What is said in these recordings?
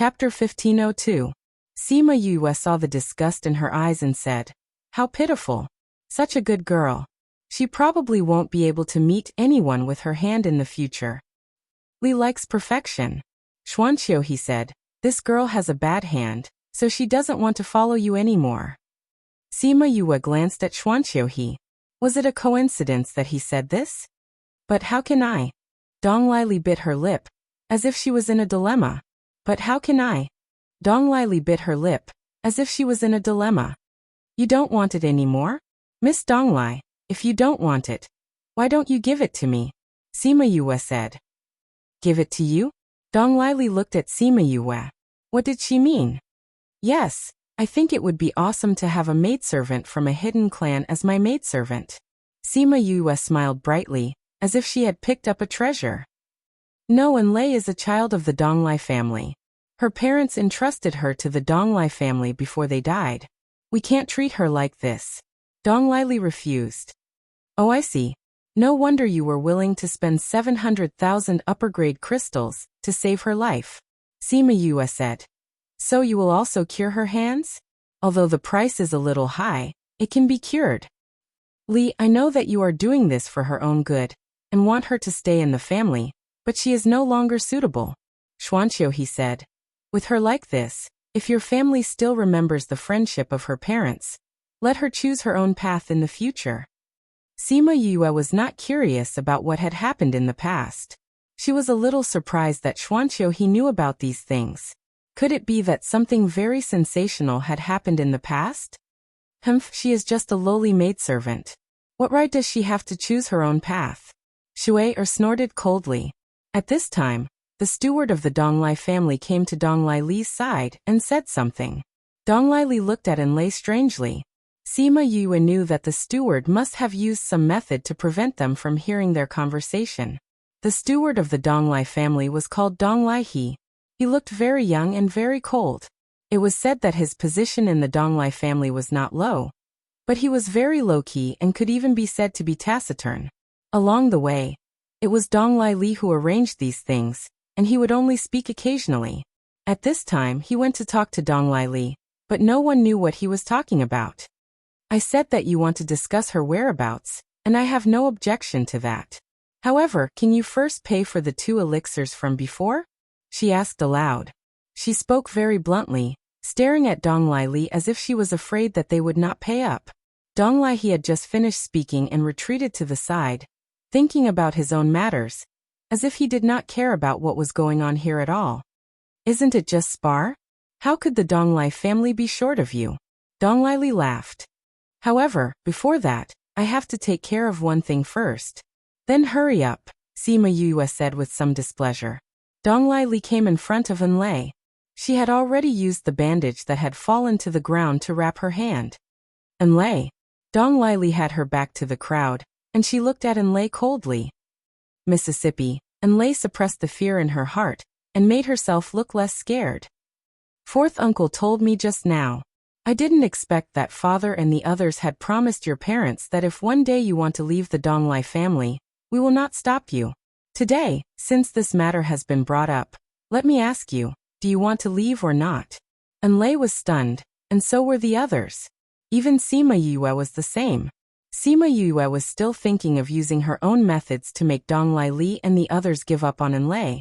Chapter 1502. Sima Yue saw the disgust in her eyes and said, "How pitiful. Such a good girl. She probably won't be able to meet anyone with her hand in the future." Li likes perfection. Xuanqiu, he said, "This girl has a bad hand, so she doesn't want to follow you anymore." Sima Yue glanced at Xuanqiu. Was it a coincidence that he said this? But how can I? Dong Lili bit her lip, as if she was in a dilemma. But how can I? Dong Lili bit her lip, as if she was in a dilemma. You don't want it anymore? Miss Donglai, if you don't want it, why don't you give it to me? Sima Yue said. Give it to you? Dong Lili looked at Sima Yue. What did she mean? Yes, I think it would be awesome to have a maidservant from a hidden clan as my maidservant. Sima Yue smiled brightly, as if she had picked up a treasure. No, Enlei is a child of the Donglai family. Her parents entrusted her to the Donglai family before they died. We can't treat her like this. Dong Lili refused. Oh, I see. No wonder you were willing to spend 700,000 upper-grade crystals to save her life. Sima Yue said. So you will also cure her hands? Although the price is a little high, it can be cured. Li, I know that you are doing this for her own good, and want her to stay in the family, but she is no longer suitable. Xuanqiu, he said. With her like this, if your family still remembers the friendship of her parents, let her choose her own path in the future. Sima Yue was not curious about what had happened in the past. She was a little surprised that Xuanqiu knew about these things. Could it be that something very sensational had happened in the past? Humph, she is just a lowly maidservant. What right does she have to choose her own path? Shui snorted coldly. At this time, the steward of the Donglai family came to Dong Lili's side and said something. Dong Lili looked at Enlei strangely. Sima Yue knew that the steward must have used some method to prevent them from hearing their conversation. The steward of the Donglai family was called Dong He. He looked very young and very cold. It was said that his position in the Donglai family was not low, but he was very low-key and could even be said to be taciturn. Along the way, it was Dong Lili who arranged these things, and he would only speak occasionally. At this time he went to talk to Dong Lili, but no one knew what he was talking about. I said that you want to discuss her whereabouts, and I have no objection to that. However, can you first pay for the 2 elixirs from before? She asked aloud. She spoke very bluntly, staring at Dong Lili as if she was afraid that they would not pay up. Dong Lili had just finished speaking and retreated to the side, thinking about his own matters, as if he did not care about what was going on here at all. Isn't it just spar? How could the Dong Lili family be short of you? Dong Lili laughed. However, before that, I have to take care of one thing first. Then hurry up, Sima Yue said with some displeasure. Dong Lili came in front of Enlei. She had already used the bandage that had fallen to the ground to wrap her hand. Enlei. Dong Lili had her back to the crowd, and she looked at Enlei coldly. Mississippi. Enlei suppressed the fear in her heart, and made herself look less scared. Fourth uncle told me just now. I didn't expect that father and the others had promised your parents that if one day you want to leave the Donglai family, we will not stop you. Today, since this matter has been brought up, let me ask you, do you want to leave or not? Enlei was stunned, and so were the others. Even Sima Yue was the same. Sima Yue was still thinking of using her own methods to make Dong Lili and the others give up on Enlei.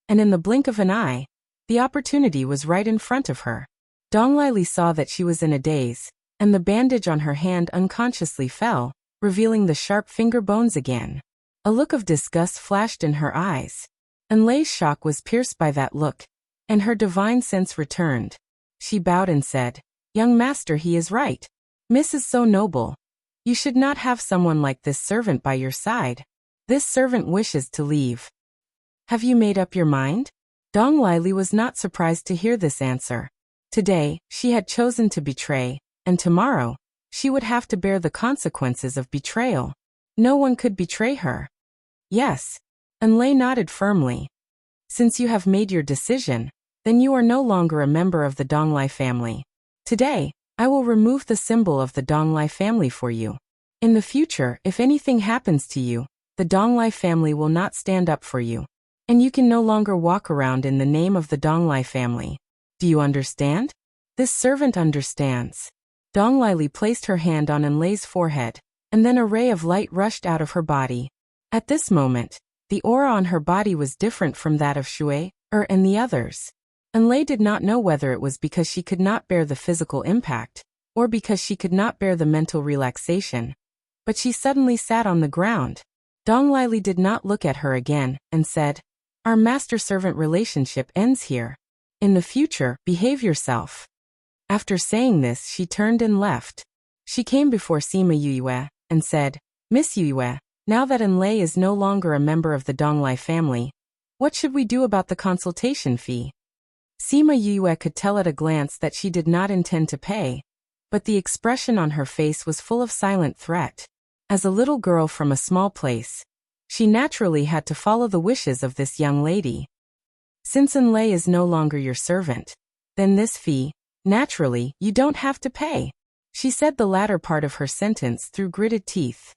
And in the blink of an eye, the opportunity was right in front of her. Dong Lili saw that she was in a daze, and the bandage on her hand unconsciously fell, revealing the sharp finger bones again. A look of disgust flashed in her eyes. Enlei's shock was pierced by that look, and her divine sense returned. She bowed and said, Young master, he is right. Miss is so noble. You should not have someone like this servant by your side. This servant wishes to leave. Have you made up your mind? Dong Lili was not surprised to hear this answer. Today, she had chosen to betray, and tomorrow, she would have to bear the consequences of betrayal. No one could betray her. Yes. Enlei nodded firmly. Since you have made your decision, then you are no longer a member of the Donglai family. Today, I will remove the symbol of the Donglai family for you. In the future, if anything happens to you, the Donglai family will not stand up for you. And you can no longer walk around in the name of the Donglai family. Do you understand? This servant understands. Donglai Li placed her hand on Enlei's forehead, and then a ray of light rushed out of her body. At this moment, the aura on her body was different from that of Shui, and the others. Enlei did not know whether it was because she could not bear the physical impact, or because she could not bear the mental relaxation. But she suddenly sat on the ground. Donglai Li did not look at her again, and said, "Our master-servant relationship ends here. In the future, behave yourself." After saying this, she turned and left. She came before Sima Yue and said, "Miss Yue, now that Enlei is no longer a member of the Donglai family, what should we do about the consultation fee?" Sima Yue could tell at a glance that she did not intend to pay, but the expression on her face was full of silent threat. As a little girl from a small place, she naturally had to follow the wishes of this young lady. Since Enlei is no longer your servant, then this fee, naturally, you don't have to pay. She said the latter part of her sentence through gritted teeth.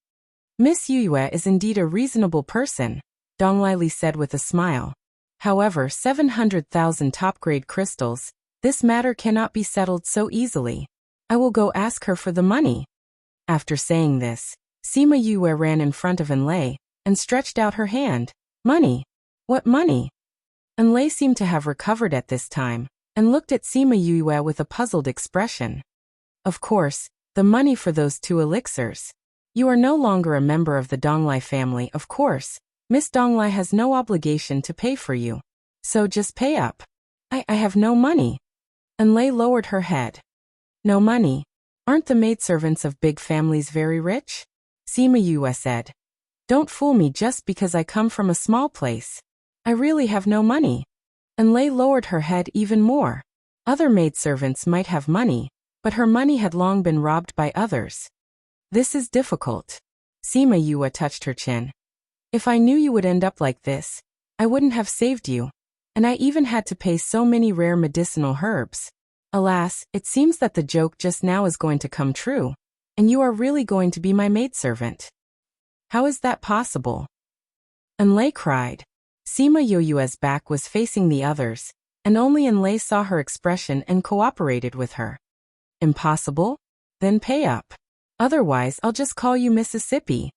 Miss Yue is indeed a reasonable person, Donglai Li said with a smile. However, 700,000 top-grade crystals, this matter cannot be settled so easily. I will go ask her for the money. After saying this, Sima Yue ran in front of Enlei and stretched out her hand. Money? What money? Enlei seemed to have recovered at this time, and looked at Sima Yue with a puzzled expression. Of course, the money for those 2 elixirs. You are no longer a member of the Donglai family, of course. Miss Donglai has no obligation to pay for you. So just pay up. I have no money. Enlei lowered her head. No money? Aren't the maidservants of big families very rich? Sima Yue said. Don't fool me just because I come from a small place. I really have no money. Enlei lowered her head even more. Other maidservants might have money, but her money had long been robbed by others. This is difficult. Sima Yue touched her chin. If I knew you would end up like this, I wouldn't have saved you. And I even had to pay so many rare medicinal herbs. Alas, it seems that the joke just now is going to come true, and you are really going to be my maidservant. How is that possible? Enlei cried. Sima Yue's back was facing the others, and only Enlei saw her expression and cooperated with her. Impossible? Then pay up. Otherwise, I'll just call you Mississippi.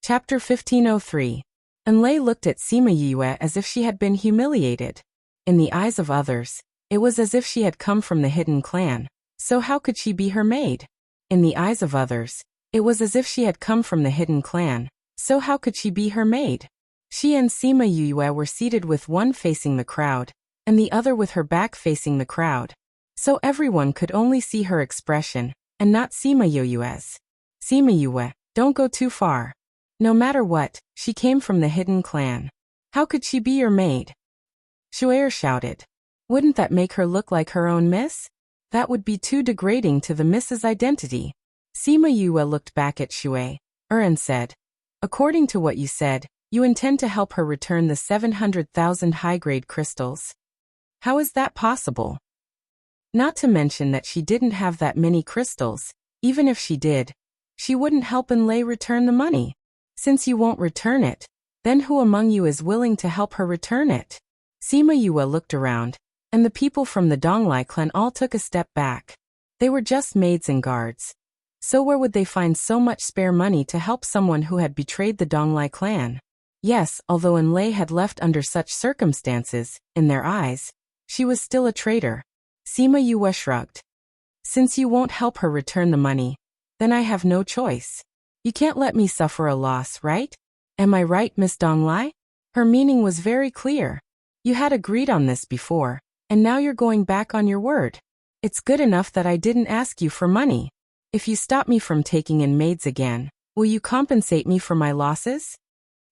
Chapter 1503. Enlei looked at Sima Yue as if she had been humiliated. In the eyes of others, it was as if she had come from the hidden clan, so how could she be her maid? In the eyes of others, it was as if she had come from the hidden clan, so how could she be her maid? She and Sima Yue were seated with one facing the crowd, and the other with her back facing the crowd. So everyone could only see her expression, and not Sima Yue's. Sima Yue, don't go too far. No matter what, she came from the hidden clan. How could she be your maid? Shu'er shouted. Wouldn't that make her look like her own miss? That would be too degrading to the miss's identity. Sima Yue looked back at Shu'er and said, according to what you said, you intend to help her return the 700,000 high-grade crystals. How is that possible? Not to mention that she didn't have that many crystals. Even if she did, she wouldn't help Enlei return the money. Since you won't return it, then who among you is willing to help her return it? Sima Yue looked around, and the people from the Donglai clan all took a step back. They were just maids and guards. So where would they find so much spare money to help someone who had betrayed the Donglai clan? Yes, although Enlei had left under such circumstances, in their eyes, she was still a traitor. Sima Yue shrugged. Since you won't help her return the money, then I have no choice. You can't let me suffer a loss, right? Am I right, Miss Donglai? Her meaning was very clear. You had agreed on this before, and now you're going back on your word. It's good enough that I didn't ask you for money. If you stop me from taking in maids again, will you compensate me for my losses?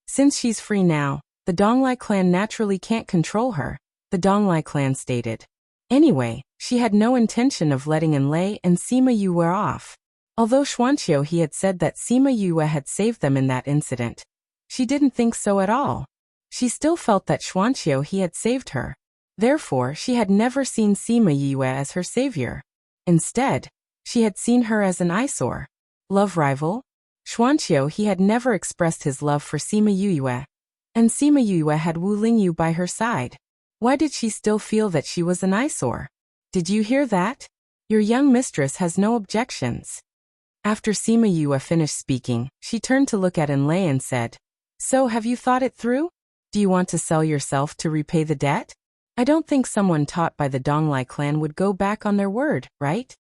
Since she's free now, the Donglai clan naturally can't control her, the Donglai clan stated. Anyway, she had no intention of letting Enlei and Sima Yue off. Although Xuanqiu he had said that Sima Yue had saved them in that incident, she didn't think so at all. She still felt that Xuanqiu he had saved her. Therefore, she had never seen Sima Yue as her savior. Instead, she had seen her as an eyesore. Love rival? Xuanqiu he had never expressed his love for Sima Yue, And Sima Yue had Wu Lingyu by her side. Why did she still feel that she was an eyesore? Did you hear that? Your young mistress has no objections. After Sima Yue finished speaking, she turned to look at Enlei and said, So have you thought it through? Do you want to sell yourself to repay the debt? I don't think someone taught by the Donglai clan would go back on their word, right?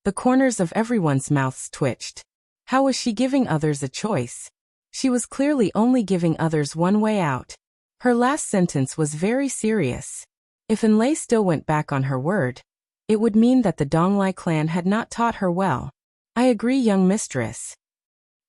The corners of everyone's mouths twitched. How was she giving others a choice? She was clearly only giving others one way out. Her last sentence was very serious. If Enlei still went back on her word, it would mean that the Donglai clan had not taught her well. I agree, young mistress.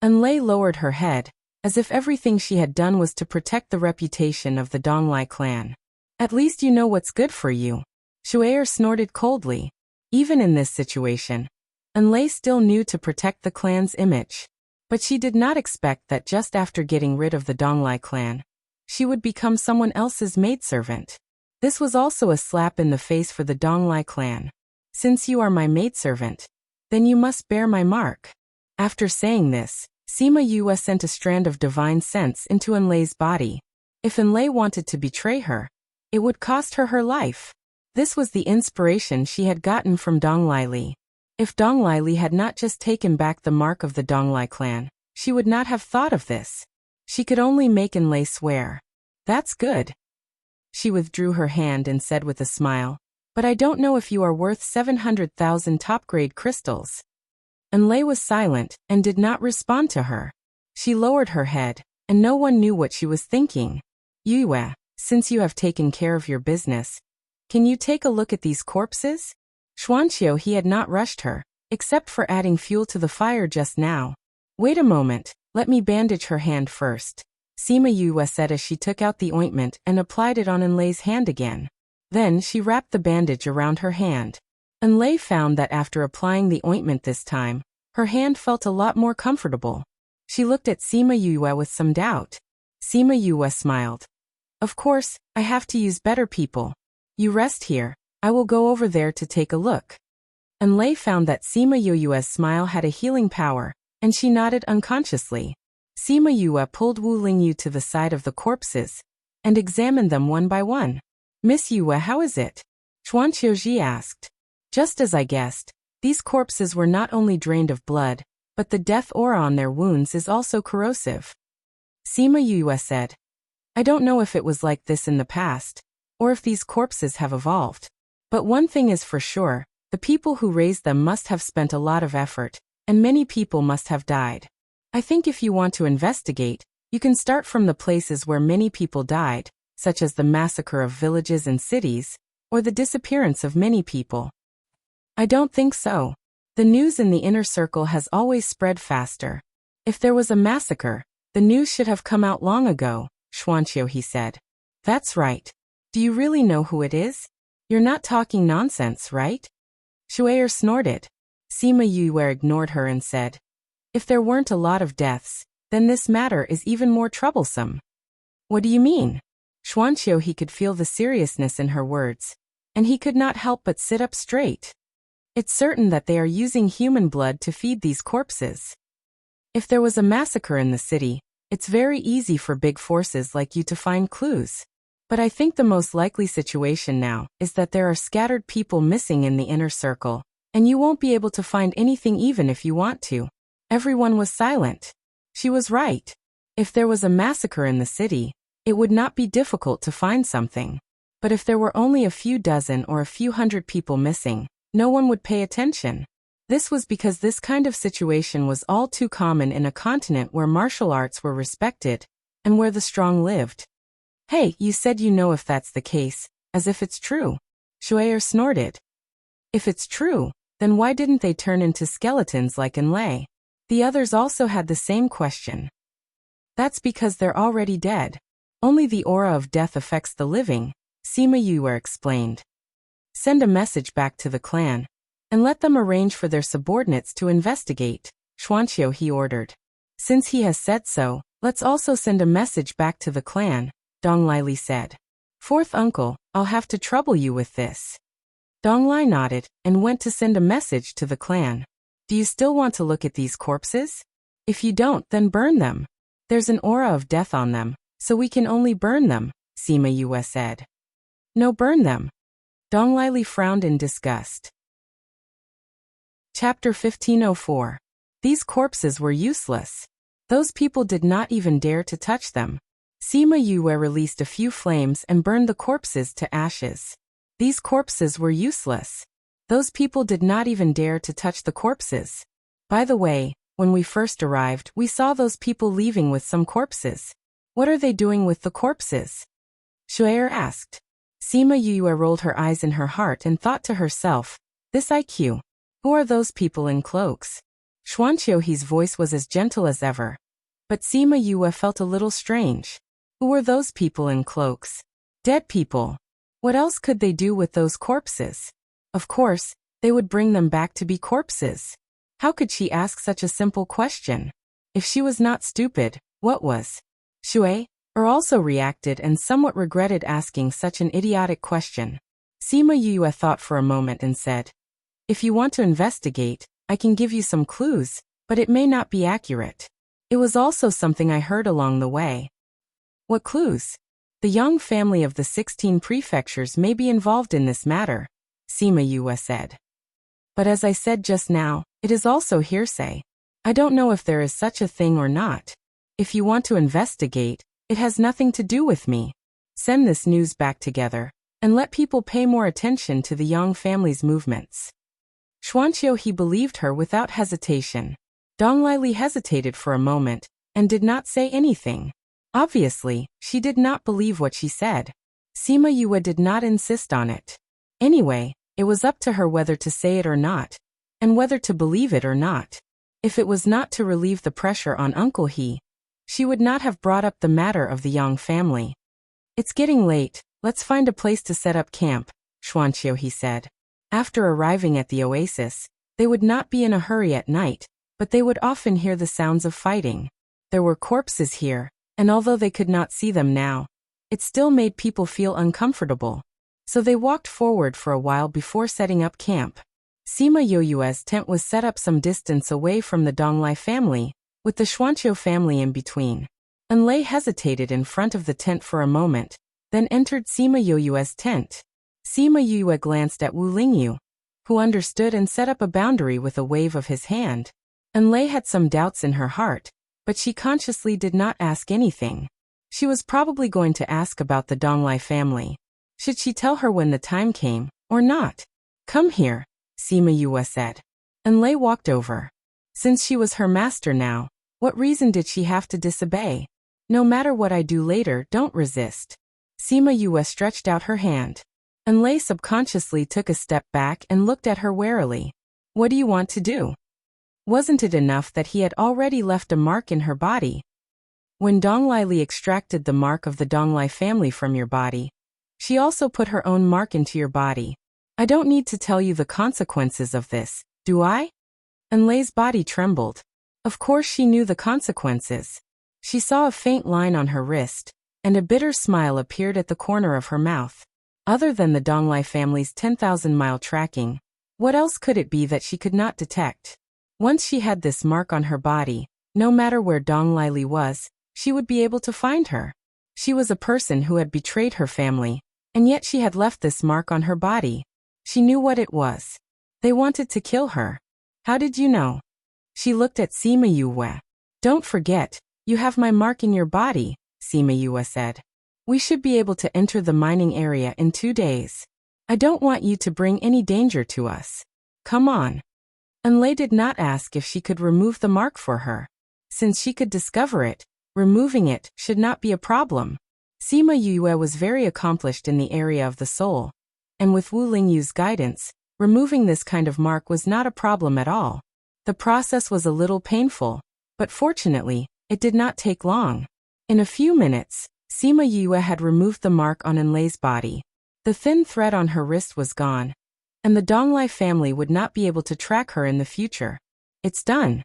Enlei lowered her head, as if everything she had done was to protect the reputation of the Donglai clan. At least you know what's good for you. Shu'er snorted coldly. Even in this situation, Enlei still knew to protect the clan's image. But she did not expect that just after getting rid of the Donglai clan, she would become someone else's maidservant. This was also a slap in the face for the Donglai clan. Since you are my maidservant, then you must bear my mark. After saying this, Sima Yue sent a strand of divine sense into Enlei's body. If Enlei wanted to betray her, it would cost her her life. This was the inspiration she had gotten from Donglai Li. If Donglai Li had not just taken back the mark of the Donglai clan, she would not have thought of this. She could only make Enlei swear. That's good. She withdrew her hand and said with a smile, But I don't know if you are worth 700,000 top-grade crystals. Enlei was silent and did not respond to her. She lowered her head, and no one knew what she was thinking. Yue, since you have taken care of your business, can you take a look at these corpses? Xuanqiu he had not rushed her, except for adding fuel to the fire just now. Wait a moment, let me bandage her hand first. Sima Yue said as she took out the ointment and applied it on Enlei's hand again. Then she wrapped the bandage around her hand. Enlei found that after applying the ointment this time, her hand felt a lot more comfortable. She looked at Sima Yue with some doubt. Sima Yue smiled. Of course, I have to use better people. You rest here, I will go over there to take a look. Enlei found that Sima Yue's smile had a healing power, and she nodded unconsciously. Sima Yue pulled Wu Lingyu to the side of the corpses and examined them one by one. Miss Yue, how is it? Xuanqiu asked. Just as I guessed, these corpses were not only drained of blood, but the death aura on their wounds is also corrosive. Sima Yue said. I don't know if it was like this in the past, or if these corpses have evolved. But one thing is for sure, the people who raised them must have spent a lot of effort, and many people must have died. I think if you want to investigate, you can start from the places where many people died, such as the massacre of villages and cities, or the disappearance of many people. I don't think so. The news in the inner circle has always spread faster. If there was a massacre, the news should have come out long ago, Xuanqiu he said. That's right. Do you really know who it is? You're not talking nonsense, right? Shu'er snorted. Sima Yue ignored her and said, If there weren't a lot of deaths, then this matter is even more troublesome. What do you mean? Xuanqiu he could feel the seriousness in her words, and he could not help but sit up straight. It's certain that they are using human blood to feed these corpses. If there was a massacre in the city, it's very easy for big forces like you to find clues. But I think the most likely situation now is that there are scattered people missing in the inner circle, and you won't be able to find anything even if you want to. Everyone was silent. She was right. If there was a massacre in the city, it would not be difficult to find something. But if there were only a few dozen or a few hundred people missing, no one would pay attention. This was because this kind of situation was all too common in a continent where martial arts were respected, and where the strong lived. Hey, you said you know if that's the case, as if it's true. Shu'er snorted. If it's true, then why didn't they turn into skeletons like Enlei? The others also had the same question. That's because they're already dead. Only the aura of death affects the living, Sima Yue explained. Send a message back to the clan, and let them arrange for their subordinates to investigate, Xuanqiu he ordered. Since he has said so, let's also send a message back to the clan, Donglai Li said. Fourth uncle, I'll have to trouble you with this. Donglai nodded and went to send a message to the clan. Do you still want to look at these corpses? If you don't, then burn them. There's an aura of death on them, So we can only burn them, Sima Yue said. No, burn them. Dong Lili frowned in disgust. Chapter 1504. These corpses were useless. Those people did not even dare to touch them. Sima Yue released a few flames and burned the corpses to ashes. These corpses were useless. Those people did not even dare to touch the corpses. By the way, when we first arrived, we saw those people leaving with some corpses. What are they doing with the corpses? Shu'er asked. Sima Yue rolled her eyes in her heart and thought to herself, this IQ. Who are those people in cloaks? Xuanqiuhe's voice was as gentle as ever. But Sima Yue felt a little strange. Who were those people in cloaks? Dead people. What else could they do with those corpses? Of course, they would bring them back to be corpses. How could she ask such a simple question? If she was not stupid, what was? Shu'er also reacted and somewhat regretted asking such an idiotic question. Sima Yue thought for a moment and said, if you want to investigate, I can give you some clues, but it may not be accurate. It was also something I heard along the way. What clues? The Yang family of the 16 prefectures may be involved in this matter, Sima Yue said. But as I said just now, it is also hearsay. I don't know if there is such a thing or not. If you want to investigate, it has nothing to do with me. Send this news back together, and let people pay more attention to the Yang family's movements. Xuanqiuhe believed her without hesitation. Dong Lili hesitated for a moment, and did not say anything. Obviously, she did not believe what she said. Sima Yue did not insist on it. Anyway, it was up to her whether to say it or not, and whether to believe it or not. If it was not to relieve the pressure on Uncle He, she would not have brought up the matter of the Yang family. It's getting late, let's find a place to set up camp, Xuanqiuhe said. After arriving at the oasis, they would not be in a hurry at night, but they would often hear the sounds of fighting. There were corpses here, and although they could not see them now, it still made people feel uncomfortable. So they walked forward for a while before setting up camp. Sima Yue's tent was set up some distance away from the Donglai family, with the Xuanqiu family in between. Enlei hesitated in front of the tent for a moment, then entered Sima Yue's tent. Sima Yue glanced at Wu Lingyu, who understood and set up a boundary with a wave of his hand. Enlei had some doubts in her heart, but she consciously did not ask anything. She was probably going to ask about the Donglai family. Should she tell her when the time came, or not? Come here, Sima Yue said. Enlei walked over. Since she was her master now, what reason did she have to disobey? No matter what I do later, don't resist. Sima Yue stretched out her hand. Enlei subconsciously took a step back and looked at her warily. What do you want to do? Wasn't it enough that he had already left a mark in her body? When Dong Lili extracted the mark of the Donglai family from your body, she also put her own mark into your body. I don't need to tell you the consequences of this, do I? Enlei's body trembled. Of course she knew the consequences. She saw a faint line on her wrist, and a bitter smile appeared at the corner of her mouth. Other than the Donglai family's 10,000-mile tracking, what else could it be that she could not detect? Once she had this mark on her body, no matter where Dong Lili was, she would be able to find her. She was a person who had betrayed her family, and yet she had left this mark on her body. She knew what it was. They wanted to kill her. How did you know? She looked at Sima Yue. Don't forget, you have my mark in your body, Sima Yue said. We should be able to enter the mining area in 2 days. I don't want you to bring any danger to us. Come on. Enlei did not ask if she could remove the mark for her. Since she could discover it, removing it should not be a problem. Sima Yue was very accomplished in the area of the soul, and with Wu Lingyu's guidance, removing this kind of mark was not a problem at all. The process was a little painful, but fortunately, it did not take long. In a few minutes, Sima Yue had removed the mark on Enlei's body. The thin thread on her wrist was gone, and the Donglai family would not be able to track her in the future. It's done.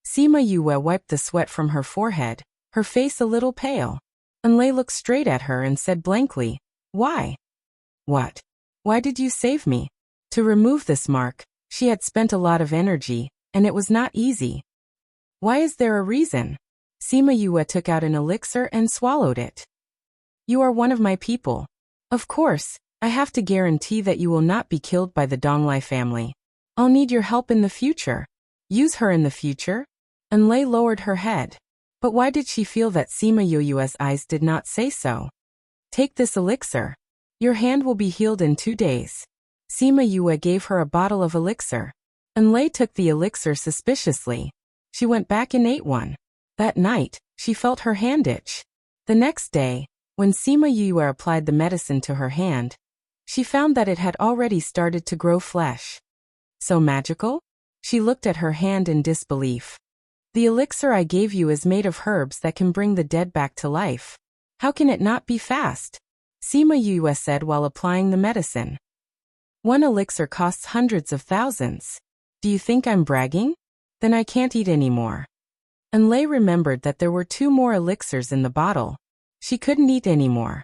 Sima Yue wiped the sweat from her forehead, her face a little pale. Enlei looked straight at her and said blankly, Why? What? Why did you save me? To remove this mark, she had spent a lot of energy, and it was not easy. Why is there a reason? Sima Yue took out an elixir and swallowed it. You are one of my people. Of course, I have to guarantee that you will not be killed by the Donglai family. I'll need your help in the future. Use her in the future? Enlei lowered her head. But why did she feel that Sima Yue's eyes did not say so? Take this elixir. Your hand will be healed in 2 days. Sima Yue gave her a bottle of elixir. Enlei took the elixir suspiciously. She went back and ate one. That night, she felt her hand itch. The next day, when Sima Yue applied the medicine to her hand, she found that it had already started to grow flesh. So magical? She looked at her hand in disbelief. The elixir I gave you is made of herbs that can bring the dead back to life. How can it not be fast? Sima Yue said while applying the medicine. One elixir costs hundreds of thousands. Do you think I'm bragging? Then I can't eat anymore. Enlei remembered that there were 2 more elixirs in the bottle. She couldn't eat anymore.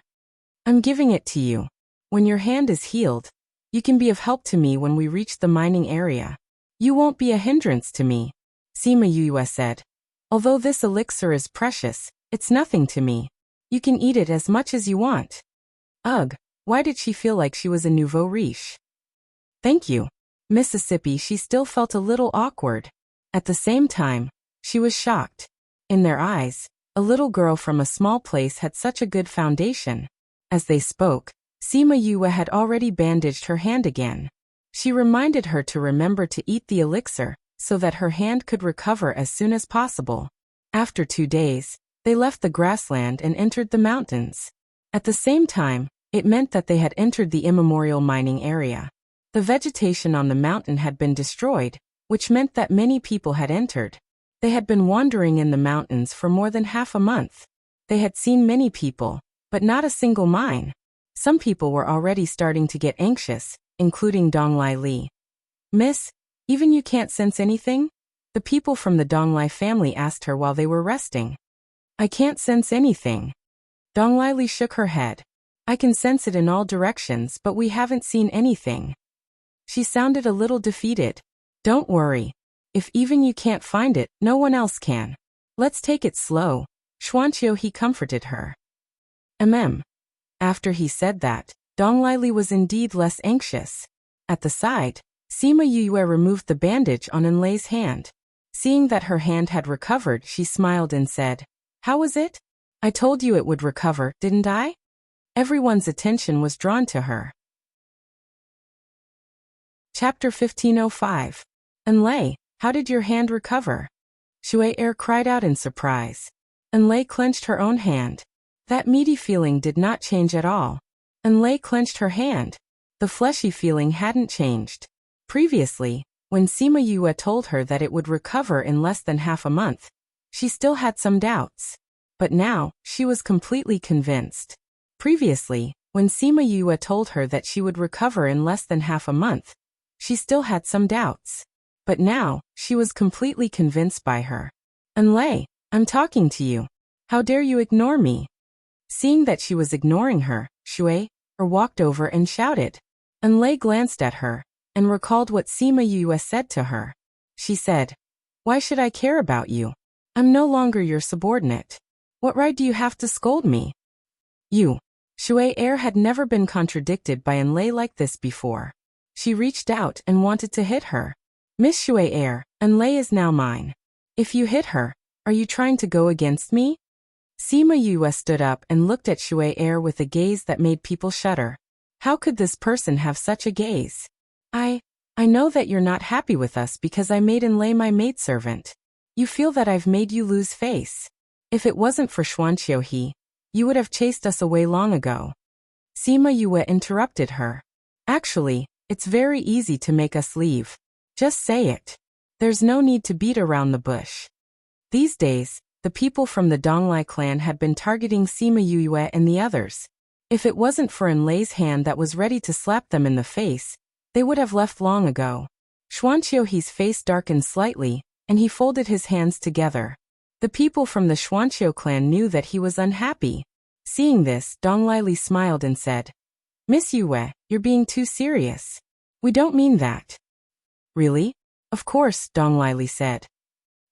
I'm giving it to you. When your hand is healed, you can be of help to me when we reach the mining area. You won't be a hindrance to me, Sima Yue said. Although this elixir is precious, it's nothing to me. You can eat it as much as you want. Ugh, why did she feel like she was a nouveau riche? Thank you. Mississippi. She still felt a little awkward. At the same time, she was shocked. In their eyes, a little girl from a small place had such a good foundation. As they spoke, Sima Yue had already bandaged her hand again. She reminded her to remember to eat the elixir, so that her hand could recover as soon as possible. After 2 days, they left the grassland and entered the mountains. At the same time, it meant that they had entered the immemorial mining area. The vegetation on the mountain had been destroyed, which meant that many people had entered. They had been wandering in the mountains for more than half a month. They had seen many people, but not a single mine. Some people were already starting to get anxious, including Donglai Li. Miss, even you can't sense anything? The people from the Donglai family asked her while they were resting. I can't sense anything. Donglai Li shook her head. I can sense it in all directions, but we haven't seen anything. She sounded a little defeated. Don't worry. If even you can't find it, no one else can. Let's take it slow. Xuanqiu he comforted her. After he said that, Donglai Li was indeed less anxious. At the side, Sima Yue removed the bandage on Enlei's hand. Seeing that her hand had recovered, she smiled and said, How was it? I told you it would recover, didn't I? Everyone's attention was drawn to her. Chapter 1505. Enlei, how did your hand recover? Shui Er cried out in surprise. Enlei clenched her own hand. That meaty feeling did not change at all. Enlei clenched her hand. The fleshy feeling hadn't changed. Previously, when Sima Yue told her that it would recover in less than half a month, she still had some doubts. But now, she was completely convinced. Previously, when Sima Yue told her that she would recover in less than half a month, she still had some doubts. But now, she was completely convinced by her. Enlei, I'm talking to you. How dare you ignore me? Seeing that she was ignoring her, Shui Er walked over and shouted. Enlei glanced at her and recalled what Sima Yue said to her. She said, Why should I care about you? I'm no longer your subordinate. What right do you have to scold me? You. Shui Er had never been contradicted by Enlei like this before. She reached out and wanted to hit her. Miss Shui Er, Enlei is now mine. If you hit her, are you trying to go against me? Sima Yue stood up and looked at Shui Er with a gaze that made people shudder. How could this person have such a gaze? I know that you're not happy with us because I made Enlei my maidservant. You feel that I've made you lose face. If it wasn't for Xuanqiu he, you would have chased us away long ago. Sima Yue interrupted her. Actually, it's very easy to make us leave. Just say it. There's no need to beat around the bush. These days, the people from the Donglai clan had been targeting Sima Yue and the others. If it wasn't for Enlei's hand that was ready to slap them in the face, they would have left long ago. Xuanqiu's face darkened slightly, and he folded his hands together. The people from the Xuanqiu clan knew that he was unhappy. Seeing this, Donglai Li smiled and said, Miss Yue, you're being too serious. We don't mean that. Really? Of course, Donglai Li said.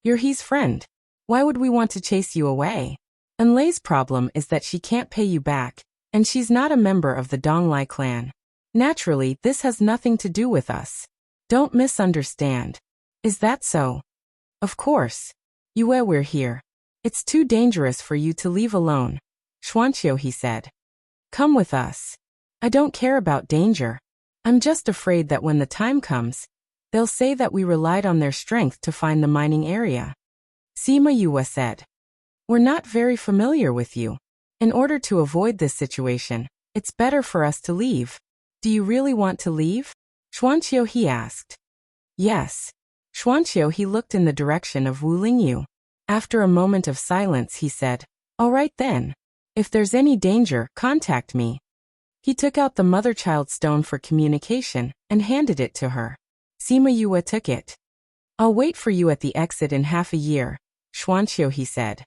You're his friend. Why would we want to chase you away? Enlei's problem is that she can't pay you back, and she's not a member of the Donglai clan. Naturally, this has nothing to do with us. Don't misunderstand. Is that so? Of course. Yue, we're here. It's too dangerous for you to leave alone. Xuanqiu, he said. Come with us. I don't care about danger. I'm just afraid that when the time comes, they'll say that we relied on their strength to find the mining area. Sima Yue said. We're not very familiar with you. In order to avoid this situation, it's better for us to leave. Do you really want to leave? Xuanqiu, he asked. Yes. Xuanqiu, he looked in the direction of Wu Lingyu. After a moment of silence, he said, All right then. If there's any danger, contact me. He took out the mother-child stone for communication and handed it to her. Sima Yue took it. I'll wait for you at the exit in half a year, Xuanqiu, he said.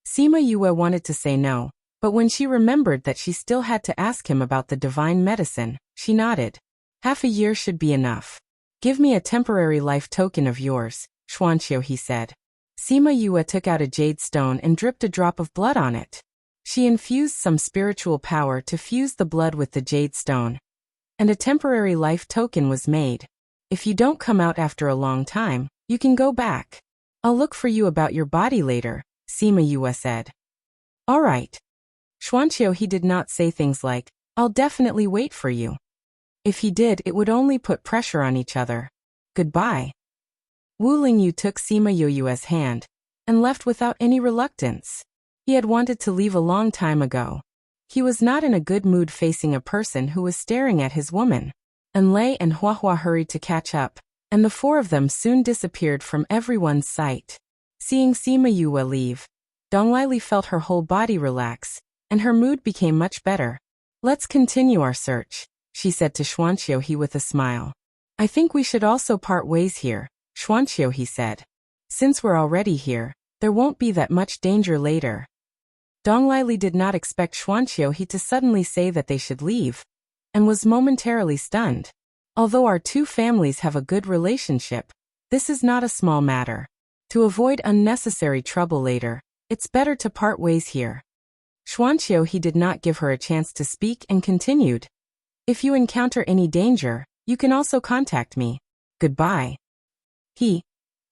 Sima Yue wanted to say no, but when she remembered that she still had to ask him about the divine medicine, she nodded. Half a year should be enough. Give me a temporary life token of yours, Xuanqiu, he said. Sima Yue took out a jade stone and dripped a drop of blood on it. She infused some spiritual power to fuse the blood with the jade stone, and a temporary life token was made. If you don't come out after a long time, you can go back. I'll look for you about your body later, Sima Yue said. All right. Xuanqiu, he did not say things like, I'll definitely wait for you. If he did, it would only put pressure on each other. Goodbye. Wu Lingyu took Sima Yue's hand and left without any reluctance. He had wanted to leave a long time ago. He was not in a good mood facing a person who was staring at his woman. Enlei and Huahua hurried to catch up, and the four of them soon disappeared from everyone's sight. Seeing Sima Yue leave, Donglai felt her whole body relax, and her mood became much better. Let's continue our search, she said to Xuanqiu with a smile. I think we should also part ways here, Xuanqiu, he said. Since we're already here, there won't be that much danger later. Donglai did not expect Xuanqiu to suddenly say that they should leave, and was momentarily stunned. Although our two families have a good relationship, this is not a small matter. To avoid unnecessary trouble later, it's better to part ways here. Xuanqiu, he did not give her a chance to speak and continued. If you encounter any danger, you can also contact me. Goodbye.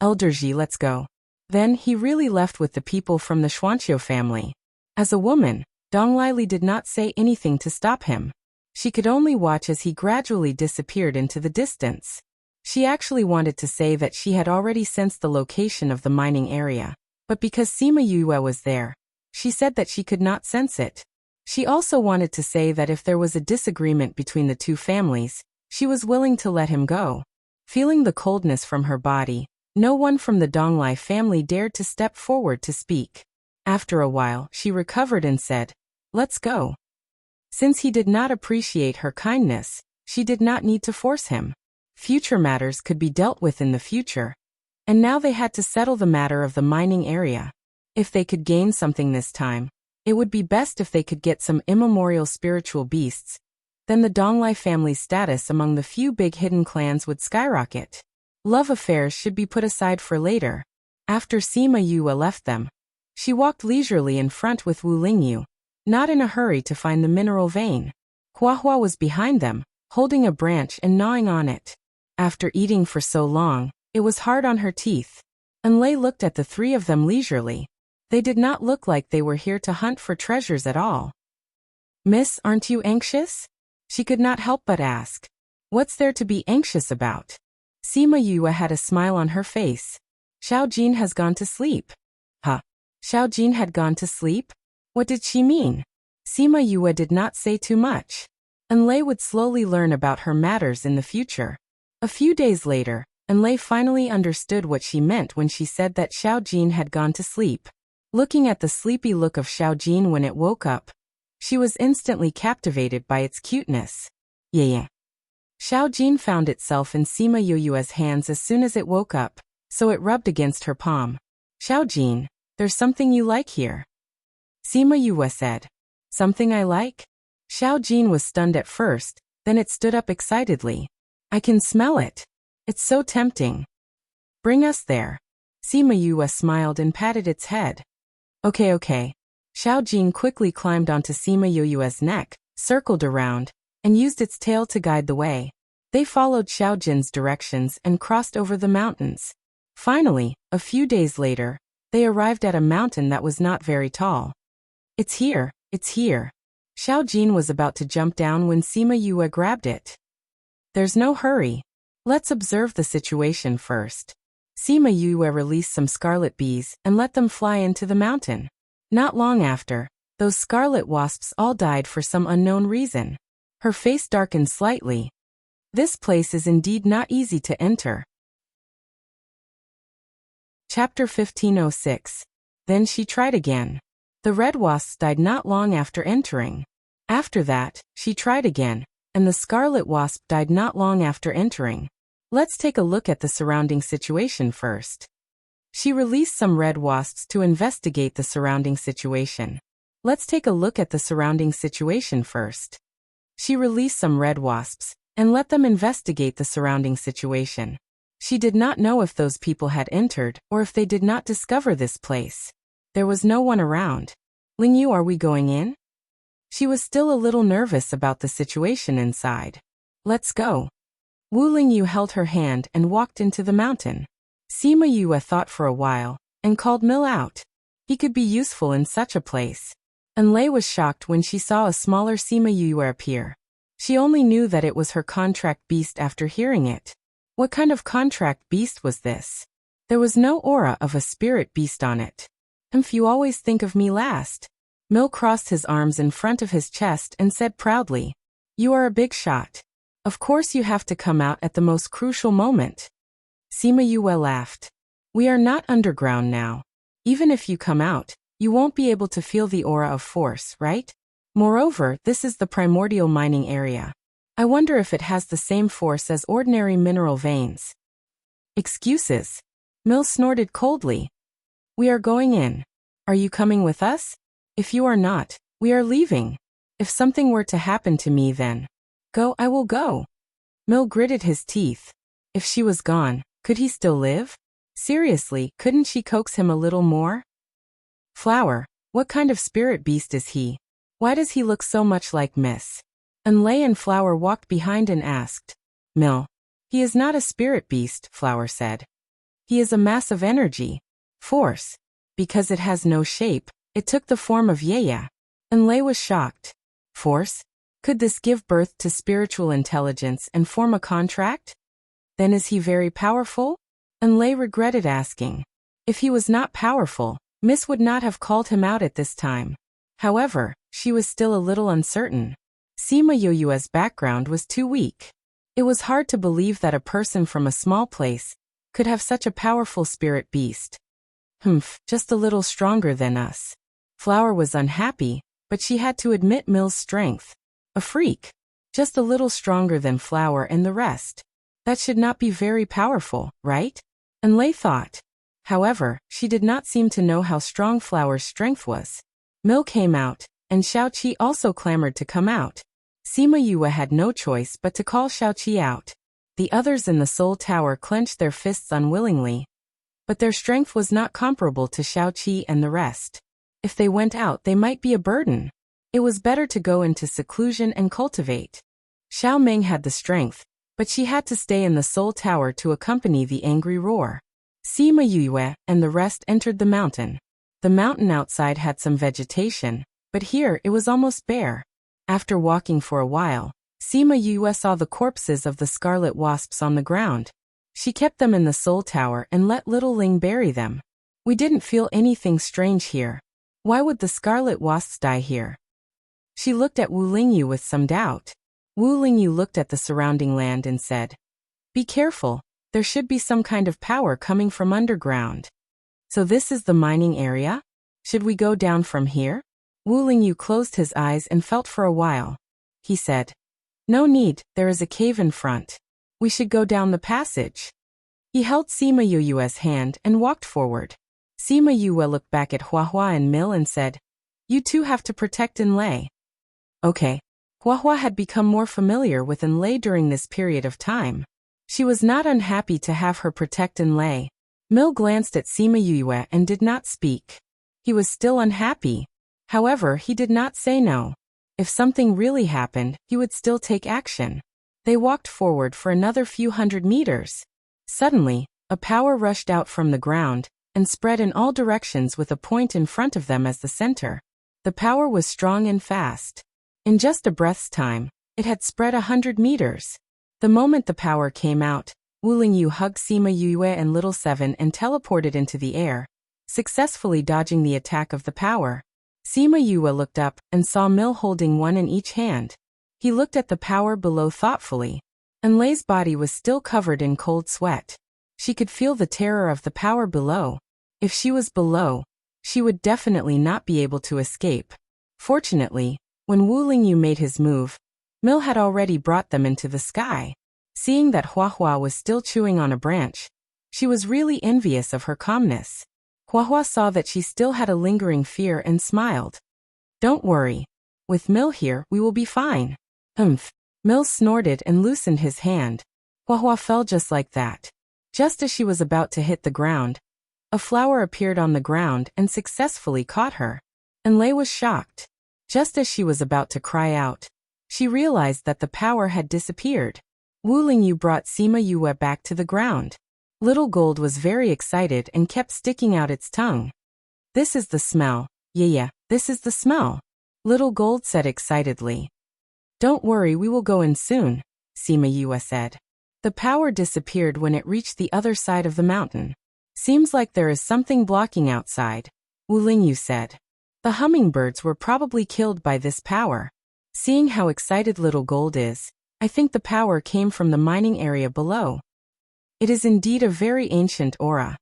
Elder Ji, let's go. Then he really left with the people from the Xuanqiu family. As a woman, Donglai did not say anything to stop him. She could only watch as he gradually disappeared into the distance. She actually wanted to say that she had already sensed the location of the mining area, but because Sima Yue was there, she said that she could not sense it. She also wanted to say that if there was a disagreement between the two families, she was willing to let him go. Feeling the coldness from her body, no one from the Donglai family dared to step forward to speak. After a while, she recovered and said, Let's go. Since he did not appreciate her kindness, she did not need to force him. Future matters could be dealt with in the future. And now they had to settle the matter of the mining area. If they could gain something this time, it would be best if they could get some immemorial spiritual beasts. Then the Donglai family's status among the few big hidden clans would skyrocket. Love affairs should be put aside for later. After Sima Yue left them, she walked leisurely in front with Wu Lingyu, not in a hurry to find the mineral vein. Huahua was behind them, holding a branch and gnawing on it. After eating for so long, it was hard on her teeth. Enlei looked at the three of them leisurely. They did not look like they were here to hunt for treasures at all. Miss, aren't you anxious? She could not help but ask. What's there to be anxious about? Sima Yue had a smile on her face. Xiao Jin has gone to sleep. Huh? Xiao Jin had gone to sleep? What did she mean? Sima Yue did not say too much. Enlei would slowly learn about her matters in the future. A few days later, Enlei finally understood what she meant when she said that Xiao Jin had gone to sleep. Looking at the sleepy look of Xiao Jin when it woke up, she was instantly captivated by its cuteness. Yeah. Xiao Jin found itself in Sima Yue's hands as soon as it woke up, so it rubbed against her palm. Xiao Jin, there's something you like here. Sima Yue said. Something I like? Xiao Jin was stunned at first, then it stood up excitedly. I can smell it. It's so tempting. Bring us there. Sima Yue smiled and patted its head. Okay, okay. Xiao Jing quickly climbed onto Sima Yue's neck, circled around, and used its tail to guide the way. They followed Xiao Jin's directions and crossed over the mountains. Finally, a few days later, they arrived at a mountain that was not very tall. It's here, it's here. Xiao Jin was about to jump down when Sima Yue grabbed it. There's no hurry. Let's observe the situation first. Sima Yue released some scarlet bees and let them fly into the mountain. Not long after, those scarlet wasps all died for some unknown reason. Her face darkened slightly. This place is indeed not easy to enter. Chapter 1506. Then she tried again. The red wasps died not long after entering. After that, she tried again, and the scarlet wasp died not long after entering. Let's take a look at the surrounding situation first. She released some red wasps to investigate the surrounding situation. Let's take a look at the surrounding situation first. She released some red wasps and let them investigate the surrounding situation. She did not know if those people had entered or if they did not discover this place. There was no one around. Lingyu, are we going in? She was still a little nervous about the situation inside. Let's go. Wu Lingyu held her hand and walked into the mountain. Sima Yue thought for a while and called Mil out. He could be useful in such a place. And Lei was shocked when she saw a smaller Sima Yue appear. She only knew that it was her contract beast after hearing it. What kind of contract beast was this? There was no aura of a spirit beast on it. You always think of me last. Mil crossed his arms in front of his chest and said proudly, You are a big shot. Of course you have to come out at the most crucial moment. Sima Yue laughed. We are not underground now. Even if you come out, you won't be able to feel the aura of force, right? Moreover, this is the primordial mining area. I wonder if it has the same force as ordinary mineral veins. Excuses. Mil snorted coldly. We are going in. Are you coming with us? If you are not, we are leaving. If something were to happen to me then. Go, I will go. Mil gritted his teeth. If she was gone, could he still live? Seriously, couldn't she coax him a little more? Flower, what kind of spirit beast is he? Why does he look so much like Miss? And Lei and Flower walked behind and asked. Mil. He is not a spirit beast, Flower said. He is a mass of energy. Force. Because it has no shape, it took the form of Yeya. And Lei was shocked. Force? Could this give birth to spiritual intelligence and form a contract? Then is he very powerful? And Lei regretted asking. If he was not powerful, Miss would not have called him out at this time. However, she was still a little uncertain. Sima Yue's background was too weak. It was hard to believe that a person from a small place could have such a powerful spirit beast. Just a little stronger than us. Flower was unhappy, but she had to admit Mil's strength. A freak. Just a little stronger than Flower and the rest. That should not be very powerful, right? And Lei thought. However, she did not seem to know how strong Flower's strength was. Mil came out, and Xiaoqi also clamored to come out. Sima Yue had no choice but to call Xiaoqi out. The others in the Soul Tower clenched their fists unwillingly. But their strength was not comparable to Xiaoqi and the rest. If they went out, they might be a burden. It was better to go into seclusion and cultivate. Xiao Meng had the strength, but she had to stay in the Soul Tower to accompany the angry roar. Sima Yue and the rest entered the mountain. The mountain outside had some vegetation, but here it was almost bare. After walking for a while, Sima Yue saw the corpses of the scarlet wasps on the ground. She kept them in the Soul Tower and let little Ling bury them. We didn't feel anything strange here. Why would the scarlet wasps die here? She looked at Wu Lingyu with some doubt. Wu Lingyu looked at the surrounding land and said, Be careful, there should be some kind of power coming from underground. So this is the mining area? Should we go down from here? Wu Lingyu closed his eyes and felt for a while. He said, No need, there is a cave in front. We should go down the passage. He held Sima Yue's hand and walked forward. Sima Yue looked back at Hua Hua and Mil and said, You two have to protect Enlei. Okay. Hua Hua had become more familiar with Enlei during this period of time. She was not unhappy to have her protect Enlei. Mil glanced at Sima Yue and did not speak. He was still unhappy. However, he did not say no. If something really happened, he would still take action. They walked forward for another few hundred meters. Suddenly, a power rushed out from the ground and spread in all directions with a point in front of them as the center. The power was strong and fast. In just a breath's time, it had spread 100 meters. The moment the power came out, Wu Lingyu hugged Sima Yue and Little Seven and teleported into the air, successfully dodging the attack of the power. Sima Yue looked up and saw Mil holding one in each hand. He looked at the power below thoughtfully. Enlei's body was still covered in cold sweat. She could feel the terror of the power below. If she was below, she would definitely not be able to escape. Fortunately, when Wu Lingyu made his move, Mil had already brought them into the sky. Seeing that Huahua was still chewing on a branch, she was really envious of her calmness. Huahua saw that she still had a lingering fear and smiled. "Don't worry. With Mil here, we will be fine." "Humph." Mil snorted and loosened his hand. Huahua fell just like that. Just as she was about to hit the ground, a flower appeared on the ground and successfully caught her. Enlei was shocked. Just as she was about to cry out, she realized that the power had disappeared. Wu Lingyu brought Sima Yue back to the ground. Little Gold was very excited and kept sticking out its tongue. "This is the smell. Yeah, this is the smell," Little Gold said excitedly. "Don't worry, we will go in soon," Sima Yue said. The power disappeared when it reached the other side of the mountain. "Seems like there is something blocking outside," Wu Lingyu said. The hummingbirds were probably killed by this power. Seeing how excited Little Gold is, I think the power came from the mining area below. It is indeed a very ancient aura.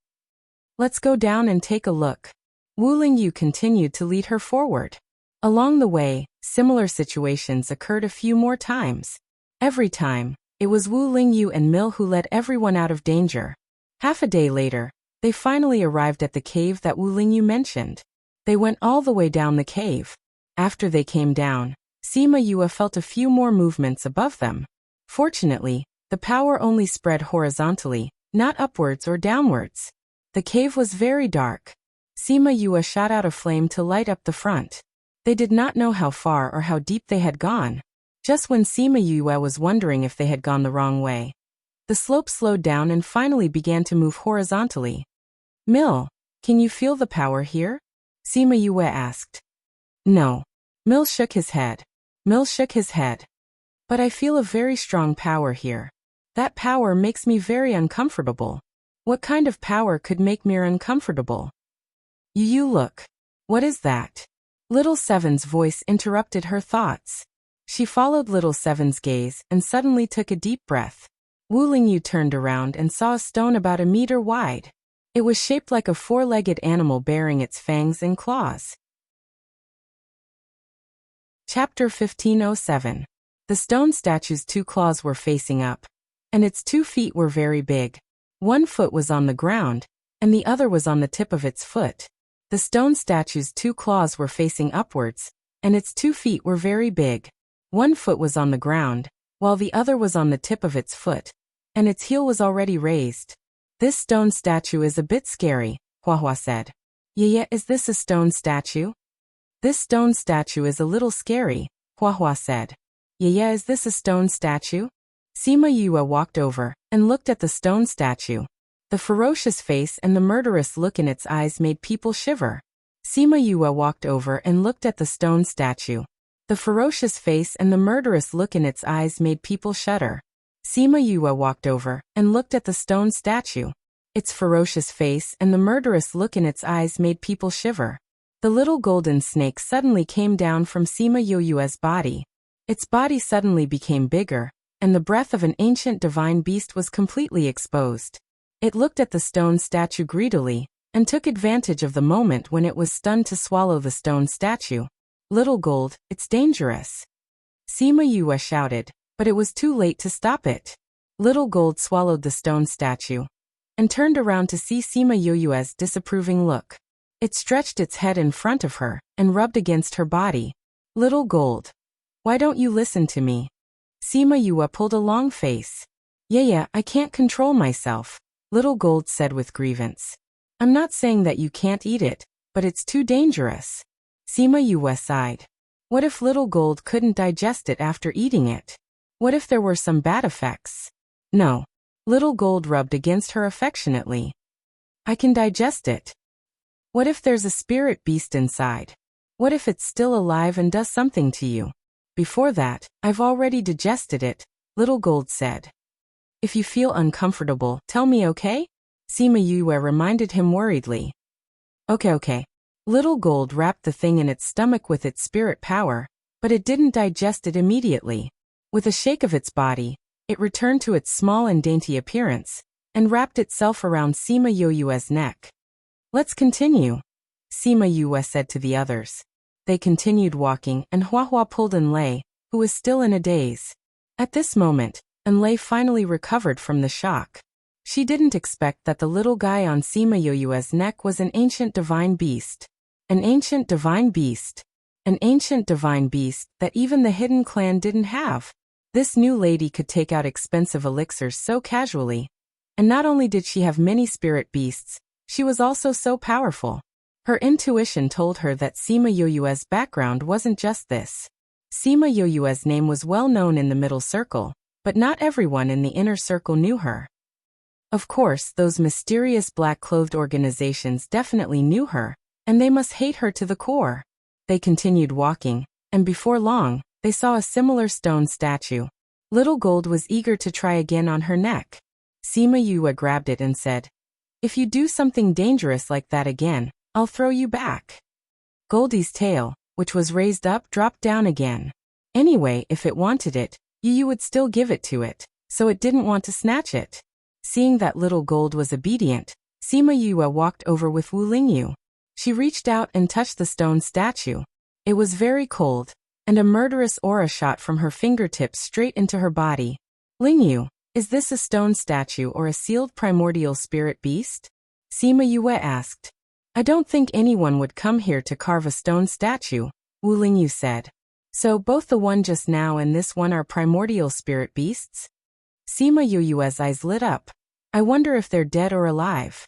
Let's go down and take a look. Wu Lingyu continued to lead her forward. Along the way, similar situations occurred a few more times. Every time, it was Wu Lingyu and Mil who led everyone out of danger. Half a day later, they finally arrived at the cave that Wu Lingyu mentioned. They went all the way down the cave. After they came down, Sima Yue felt a few more movements above them. Fortunately, the power only spread horizontally, not upwards or downwards. The cave was very dark. Sima Yue shot out a flame to light up the front. They did not know how far or how deep they had gone. Just when Sima Yue was wondering if they had gone the wrong way, the slope slowed down and finally began to move horizontally. "Mil, can you feel the power here?" Sima Yue asked. "No." Mil shook his head. "But I feel a very strong power here. That power makes me very uncomfortable." "What kind of power could make me uncomfortable?" You look. What is that?" Little Seven's voice interrupted her thoughts. She followed Little Seven's gaze and suddenly took a deep breath. Wu Lingyu turned around and saw a stone about a meter wide. It was shaped like a four-legged animal bearing its fangs and claws. Chapter 1507. The stone statue's 2 claws were facing up, and its 2 feet were very big. 1 foot was on the ground, and the other was on the tip of its foot. The stone statue's 2 claws were facing upwards, and its 2 feet were very big. 1 foot was on the ground, while the other was on the tip of its foot, and its heel was already raised. "This stone statue is a bit scary," Huahua said. "Yeah, is this a stone statue?" "This stone statue is a little scary," Huahua said. "Yeah, is this a stone statue?" Sima Yue walked over and looked at the stone statue. The ferocious face and the murderous look in its eyes made people shiver. Sima Yue walked over and looked at the stone statue. The ferocious face and the murderous look in its eyes made people shudder. Sima Yue walked over and looked at the stone statue. Its ferocious face and the murderous look in its eyes made people shiver. The little golden snake suddenly came down from Sima Yue's body. Its body suddenly became bigger, and the breath of an ancient divine beast was completely exposed. It looked at the stone statue greedily, and took advantage of the moment when it was stunned to swallow the stone statue. "Little Gold, it's dangerous," Sima Yue shouted, but it was too late to stop it. Little Gold swallowed the stone statue, and turned around to see Sima Yue's disapproving look. It stretched its head in front of her, and rubbed against her body. "Little Gold, why don't you listen to me?" Sima Yue pulled a long face. Yeah, I can't control myself. Little Gold said with grievance. I'm not saying that you can't eat it, but it's too dangerous. Sima Yue sighed. What if Little Gold couldn't digest it after eating it? What if there were some bad effects? No. Little Gold rubbed against her affectionately. I can digest it. What if there's a spirit beast inside? What if it's still alive and does something to you? Before that, I've already digested it, Little Gold said. If you feel uncomfortable, tell me, okay? Sima Yue reminded him worriedly. Okay. Little Gold wrapped the thing in its stomach with its spirit power, but it didn't digest it immediately. With a shake of its body, it returned to its small and dainty appearance, and wrapped itself around Sima Yue's neck. Let's continue, Sima Yue said to the others. They continued walking, and Huahua pulled Enlei, who was still in a daze. At this moment, Enlei finally recovered from the shock. She didn't expect that the little guy on Sima Yue's neck was an ancient divine beast. An ancient divine beast. An ancient divine beast that even the hidden clan didn't have. This new lady could take out expensive elixirs so casually. And not only did she have many spirit beasts, she was also so powerful. Her intuition told her that Sima Yue's background wasn't just this. Sima Yue's name was well known in the middle circle, but not everyone in the inner circle knew her. Of course, those mysterious black-clothed organizations definitely knew her, and they must hate her to the core. They continued walking, and before long, they saw a similar stone statue. Little Gold was eager to try again on her neck. Sima Yue grabbed it and said, If you do something dangerous like that again, I'll throw you back. Goldie's tail, which was raised up, dropped down again. Anyway, if it wanted it, you would still give it to it, so it didn't want to snatch it. Seeing that Little Gold was obedient, Sima Yue walked over with Wu Lingyu. She reached out and touched the stone statue. It was very cold, and a murderous aura shot from her fingertips straight into her body. Lingyu, is this a stone statue or a sealed primordial spirit beast? Sima Yue asked. I don't think anyone would come here to carve a stone statue, Wu Lingyu said. So both the one just now and this one are primordial spirit beasts? Sima Yue's eyes lit up. I wonder if they're dead or alive.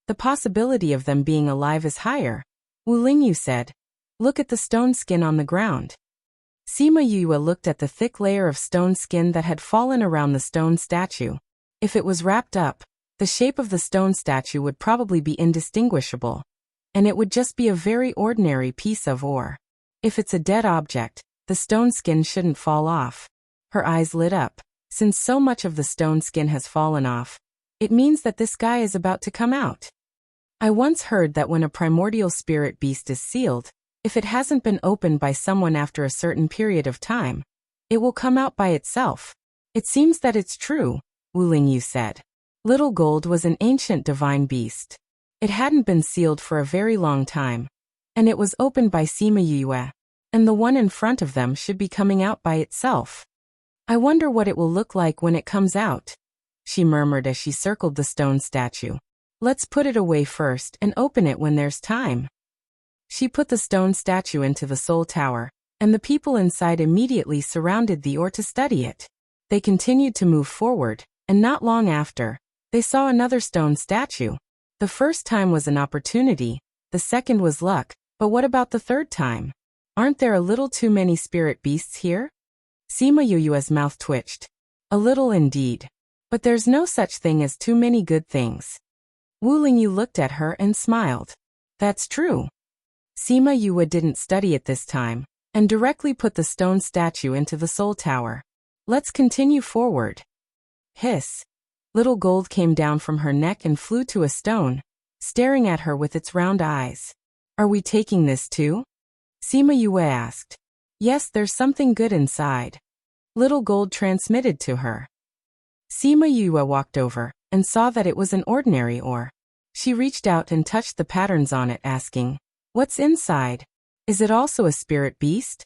The possibility of them being alive is higher, Wu Lingyu said. Look at the stone skin on the ground. Sima Yue looked at the thick layer of stone skin that had fallen around the stone statue. If it was wrapped up, the shape of the stone statue would probably be indistinguishable, and it would just be a very ordinary piece of ore. If it's a dead object, the stone skin shouldn't fall off. Her eyes lit up. Since so much of the stone skin has fallen off, it means that this guy is about to come out. I once heard that when a primordial spirit beast is sealed, if it hasn't been opened by someone after a certain period of time, it will come out by itself. It seems that it's true, Wu Lingyu said. Little Gold was an ancient divine beast. It hadn't been sealed for a very long time, and it was opened by Sima Yue, and the one in front of them should be coming out by itself. I wonder what it will look like when it comes out, she murmured as she circled the stone statue. Let's put it away first and open it when there's time. She put the stone statue into the soul tower, and the people inside immediately surrounded the ore to study it. They continued to move forward, and not long after, they saw another stone statue. The first time was an opportunity, the second was luck, but what about the third time? Aren't there a little too many spirit beasts here? Sima Yue's mouth twitched. A little indeed. But there's no such thing as too many good things. Wu Lingyu looked at her and smiled. That's true. Sima Yue didn't study it this time, and directly put the stone statue into the soul tower. Let's continue forward. Hiss. Little Gold came down from her neck and flew to a stone, staring at her with its round eyes. Are we taking this too? Sima Yue asked. Yes, there's something good inside. Little Gold transmitted to her. Sima Yue walked over, and saw that it was an ordinary ore. She reached out and touched the patterns on it, asking, What's inside? Is it also a spirit beast?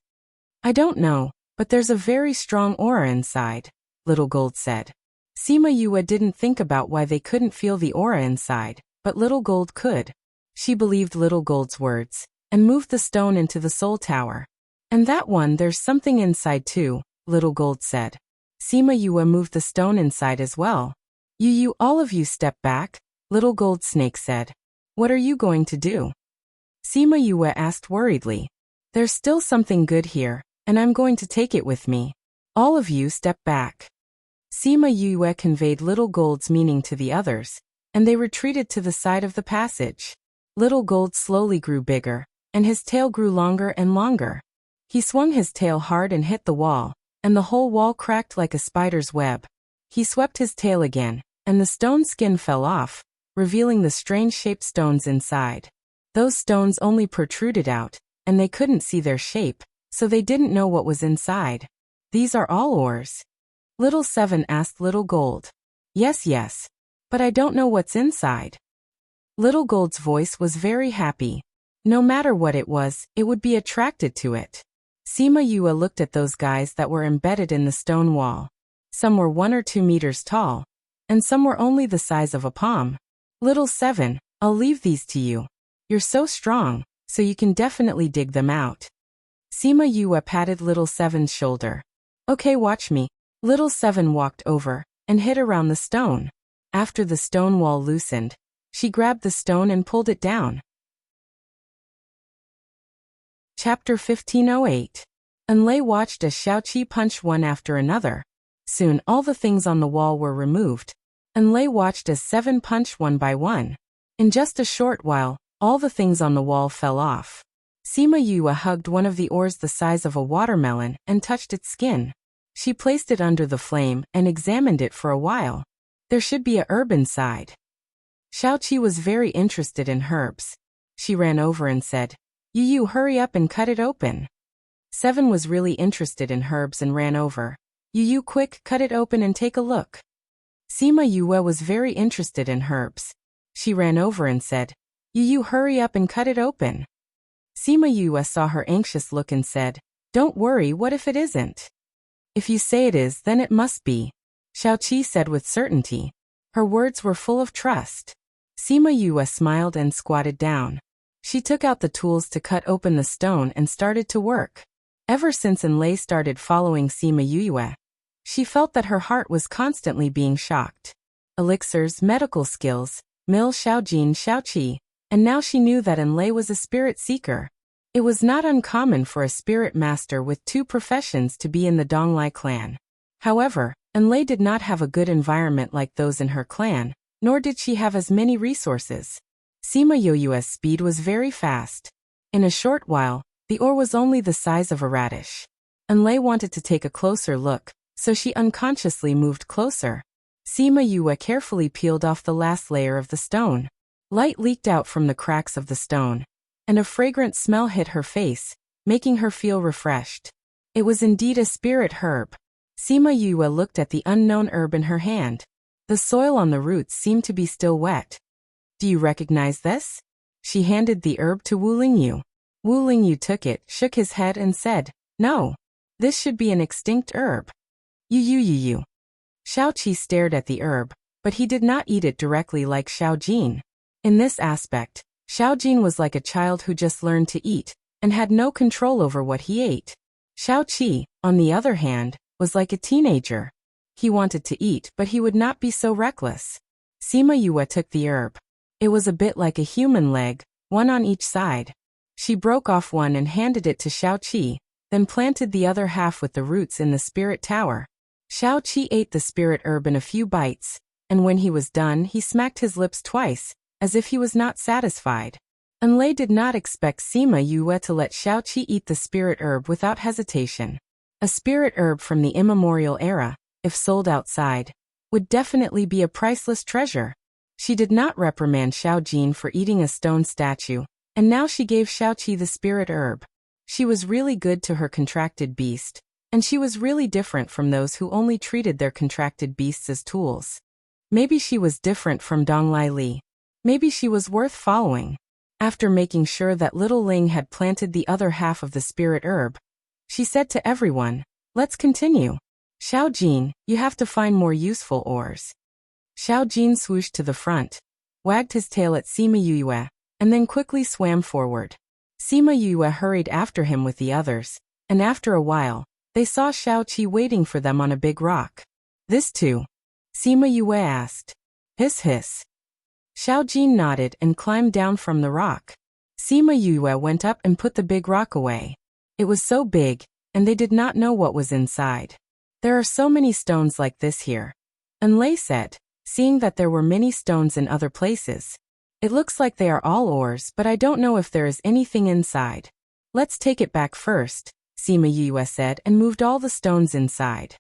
I don't know, but there's a very strong aura inside, Little Gold said. Sima Yue didn't think about why they couldn't feel the aura inside, but Little Gold could. She believed Little Gold's words, and moved the stone into the soul tower. And that one, there's something inside too, Little Gold said. Sima Yue moved the stone inside as well. You all of you step back, Little Gold Snake said. What are you going to do? Sima Yue asked worriedly. There's still something good here, and I'm going to take it with me. All of you step back. Sima Yue conveyed Little Gold's meaning to the others, and they retreated to the side of the passage. Little Gold slowly grew bigger, and his tail grew longer and longer. He swung his tail hard and hit the wall, and the whole wall cracked like a spider's web. He swept his tail again, and the stone skin fell off, revealing the strange-shaped stones inside. Those stones only protruded out, and they couldn't see their shape, so they didn't know what was inside. These are all ores? Little Seven asked Little Gold. Yes, but I don't know what's inside. Little Gold's voice was very happy. No matter what it was, it would be attracted to it. Sima Yue looked at those guys that were embedded in the stone wall. Some were 1 or 2 meters tall, and some were only the size of a palm. Little Seven, I'll leave these to you. You're so strong, so you can definitely dig them out. Sima Yue patted Little Seven's shoulder. Okay, watch me. Little Seven walked over and hid around the stone. After the stone wall loosened, she grabbed the stone and pulled it down. Chapter 1508. Enlei watched as Xiaoqi punched one after another. Soon all the things on the wall were removed. Enlei watched as 7 punched one by one. In just a short while, all the things on the wall fell off. Sima Yue hugged one of the ores the size of a watermelon and touched its skin. She placed it under the flame and examined it for a while. There should be a herb inside. Xiaoqi was very interested in herbs. She ran over and said, You hurry up and cut it open. 7 was really interested in herbs and ran over. You quick, cut it open and take a look. Sima Yue was very interested in herbs. She ran over and said, You hurry up and cut it open. Sima Yue saw her anxious look and said, Don't worry, what if it isn't? If you say it is, then it must be, Xiaoqi said with certainty. Her words were full of trust. Sima Yue smiled and squatted down. She took out the tools to cut open the stone and started to work. Ever since Enlei started following Sima Yue, she felt that her heart was constantly being shocked. Elixirs, medical skills, Mil Xiaojin Xiaoqi, and now she knew that Enlei was a spirit seeker. It was not uncommon for a spirit master with 2 professions to be in the Donglai clan. However, Enlei did not have a good environment like those in her clan, nor did she have as many resources. Sima Yue's speed was very fast. In a short while, the ore was only the size of a radish. Enlei wanted to take a closer look, so she unconsciously moved closer. Sima Yue carefully peeled off the last layer of the stone. Light leaked out from the cracks of the stone, and a fragrant smell hit her face, making her feel refreshed. It was indeed a spirit herb. Sima Yue looked at the unknown herb in her hand. The soil on the roots seemed to be still wet. Do you recognize this? She handed the herb to Wu Lingyu. Wu Lingyu took it, shook his head and said, No. This should be an extinct herb. You. Xiaoqi stared at the herb, but he did not eat it directly like Xiaojin. In this aspect, Xiaojin was like a child who just learned to eat, and had no control over what he ate. Xiaoqi, on the other hand, was like a teenager. He wanted to eat, but he would not be so reckless. Sima Yue took the herb. It was a bit like a human leg, one on each side. She broke off one and handed it to Xiaoqi, then planted the other half with the roots in the spirit tower. Xiaoqi ate the spirit herb in a few bites, and when he was done he smacked his lips twice, as if he was not satisfied. Enlei did not expect Sima Yue to let Xiaoqi eat the spirit herb without hesitation. A spirit herb from the immemorial era, if sold outside, would definitely be a priceless treasure. She did not reprimand Xiaojin for eating a stone statue, and now she gave Xiaoqi the spirit herb. She was really good to her contracted beast, and she was really different from those who only treated their contracted beasts as tools. Maybe she was different from Donglai Li. Maybe she was worth following. After making sure that Little Ling had planted the other half of the spirit herb, she said to everyone, Let's continue. Xiaojin, you have to find more useful ores. Xiaojin swooshed to the front, wagged his tail at Sima Yue, and then quickly swam forward. Sima Yue hurried after him with the others, and after a while, they saw Xiaoqi waiting for them on a big rock. This too. Sima Yue asked. Hiss hiss. Xiaojin nodded and climbed down from the rock. Sima Yue went up and put the big rock away. It was so big, and they did not know what was inside. There are so many stones like this here. Enlei said, seeing that there were many stones in other places. It looks like they are all ores, but I don't know if there is anything inside. Let's take it back first, Sima Yue said, and moved all the stones inside.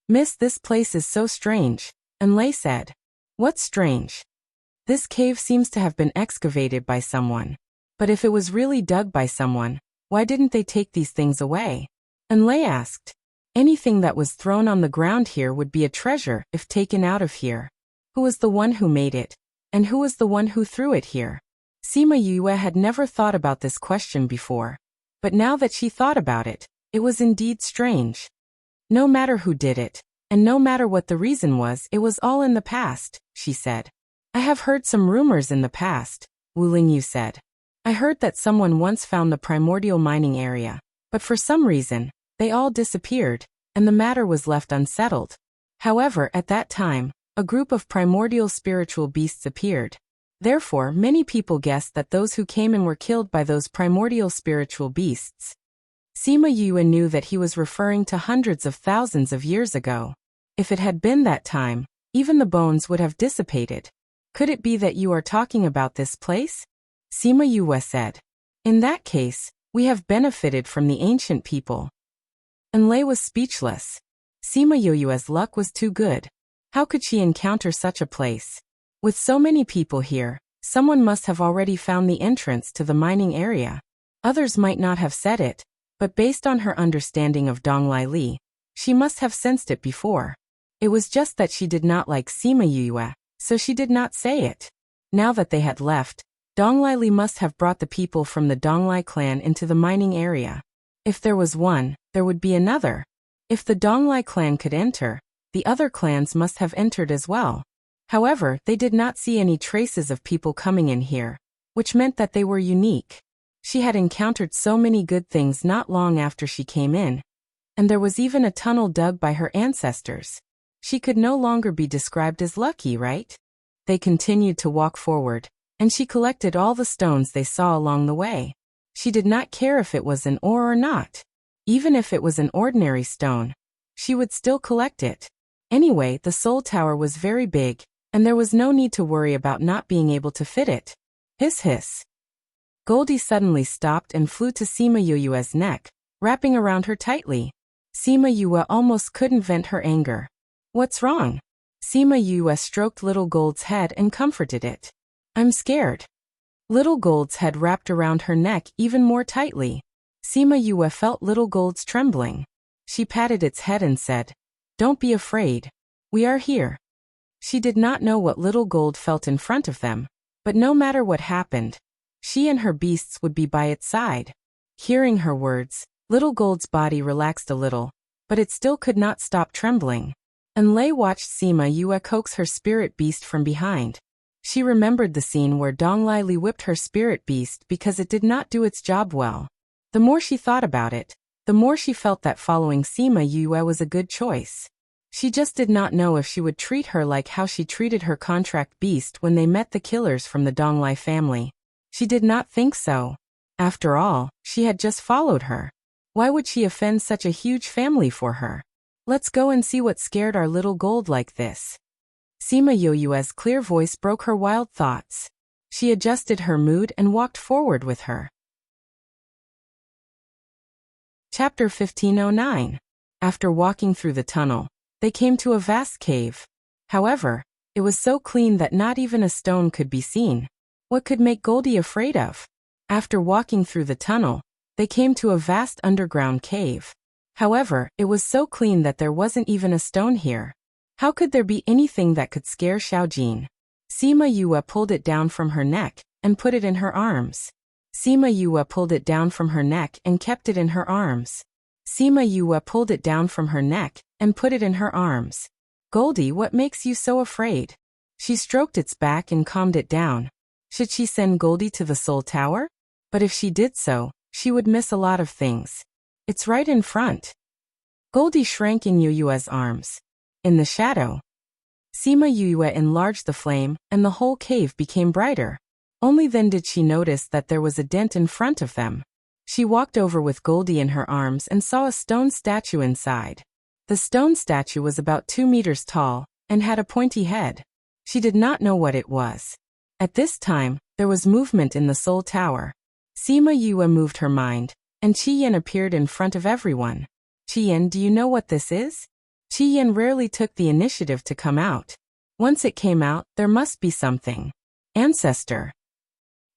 Miss, this place is so strange, Enlei said. What's strange? This cave seems to have been excavated by someone. But if it was really dug by someone, why didn't they take these things away? Enlei asked. Anything that was thrown on the ground here would be a treasure if taken out of here. Who was the one who made it? And who was the one who threw it here? Sima Yue had never thought about this question before. But now that she thought about it, it was indeed strange. No matter who did it, and no matter what the reason was, it was all in the past, she said. I have heard some rumors in the past, Wu Lingyu said. I heard that someone once found the primordial mining area, but for some reason, they all disappeared, and the matter was left unsettled. However, at that time, a group of primordial spiritual beasts appeared. Therefore, many people guessed that those who came in were killed by those primordial spiritual beasts. Sima Yue knew that he was referring to hundreds of thousands of years ago. If it had been that time, even the bones would have dissipated. Could it be that you are talking about this place? Sima Yue said. In that case, we have benefited from the ancient people. Enlei was speechless. Sima Yue's luck was too good. How could she encounter such a place? With so many people here, someone must have already found the entrance to the mining area. Others might not have said it, but based on her understanding of Donglai Li, she must have sensed it before. It was just that she did not like Sima Yue, so she did not say it. Now that they had left, Donglai Li must have brought the people from the Donglai clan into the mining area. If there was one, there would be another. If the Donglai clan could enter, the other clans must have entered as well. However, they did not see any traces of people coming in here, which meant that they were unique. She had encountered so many good things not long after she came in, and there was even a tunnel dug by her ancestors. She could no longer be described as lucky, right? They continued to walk forward, and she collected all the stones they saw along the way. She did not care if it was an ore or not. Even if it was an ordinary stone, she would still collect it. Anyway, the Soul Tower was very big, and there was no need to worry about not being able to fit it. Hiss hiss. Goldie suddenly stopped and flew to Sima Yue's neck, wrapping around her tightly. Sima Yue almost couldn't vent her anger. What's wrong? Sima Yue stroked Little Gold's head and comforted it. I'm scared. Little Gold's head wrapped around her neck even more tightly. Sima Yue felt Little Gold's trembling. She patted its head and said, Don't be afraid. We are here. She did not know what Little Gold felt in front of them, but no matter what happened, she and her beasts would be by its side. Hearing her words, Little Gold's body relaxed a little, but it still could not stop trembling. Enlei watched Sima Yue coax her spirit beast from behind. She remembered the scene where Donglai Li whipped her spirit beast because it did not do its job well. The more she thought about it, the more she felt that following Sima Yue was a good choice. She just did not know if she would treat her like how she treated her contract beast when they met the killers from the Donglai family. She did not think so. After all, she had just followed her. Why would she offend such a huge family for her? Let's go and see what scared our Little Gold like this. Sima Yue's clear voice broke her wild thoughts. She adjusted her mood and walked forward with her. Chapter 1509. After walking through the tunnel, they came to a vast cave. However, it was so clean that not even a stone could be seen. What could make Goldie afraid of? After walking through the tunnel, they came to a vast underground cave. However, it was so clean that there wasn't even a stone here. How could there be anything that could scare Xiaojin? Sima Yue pulled it down from her neck and put it in her arms. Sima Yue pulled it down from her neck and kept it in her arms. Sima Yue pulled it down from her neck and put it in her arms. Goldie, what makes you so afraid? She stroked its back and calmed it down. Should she send Goldie to the Soul Tower? But if she did so, she would miss a lot of things. It's right in front. Goldie shrank in Yue's arms. In the shadow. Sima Yue enlarged the flame, and the whole cave became brighter. Only then did she notice that there was a dent in front of them. She walked over with Goldie in her arms and saw a stone statue inside. The stone statue was about 2 meters tall, and had a pointy head. She did not know what it was. At this time, there was movement in the Soul Tower. Sima Yue moved her mind, and Qi Yan appeared in front of everyone. Qi Yan, do you know what this is? Qi Yan rarely took the initiative to come out. Once it came out, there must be something. Ancestor.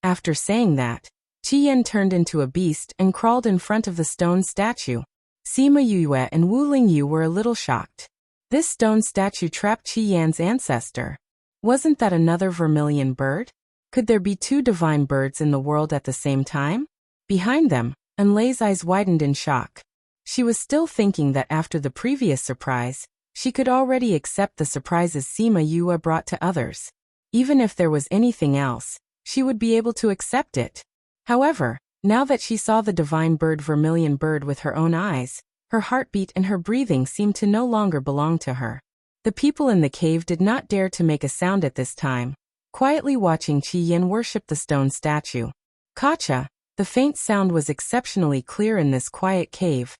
After saying that, Qi Yan turned into a beast and crawled in front of the stone statue. Sima Yue and Wu Lingyu were a little shocked. This stone statue trapped Qi Yan's ancestor. Wasn't that another vermilion bird? Could there be 2 divine birds in the world at the same time? Behind them, Enlei's eyes widened in shock. She was still thinking that after the previous surprise, she could already accept the surprises Sima Yue brought to others. Even if there was anything else, she would be able to accept it. However, now that she saw the divine bird vermilion bird with her own eyes, her heartbeat and her breathing seemed to no longer belong to her. The people in the cave did not dare to make a sound at this time, quietly watching Qi Yan worship the stone statue. Kacha, the faint sound was exceptionally clear in this quiet cave,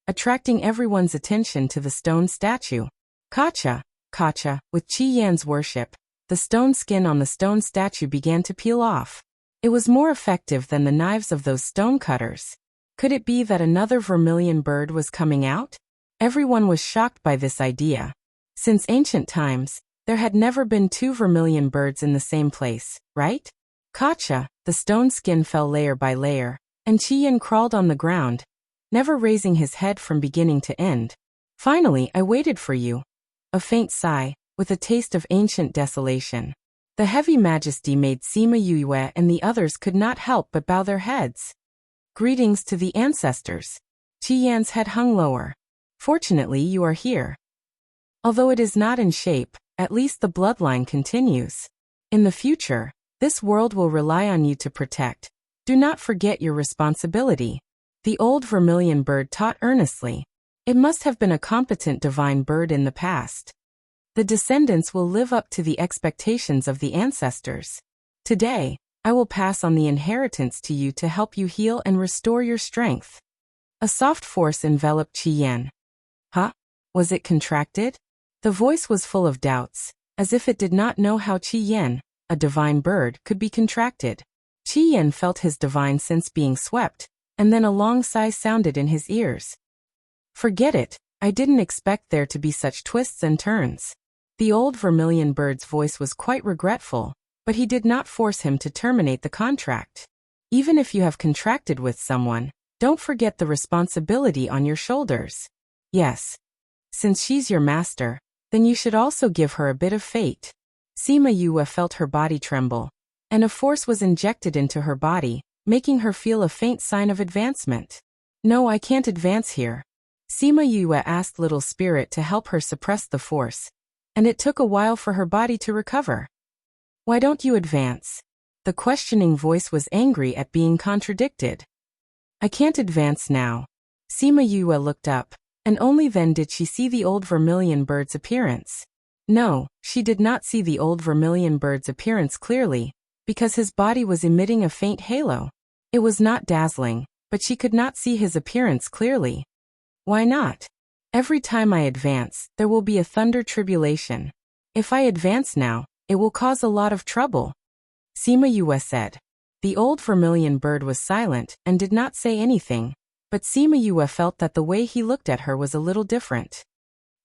attracting everyone's attention to the stone statue. Kacha, Kacha, with Qi Yan's worship, the stone skin on the stone statue began to peel off. It was more effective than the knives of those stone cutters. Could it be that another vermilion bird was coming out? Everyone was shocked by this idea. Since ancient times, there had never been 2 vermilion birds in the same place, right? Kacha, the stone skin fell layer by layer, and Qi Yan crawled on the ground, never raising his head from beginning to end. Finally, I waited for you. A faint sigh, with a taste of ancient desolation. The heavy majesty made Sima Yue and the others could not help but bow their heads. Greetings to the ancestors. Qi Yan's head hung lower. Fortunately, you are here. Although it is not in shape, at least the bloodline continues. In the future, this world will rely on you to protect. Do not forget your responsibility. The old vermilion bird taught earnestly. It must have been a competent divine bird in the past. The descendants will live up to the expectations of the ancestors. Today, I will pass on the inheritance to you to help you heal and restore your strength. A soft force enveloped Qi Yan. Huh? Was it contracted? The voice was full of doubts, as if it did not know how Qi Yan, a divine bird, could be contracted. Qi Yan felt his divine sense being swept, and then a long sigh sounded in his ears. Forget it, I didn't expect there to be such twists and turns. The old vermilion bird's voice was quite regretful, but he did not force him to terminate the contract. Even if you have contracted with someone, don't forget the responsibility on your shoulders. Yes. Since she's your master, then you should also give her a bit of fate. Sima Yue felt her body tremble, and a force was injected into her body, making her feel a faint sign of advancement. No, I can't advance here. Sima Yue asked Little Spirit to help her suppress the force, and it took a while for her body to recover. Why don't you advance? The questioning voice was angry at being contradicted. I can't advance now. Sima Yue looked up, and only then did she see the old vermilion bird's appearance. No, she did not see the old vermilion bird's appearance clearly, because his body was emitting a faint halo. It was not dazzling, but she could not see his appearance clearly. Why not? Every time I advance, there will be a thunder tribulation. If I advance now, it will cause a lot of trouble. Sima Yue said. The old vermilion bird was silent and did not say anything, but Sima Yue felt that the way he looked at her was a little different.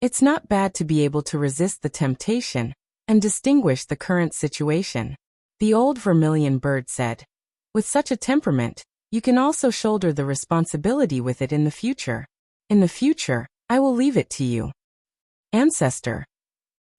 It's not bad to be able to resist the temptation and distinguish the current situation. The old vermilion bird said. With such a temperament, you can also shoulder the responsibility with it in the future. In the future, I will leave it to you. Ancestor.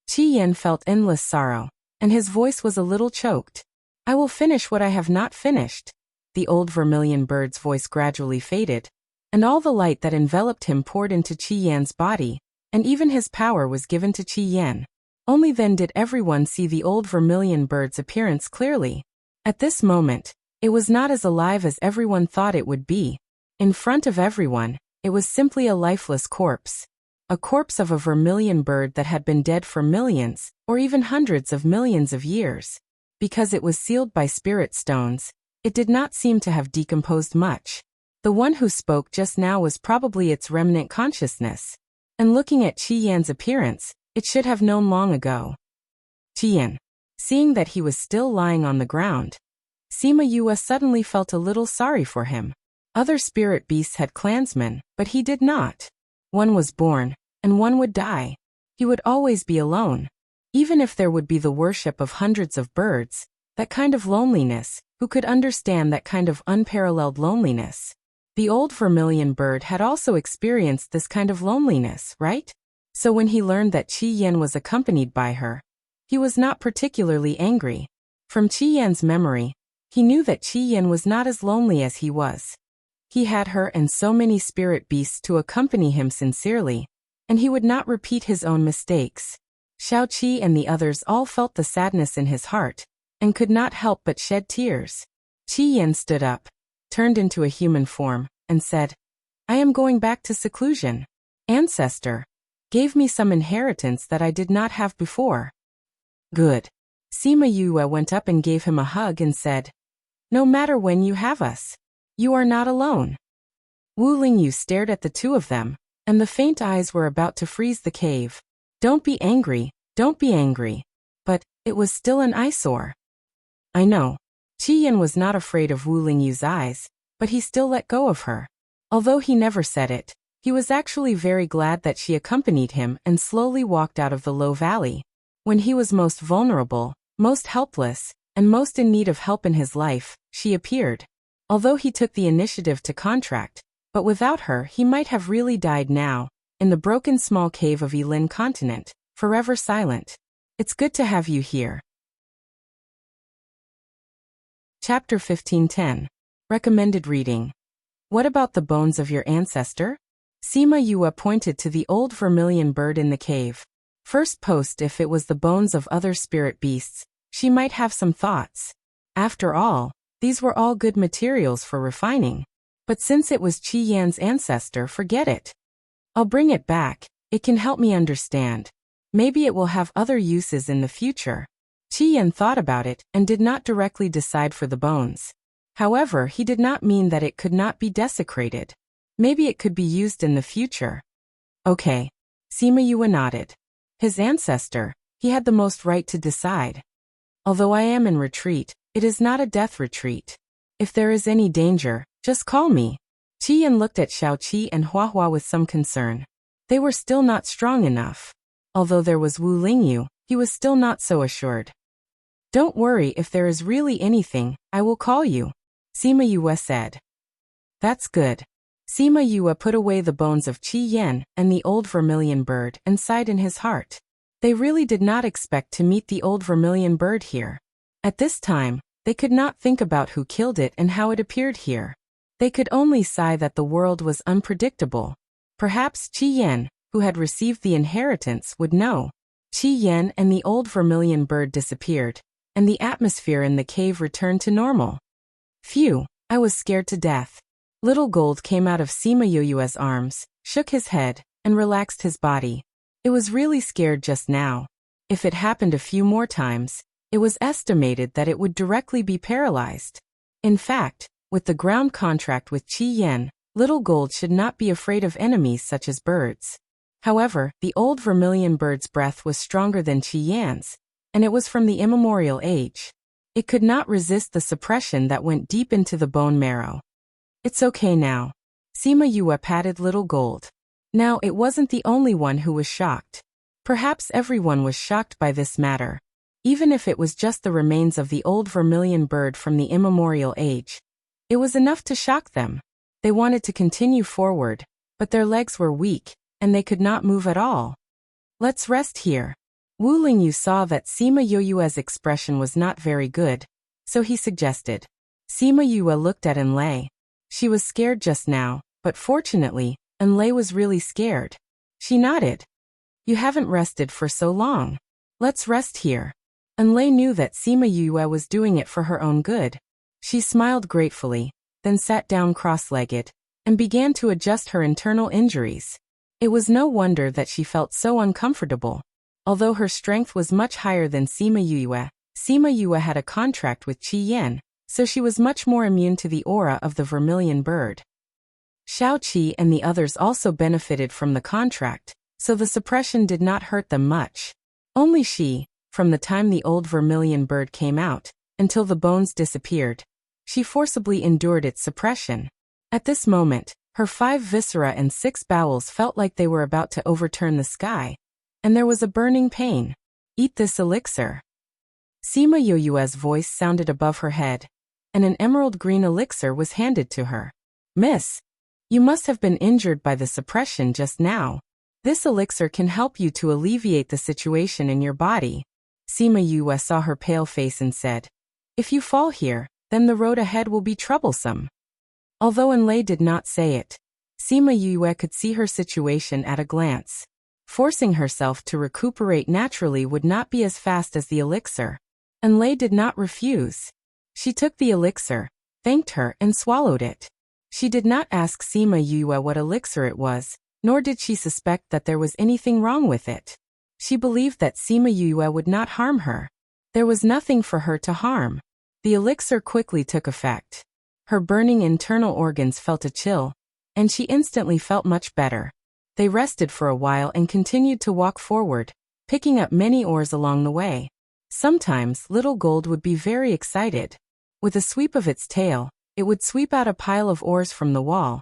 Qi Yan felt endless sorrow, and his voice was a little choked. I will finish what I have not finished. The old vermilion bird's voice gradually faded, and all the light that enveloped him poured into Qi Yan's body, and even his power was given to Qi Yan. Only then did everyone see the old vermilion bird's appearance clearly. At this moment, it was not as alive as everyone thought it would be. In front of everyone, it was simply a lifeless corpse. a corpse of a vermilion bird that had been dead for millions, or even hundreds of millions of years. Because it was sealed by spirit stones, it did not seem to have decomposed much. The one who spoke just now was probably its remnant consciousness. And looking at Qi Yan's appearance, it should have known long ago. Qi Yan. Seeing that he was still lying on the ground, Sima Yue suddenly felt a little sorry for him. Other spirit beasts had clansmen, but he did not. One was born, and one would die. He would always be alone. Even if there would be the worship of hundreds of birds, that kind of loneliness, who could understand that kind of unparalleled loneliness? The old vermilion bird had also experienced this kind of loneliness, right? So when he learned that Qi Yan was accompanied by her, he was not particularly angry. From Qi Yan's memory, he knew that Qi Yan was not as lonely as he was. He had her and so many spirit beasts to accompany him sincerely, and he would not repeat his own mistakes. Xiao Qi and the others all felt the sadness in his heart, and could not help but shed tears. Qi Yan stood up, turned into a human form, and said, "I am going back to seclusion. Ancestor gave me some inheritance that I did not have before." Good. Sima Yue went up and gave him a hug and said, "No matter when you have us, you are not alone." Wu Lingyu stared at the two of them, and the faint eyes were about to freeze the cave. Don't be angry, don't be angry. But it was still an eyesore. I know. Qi Yan was not afraid of Wu Lingyu's eyes, but he still let go of her. Although he never said it, he was actually very glad that she accompanied him and slowly walked out of the low valley. When he was most vulnerable, most helpless, and most in need of help in his life, she appeared. Although he took the initiative to contract, but without her he might have really died now, in the broken small cave of Yilin continent, forever silent. It's good to have you here. Chapter 15:10. Recommended reading. What about the bones of your ancestor? Sima Yue pointed to the old vermilion bird in the cave. First post if it was the bones of other spirit beasts, she might have some thoughts. After all, these were all good materials for refining. But since it was Qi Yan's ancestor, forget it. I'll bring it back, it can help me understand. Maybe it will have other uses in the future. Qi Yan thought about it and did not directly decide for the bones. However, he did not mean that it could not be desecrated. Maybe it could be used in the future. Okay. Sima Yue nodded. His ancestor, he had the most right to decide. Although I am in retreat, it is not a death retreat. If there is any danger, just call me. Qi Yan looked at Xiao Qi and Hua Hua with some concern. They were still not strong enough. Although there was Wu Lingyu, he was still not so assured. Don't worry, if there is really anything, I will call you, Sima Yue said. That's good. Sima Yue put away the bones of Qi Yan and the old vermilion bird and sighed in his heart. They really did not expect to meet the old vermilion bird here. At this time, they could not think about who killed it and how it appeared here. They could only sigh that the world was unpredictable. Perhaps Qi Yan, who had received the inheritance, would know. Qi Yan and the old vermilion bird disappeared, and the atmosphere in the cave returned to normal. Phew, I was scared to death. Little Gold came out of Sima Yue's arms, shook his head, and relaxed his body. It was really scared just now. If it happened a few more times, it was estimated that it would directly be paralyzed. In fact, with the ground contract with Qi Yan, Little Gold should not be afraid of enemies such as birds. However, the old vermilion bird's breath was stronger than Qi Yan's, and it was from the immemorial age. It could not resist the suppression that went deep into the bone marrow. It's okay now. Sima Yue patted Little Gold. Now it wasn't the only one who was shocked. Perhaps everyone was shocked by this matter. Even if it was just the remains of the old vermilion bird from the immemorial age. It was enough to shock them. They wanted to continue forward, but their legs were weak, and they could not move at all. Let's rest here. Wu Lingyu saw that Sima Yue's expression was not very good, so he suggested. Sima Yue looked at Enlei. She was scared just now, but fortunately, Enlei was really scared. She nodded. You haven't rested for so long. Let's rest here. Enlei knew that Sima Yue was doing it for her own good. She smiled gratefully, then sat down cross-legged, and began to adjust her internal injuries. It was no wonder that she felt so uncomfortable. Although her strength was much higher than Sima Yue had a contract with Qi Yan, so she was much more immune to the aura of the vermilion bird. Xiao Qi and the others also benefited from the contract, so the suppression did not hurt them much. Only she, from the time the old vermilion bird came out, until the bones disappeared, she forcibly endured its suppression. At this moment, her 5 viscera and 6 bowels felt like they were about to overturn the sky, and there was a burning pain. Eat this elixir. Sima Yue's voice sounded above her head, and an emerald green elixir was handed to her. Miss, you must have been injured by the suppression just now. This elixir can help you to alleviate the situation in your body. Sima Yue saw her pale face and said, if you fall here, then the road ahead will be troublesome. Although Enlei did not say it, Sima Yue could see her situation at a glance. Forcing herself to recuperate naturally would not be as fast as the elixir. Enlei did not refuse. She took the elixir, thanked her and swallowed it. She did not ask Sima Yue what elixir it was, nor did she suspect that there was anything wrong with it. She believed that Sima Yue would not harm her. There was nothing for her to harm. The elixir quickly took effect. Her burning internal organs felt a chill, and she instantly felt much better. They rested for a while and continued to walk forward, picking up many ores along the way. Sometimes Little Gold would be very excited. With a sweep of its tail, it would sweep out a pile of ores from the wall,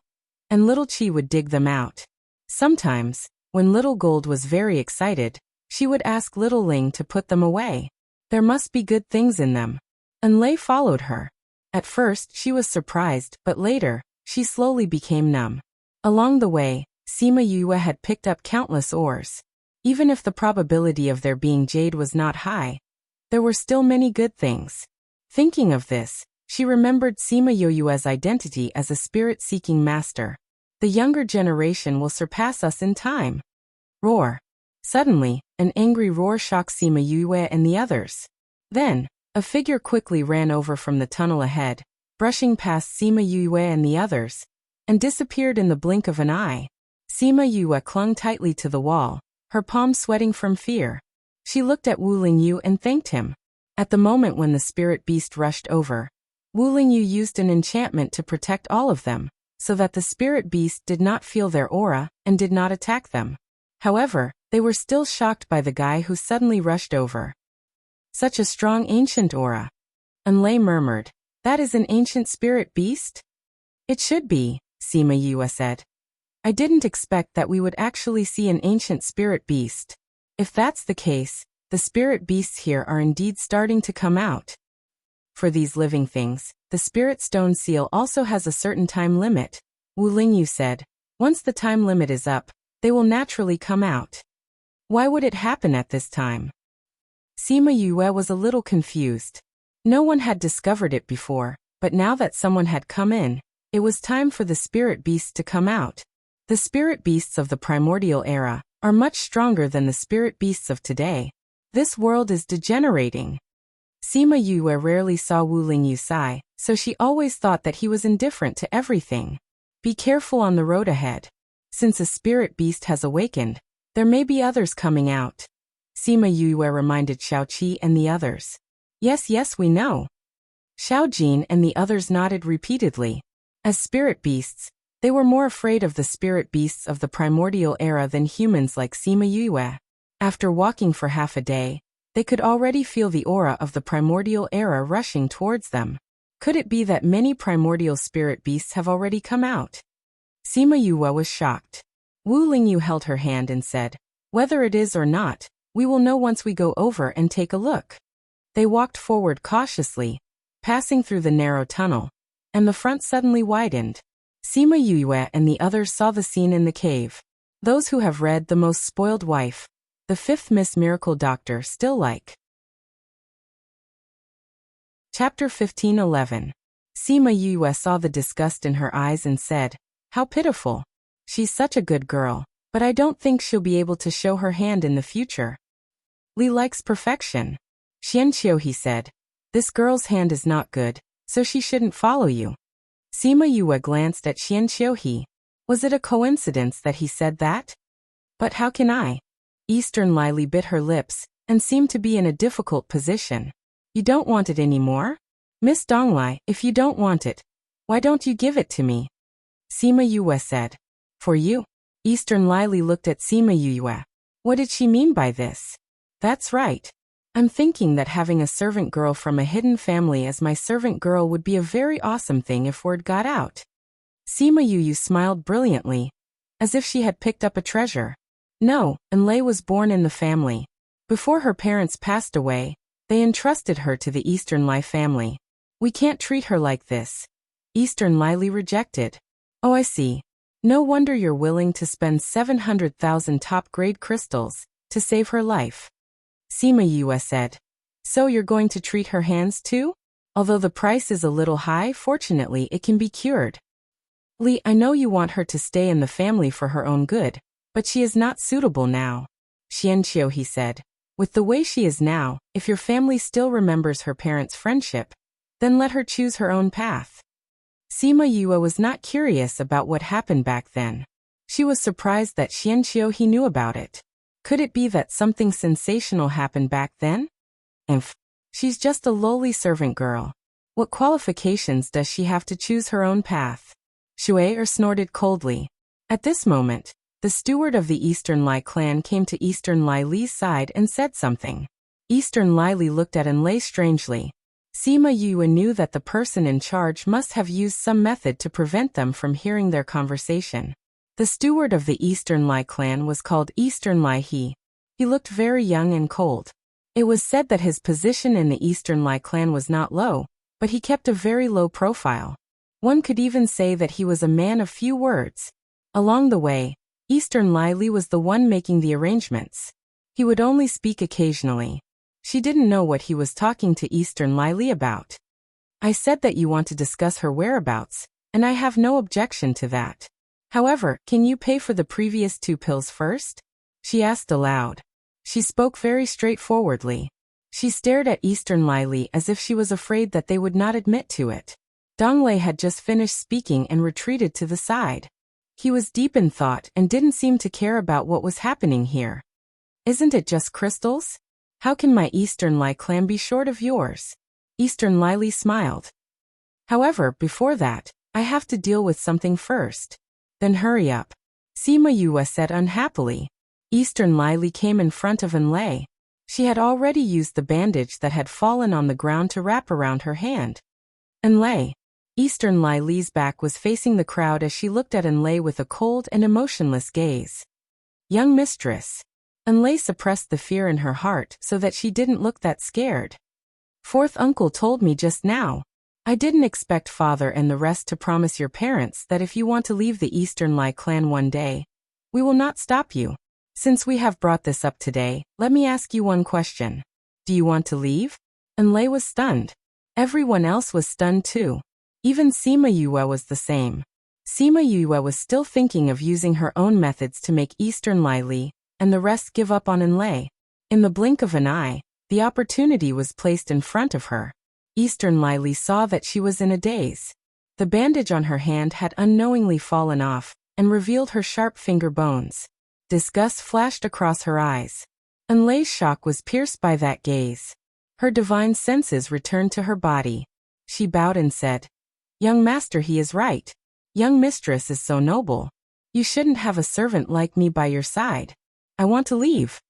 and Little Qi would dig them out. Sometimes, when Little Gold was very excited, she would ask Little Ling to put them away. There must be good things in them. Enlei followed her. At first, she was surprised, but later, she slowly became numb. Along the way, Sima Yue had picked up countless ores. Even if the probability of their being jade was not high, there were still many good things. Thinking of this, she remembered Sima Yue's identity as a spirit-seeking master. The younger generation will surpass us in time. Roar. Suddenly, an angry roar shocked Sima Yue and the others. Then, a figure quickly ran over from the tunnel ahead, brushing past Sima Yue and the others, and disappeared in the blink of an eye. Sima Yue clung tightly to the wall, her palms sweating from fear. She looked at Wu Lingyu and thanked him. At the moment when the spirit beast rushed over, Wu Lingyu used an enchantment to protect all of them, so that the spirit beast did not feel their aura and did not attack them. However, they were still shocked by the guy who suddenly rushed over. Such a strong ancient aura. Enlei murmured, that is an ancient spirit beast? It should be, Sima Yue said. I didn't expect that we would actually see an ancient spirit beast. If that's the case, the spirit beasts here are indeed starting to come out. For these living things, the spirit stone seal also has a certain time limit, Wu Lingyu said. Once the time limit is up, they will naturally come out. Why would it happen at this time? Sima Yue was a little confused. No one had discovered it before, but now that someone had come in, it was time for the spirit beasts to come out. The spirit beasts of the primordial era are much stronger than the spirit beasts of today. This world is degenerating. Sima Yue rarely saw Wu Lingyu sigh, so she always thought that he was indifferent to everything. Be careful on the road ahead. Since a spirit beast has awakened, there may be others coming out. Sima Yue reminded Xiao Qi and the others. Yes, we know. Xiao Jin and the others nodded repeatedly. As spirit beasts, they were more afraid of the spirit beasts of the primordial era than humans like Sima Yue. After walking for half a day, they could already feel the aura of the primordial era rushing towards them. Could it be that many primordial spirit beasts have already come out? Sima Yue was shocked. Wu Lingyu held her hand and said, whether it is or not, we will know once we go over and take a look. They walked forward cautiously, passing through the narrow tunnel, and the front suddenly widened. Sima Yue and the others saw the scene in the cave. Those who have read The Most Spoiled Wife, The Fifth Miss Miracle Doctor still like. Chapter 15:11. Sima Yue saw the disgust in her eyes and said, how pitiful. She's such a good girl, but I don't think she'll be able to show her hand in the future. Li likes perfection. Xianqiu, he said. This girl's hand is not good, so she shouldn't follow you. Sima Yue glanced at Xianqiu. Was it a coincidence that he said that? But how can I? Eastern Lily bit her lips and seemed to be in a difficult position. You don't want it anymore? Miss Donglai, if you don't want it, why don't you give it to me? Sima Yue said. For you? Eastern Lily looked at Sima Yue. What did she mean by this? That's right. I'm thinking that having a servant girl from a hidden family as my servant girl would be a very awesome thing if word got out. Sima Yue smiled brilliantly, as if she had picked up a treasure. No, Enlei was born in the family. Before her parents passed away, they entrusted her to the Eastern Lai family. We can't treat her like this. Eastern Lily rejected. Oh, I see. No wonder you're willing to spend 700,000 top-grade crystals to save her life. Sima Yue said. So you're going to treat her hands too? Although the price is a little high, fortunately it can be cured. Li, I know you want her to stay in the family for her own good, but she is not suitable now. Xianqiu, he said. With the way she is now, if your family still remembers her parents' friendship, then let her choose her own path. Sima Yue was not curious about what happened back then. She was surprised that Xianqiu he knew about it. Could it be that something sensational happened back then? She's just a lowly servant girl. What qualifications does she have to choose her own path? Shui snorted coldly. At this moment, the steward of the Eastern Lai clan came to Eastern Lai Li's side and said something. Eastern Lai Li looked at Enlei strangely. Sima Yue knew that the person in charge must have used some method to prevent them from hearing their conversation. The steward of the Eastern Lai clan was called Eastern Lai He. He looked very young and cold. It was said that his position in the Eastern Lai clan was not low, but he kept a very low profile. One could even say that he was a man of few words. Along the way, Eastern Lai Li was the one making the arrangements. He would only speak occasionally. She didn't know what he was talking to Eastern Lai Li about. I said that you want to discuss her whereabouts, and I have no objection to that. However, can you pay for the previous 2 pills first? She asked aloud. She spoke very straightforwardly. She stared at Eastern Lai Li as if she was afraid that they would not admit to it. Donglei had just finished speaking and retreated to the side. He was deep in thought and didn't seem to care about what was happening here. Isn't it just crystals? How can my Eastern Lai clan be short of yours? Eastern Lai Li smiled. However, before that, I have to deal with something first. Then hurry up. Sima Yue said unhappily. Eastern Lai Li came in front of Enlei. She had already used the bandage that had fallen on the ground to wrap around her hand. Enlei. Eastern Lai Li's back was facing the crowd as she looked at Enlei with a cold and emotionless gaze. Young mistress. Enlei suppressed the fear in her heart so that she didn't look that scared. Fourth uncle told me just now. I didn't expect father and the rest to promise your parents that if you want to leave the Eastern Lai clan one day, we will not stop you. Since we have brought this up today, let me ask you one question. Do you want to leave? Enlei was stunned. Everyone else was stunned too. Even Sima Yue was the same. Sima Yue was still thinking of using her own methods to make Eastern Lai Li and the rest give up on Enlei. In the blink of an eye, the opportunity was placed in front of her. Eastern Lai Li saw that she was in a daze. The bandage on her hand had unknowingly fallen off and revealed her sharp finger bones. Disgust flashed across her eyes. Enlei's shock was pierced by that gaze. Her divine senses returned to her body. She bowed and said, Young master, he is right. Young mistress is so noble. You shouldn't have a servant like me by your side. I want to leave.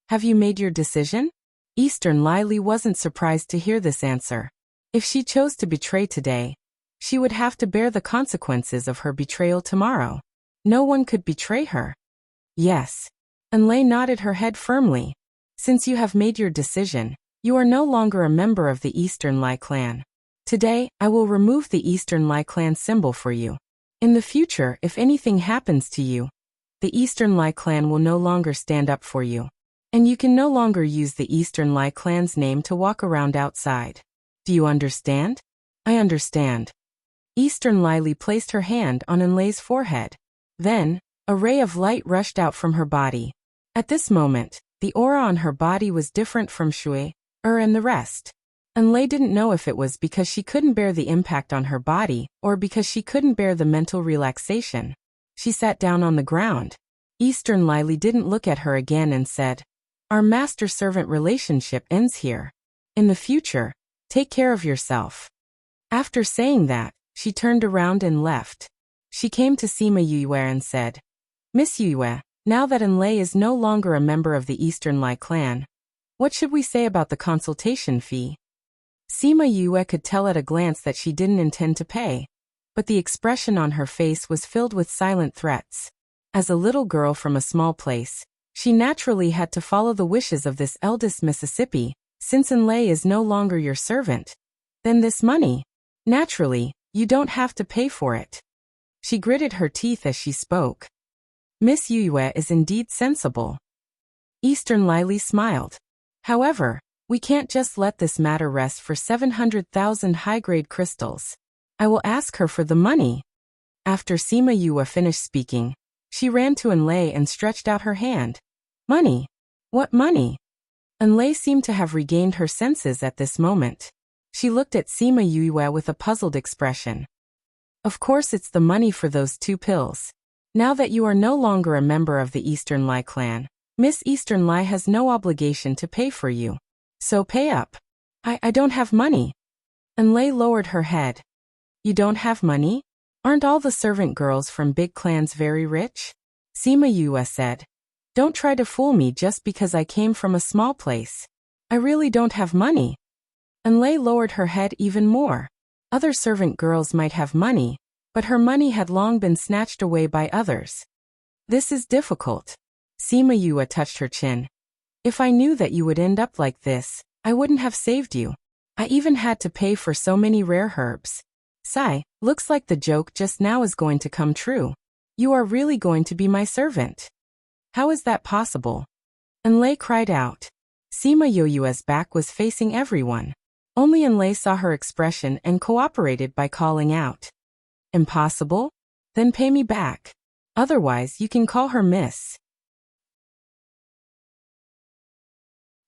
Have you made your decision? Eastern Lai Li wasn't surprised to hear this answer. If she chose to betray today, she would have to bear the consequences of her betrayal tomorrow. No one could betray her. Yes. Enlei nodded her head firmly. Since you have made your decision, you are no longer a member of the Eastern Lai clan. Today, I will remove the Eastern Lai clan symbol for you. In the future, if anything happens to you, the Eastern Lai clan will no longer stand up for you. And you can no longer use the Eastern Lai clan's name to walk around outside. Do you understand? I understand. Eastern Lai Li placed her hand on Enlei's forehead. Then, a ray of light rushed out from her body. At this moment, the aura on her body was different from Shui, and the rest. Enlei didn't know if it was because she couldn't bear the impact on her body or because she couldn't bear the mental relaxation. She sat down on the ground. Eastern Lily didn't look at her again and said, "Our master-servant relationship ends here. In the future, take care of yourself." After saying that, she turned around and left. She came to Sima Yue and said, "Miss Yue, now that Enlai is no longer a member of the Eastern Lai clan, what should we say about the consultation fee?" Sima Yue could tell at a glance that she didn't intend to pay, but the expression on her face was filled with silent threats. As a little girl from a small place, she naturally had to follow the wishes of this eldest Mississippi. Since Enlai is no longer your servant, then this money, naturally, you don't have to pay for it. She gritted her teeth as she spoke. Miss Yue is indeed sensible. Eastern Lily smiled. However, we can't just let this matter rest for 700,000 high-grade crystals. I will ask her for the money. After Sima Yue finished speaking, she ran to Enlai and stretched out her hand. Money? What money? Enlai seemed to have regained her senses at this moment. She looked at Sima Yue with a puzzled expression. Of course it's the money for those 2 pills. Now that you are no longer a member of the Eastern Lai clan, Miss Eastern Lai has no obligation to pay for you. So pay up. I don't have money. Enlai lowered her head. You don't have money? Aren't all the servant girls from big clans very rich? Sima Yue said. Don't try to fool me just because I came from a small place. I really don't have money. Enlai lowered her head even more. Other servant girls might have money, but her money had long been snatched away by others. This is difficult. Sima Yue touched her chin. If I knew that you would end up like this, I wouldn't have saved you. I even had to pay for so many rare herbs. Sigh, looks like the joke just now is going to come true. You are really going to be my servant. How is that possible? Enlai cried out. Sima Yue's back was facing everyone. Only Enlai saw her expression and cooperated by calling out. Impossible? Then pay me back. Otherwise you can call her Miss.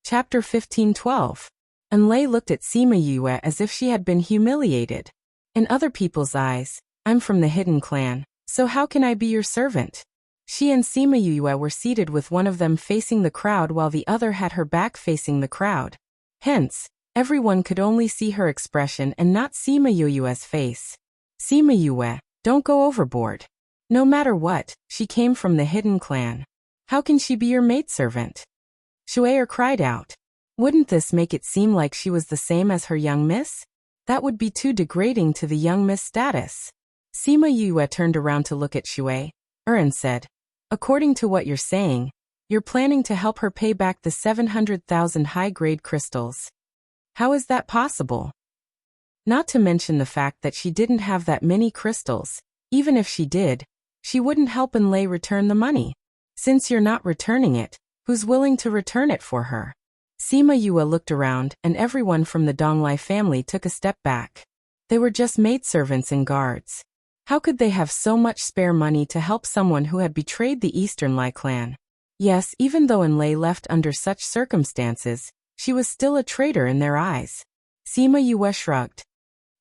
Chapter 15:12. Enlai looked at Sima Yue as if she had been humiliated. In other people's eyes, I'm from the hidden clan, so how can I be your servant? She and Sima Yue were seated with one of them facing the crowd while the other had her back facing the crowd. Hence, everyone could only see her expression and not Sima Yue's face. Sima Yue, don't go overboard. No matter what, she came from the hidden clan. How can she be your maidservant? Shuair cried out. Wouldn't this make it seem like she was the same as her young miss? That would be too degrading to the young miss status. Sima Yue turned around to look at Shuai, and said, according to what you're saying, you're planning to help her pay back the 700,000 high-grade crystals. How is that possible? Not to mention the fact that she didn't have that many crystals. Even if she did, she wouldn't help Enlai return the money. Since you're not returning it, who's willing to return it for her? Sima Yue looked around and everyone from the Donglai family took a step back. They were just maidservants and guards. How could they have so much spare money to help someone who had betrayed the Eastern Lai clan? Yes, even though Enlai left under such circumstances, she was still a traitor in their eyes. Sima Yue shrugged.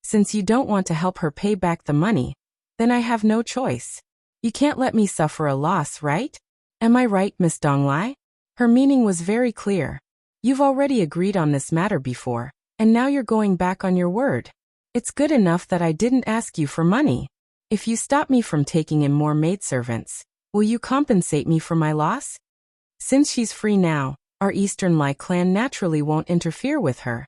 Since you don't want to help her pay back the money, then I have no choice. You can't let me suffer a loss, right? Am I right, Miss Donglai? Her meaning was very clear. You've already agreed on this matter before, and now you're going back on your word. It's good enough that I didn't ask you for money. If you stop me from taking in more maidservants, will you compensate me for my loss? Since she's free now, our Eastern Lai clan naturally won't interfere with her.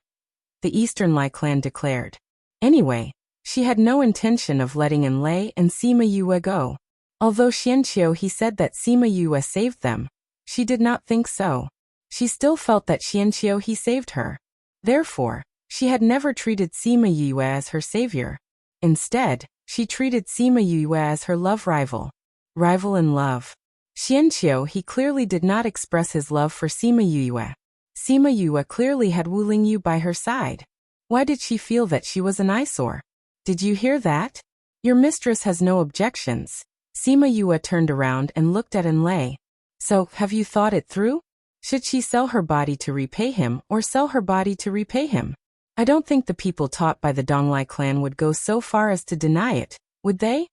The Eastern Lai clan declared. Anyway, she had no intention of letting Enlai and Sima Yue go. Although Xianqiu he said that Sima Yue saved them, she did not think so. She still felt that Xianqiu he saved her. Therefore, she had never treated Sima Yue as her savior. Instead, she treated Sima Yue as her love rival. Rival in love. Xianqiu he clearly did not express his love for Sima Yue. Sima Yue clearly had Wu Lingyu by her side. Why did she feel that she was an eyesore? Did you hear that? Your mistress has no objections. Sima Yue turned around and looked at Enlai. So, have you thought it through? Should she sell her body to repay him or sell her body to repay him? I don't think the people taught by the Donglai clan would go so far as to deny it, would they?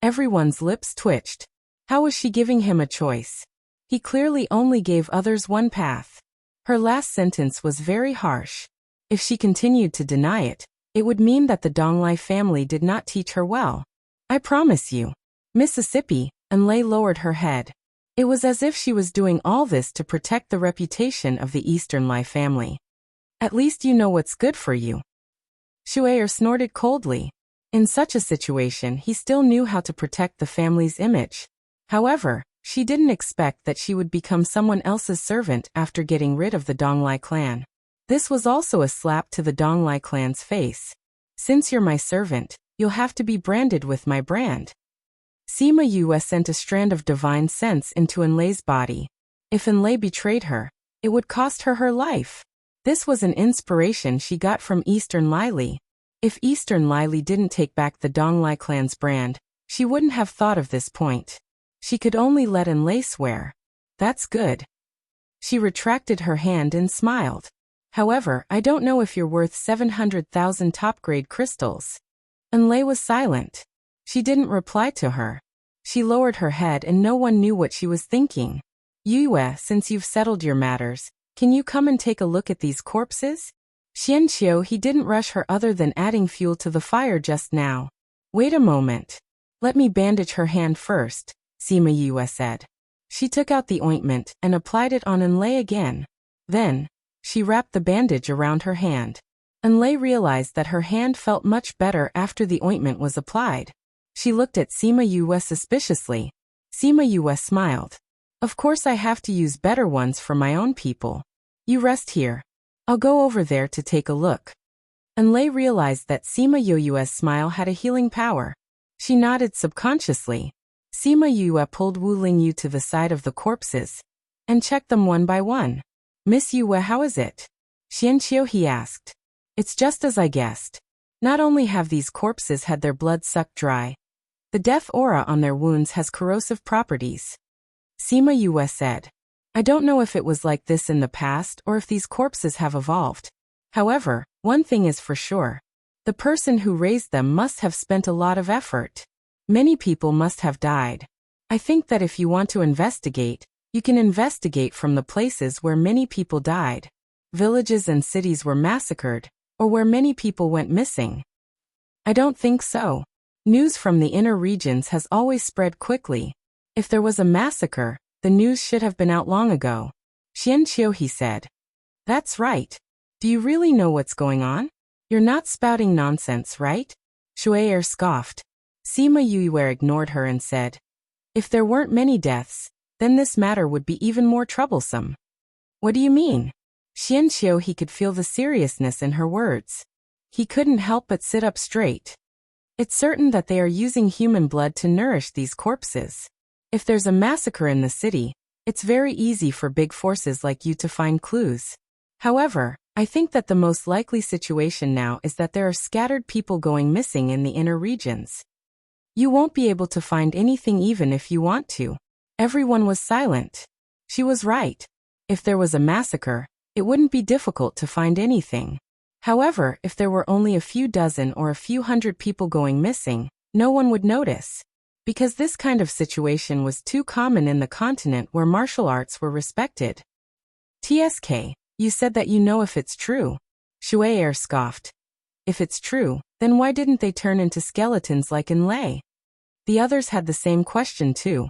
Everyone's lips twitched. How was she giving him a choice? He clearly only gave others one path. Her last sentence was very harsh. If she continued to deny it, it would mean that the Donglai family did not teach her well. I promise you. Mississippi, and Lei lowered her head. It was as if she was doing all this to protect the reputation of the Eastern Lai family. At least you know what's good for you. Shuair snorted coldly. In such a situation, he still knew how to protect the family's image. However, she didn't expect that she would become someone else's servant after getting rid of the Donglai clan. This was also a slap to the Donglai clan's face. Since you're my servant, you'll have to be branded with my brand. Sima Yue sent a strand of divine sense into Enlei's body. If Enlei betrayed her, it would cost her her life. This was an inspiration she got from Eastern Lili. If Eastern Lili didn't take back the Donglai clan's brand, she wouldn't have thought of this point. She could only let Enlei swear. That's good. She retracted her hand and smiled. However, I don't know if you're worth 700,000 top-grade crystals. Enlei was silent. She didn't reply to her. She lowered her head and no one knew what she was thinking. Yue, since you've settled your matters, can you come and take a look at these corpses? Xianqiu, he didn't rush her other than adding fuel to the fire just now. Wait a moment. Let me bandage her hand first, Sima Yue said. She took out the ointment and applied it on Enlei again. Then, she wrapped the bandage around her hand. Enlei realized that her hand felt much better after the ointment was applied. She looked at Sima Yue suspiciously. Sima Yue smiled. Of course I have to use better ones for my own people. You rest here. I'll go over there to take a look. Enlei realized that Sima Yue's smile had a healing power. She nodded subconsciously. Sima Yue pulled Wu Lingyu to the side of the corpses and checked them one by one. Miss Yue, how is it? Xianqiu, he asked. It's just as I guessed. Not only have these corpses had their blood sucked dry, the death aura on their wounds has corrosive properties. Sima Yue said. I don't know if it was like this in the past or if these corpses have evolved. However, one thing is for sure. The person who raised them must have spent a lot of effort. Many people must have died. I think that if you want to investigate, you can investigate from the places where many people died. Villages and cities were massacred, or where many people went missing. I don't think so. News from the inner regions has always spread quickly. If there was a massacre, the news should have been out long ago. Xianqiu, he said. That's right. Do you really know what's going on? You're not spouting nonsense, right? Shuair scoffed. Sima Yue ignored her and said, if there weren't many deaths, then this matter would be even more troublesome. What do you mean? Xianqiu, he could feel the seriousness in her words. He couldn't help but sit up straight. It's certain that they are using human blood to nourish these corpses. If there's a massacre in the city, it's very easy for big forces like you to find clues. However, I think that the most likely situation now is that there are scattered people going missing in the inner regions. You won't be able to find anything even if you want to. Everyone was silent. She was right. If there was a massacre, it wouldn't be difficult to find anything. However, if there were only a few dozen or a few hundred people going missing, no one would notice. Because this kind of situation was too common in the continent where martial arts were respected. TSK, you said that you know if it's true. Shuair scoffed. If it's true, then why didn't they turn into skeletons like Enlei? The others had the same question too.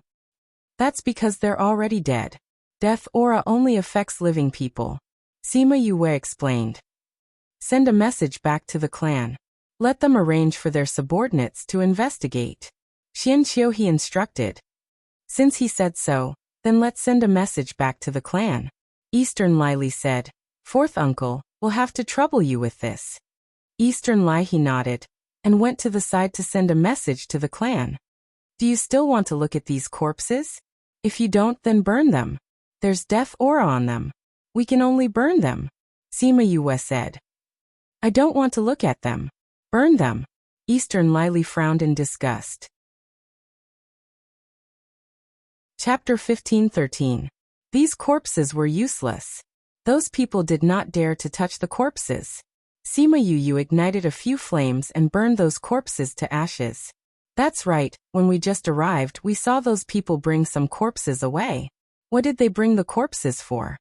That's because they're already dead. Death aura only affects living people. Sima Yue explained. Send a message back to the clan. Let them arrange for their subordinates to investigate. Xianqiu, he instructed. Since he said so, then let's send a message back to the clan. Eastern Lili said. Fourth uncle, we'll have to trouble you with this. Eastern Lai, he nodded, and went to the side to send a message to the clan. Do you still want to look at these corpses? If you don't, then burn them. There's death aura on them. We can only burn them. Sima Yue said. I don't want to look at them. Burn them. Eastern Lili frowned in disgust. Chapter 15:13. These corpses were useless. Those people did not dare to touch the corpses. Sima Yue ignited a few flames and burned those corpses to ashes. That's right, when we just arrived, we saw those people bring some corpses away. What did they bring the corpses for?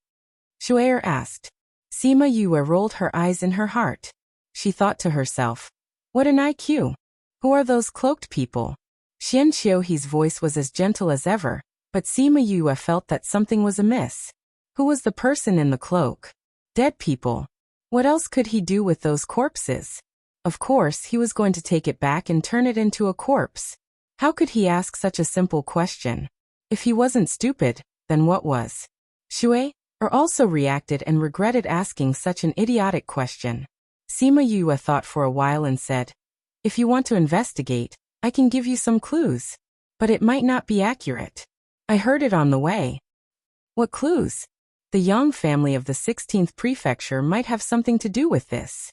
Shuair asked. Sima Yue rolled her eyes in her heart. She thought to herself, what an IQ. Who are those cloaked people? Xian Xiuhi's voice was as gentle as ever, but Sima Yue felt that something was amiss. Who was the person in the cloak? Dead people. What else could he do with those corpses? Of course, he was going to take it back and turn it into a corpse. How could he ask such a simple question? If he wasn't stupid, then what was? Shui also reacted and regretted asking such an idiotic question. Sima Yue thought for a while and said, if you want to investigate, I can give you some clues. But it might not be accurate. I heard it on the way. What clues? The Yang family of the 16th prefecture might have something to do with this.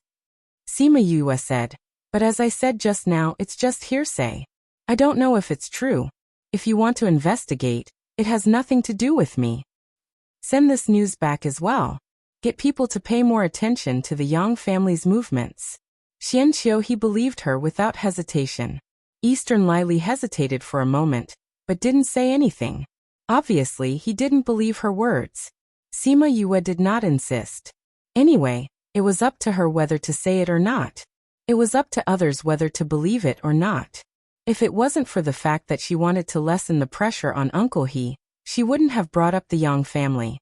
Sima Yue said, but as I said just now, it's just hearsay. I don't know if it's true. If you want to investigate, it has nothing to do with me. Send this news back as well. Get people to pay more attention to the Yang family's movements. Xian Xiuhi believed her without hesitation. Eastern Lily hesitated for a moment, but didn't say anything. Obviously, he didn't believe her words. Sima Yue did not insist. Anyway, it was up to her whether to say it or not. It was up to others whether to believe it or not. If it wasn't for the fact that she wanted to lessen the pressure on Uncle He, she wouldn't have brought up the Yang family.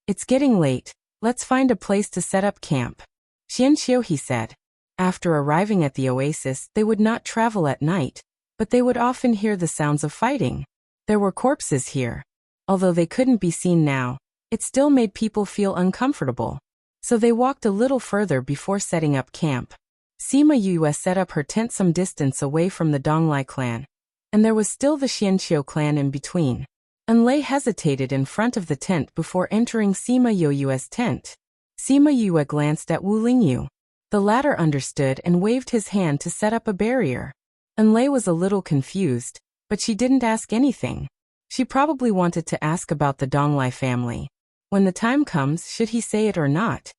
It's getting late. Let's find a place to set up camp. Xian Xiuhi said. After arriving at the oasis, they would not travel at night, but they would often hear the sounds of fighting. There were corpses here. Although they couldn't be seen now, it still made people feel uncomfortable. So they walked a little further before setting up camp. Sima Yue set up her tent some distance away from the Donglai clan, and there was still the Xianqiu clan in between. Enlei hesitated in front of the tent before entering Sima Yue's tent. Sima Yue glanced at Wu Lingyu. The latter understood and waved his hand to set up a barrier. Enlei was a little confused, but she didn't ask anything. She probably wanted to ask about the Donglai family. When the time comes, should he say it or not?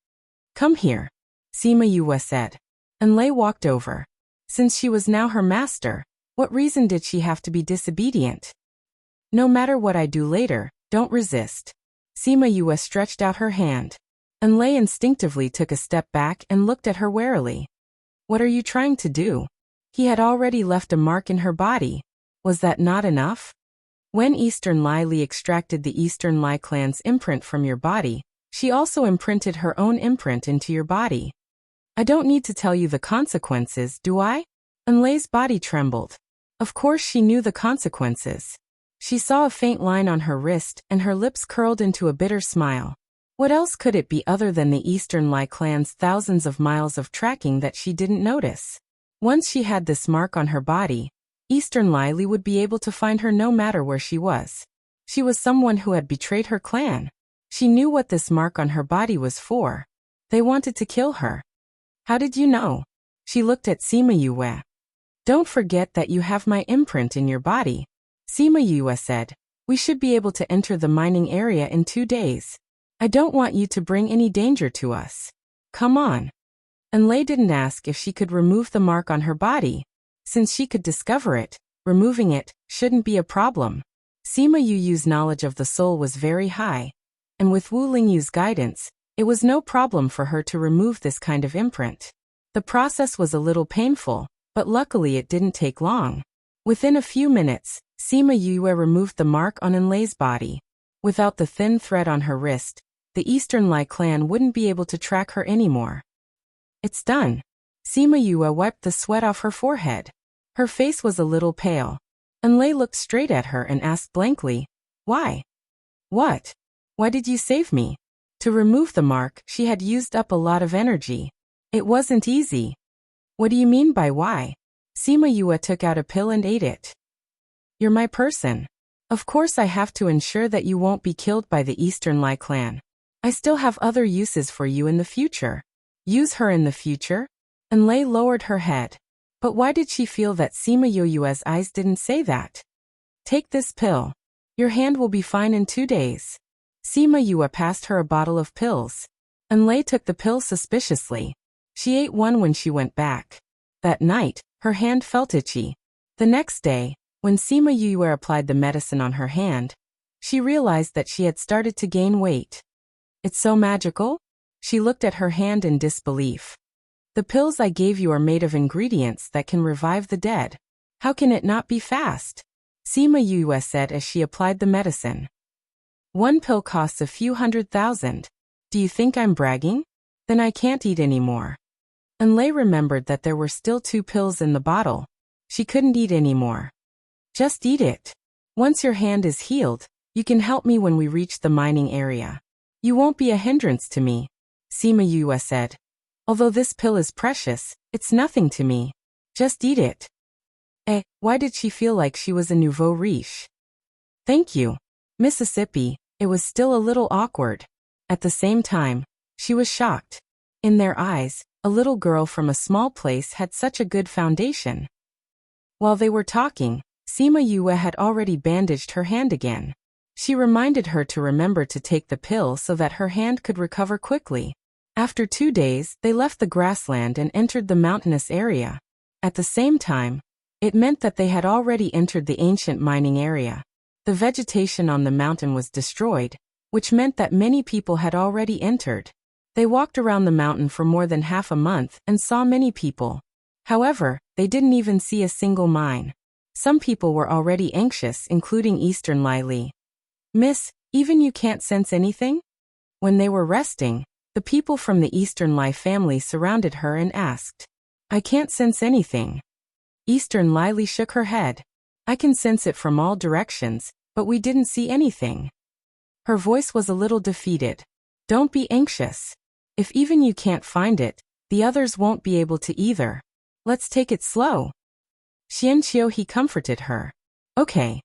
Come here, Sima Yue said. Enlei walked over. Since she was now her master, what reason did she have to be disobedient? No matter what I do later, don't resist. Sima Yue stretched out her hand. Enlei instinctively took a step back and looked at her warily. What are you trying to do? He had already left a mark in her body. Was that not enough? When Eastern Lai Li extracted the Eastern Lai clan's imprint from your body, she also imprinted her own imprint into your body. I don't need to tell you the consequences, do I? Enlei's body trembled. Of course she knew the consequences. She saw a faint line on her wrist and her lips curled into a bitter smile. What else could it be other than the Eastern Lai clan's thousands of miles of tracking that she didn't notice? Once she had this mark on her body, Eastern Lai Li would be able to find her no matter where she was. She was someone who had betrayed her clan. She knew what this mark on her body was for. They wanted to kill her. How did you know? She looked at Sima Yue. Don't forget that you have my imprint in your body. Sima Yue said, we should be able to enter the mining area in 2 days. I don't want you to bring any danger to us. Come on. Enlei didn't ask if she could remove the mark on her body. Since she could discover it, removing it shouldn't be a problem. Sima Yu's knowledge of the soul was very high, and with Wu Lingyu's guidance, it was no problem for her to remove this kind of imprint. The process was a little painful, but luckily it didn't take long. Within a few minutes, Sima Yue removed the mark on Enlei's body. Without the thin thread on her wrist, the Eastern Lai clan wouldn't be able to track her anymore. It's done. Sima Yue wiped the sweat off her forehead. Her face was a little pale. Enlei looked straight at her and asked blankly, why? What? Why did you save me? To remove the mark, she had used up a lot of energy. It wasn't easy. What do you mean by why? Sima Yue took out a pill and ate it. You're my person. Of course I have to ensure that you won't be killed by the Eastern Lai clan. I still have other uses for you in the future. Use her in the future? Enlei lowered her head. But why did she feel that Sima Yue's eyes didn't say that? Take this pill. Your hand will be fine in 2 days. Sima Yue passed her a bottle of pills. Enlei took the pill suspiciously. She ate one when she went back. That night, her hand felt itchy. The next day, when Sima Yue applied the medicine on her hand, she realized that she had started to gain weight. It's so magical? She looked at her hand in disbelief. The pills I gave you are made of ingredients that can revive the dead. How can it not be fast? Sima Yue said as she applied the medicine. One pill costs a few $100,000. Do you think I'm bragging? Then I can't eat anymore. Enlay remembered that there were still 2 pills in the bottle. She couldn't eat anymore. Just eat it. Once your hand is healed, you can help me when we reach the mining area. You won't be a hindrance to me, Sima Yue said. Although this pill is precious, it's nothing to me. Just eat it. Why did she feel like she was a nouveau riche? Thank you, Mississippi. It was still a little awkward. At the same time, she was shocked. In their eyes, a little girl from a small place had such a good foundation. While they were talking, Sima Yue had already bandaged her hand again. She reminded her to remember to take the pill so that her hand could recover quickly. After 2 days, they left the grassland and entered the mountainous area. At the same time, it meant that they had already entered the ancient mining area. The vegetation on the mountain was destroyed, which meant that many people had already entered. They walked around the mountain for more than half a month and saw many people. However, they didn't even see a single mine. Some people were already anxious, including Eastern Lai Li. Miss, even you can't sense anything? When they were resting, the people from the Eastern Lai family surrounded her and asked, I can't sense anything. Eastern Lai Li shook her head. I can sense it from all directions, but we didn't see anything. Her voice was a little defeated. Don't be anxious. If even you can't find it, the others won't be able to either. Let's take it slow. Xian Qiuhe comforted her. Okay.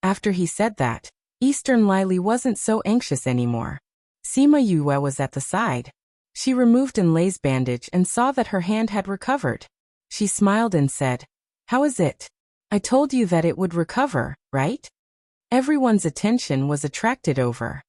After he said that, Eastern Lai Li wasn't so anxious anymore. Sima Yue was at the side. She removed Enlay's bandage and saw that her hand had recovered. She smiled and said, How is it? I told you that it would recover, right? Everyone's attention was attracted over.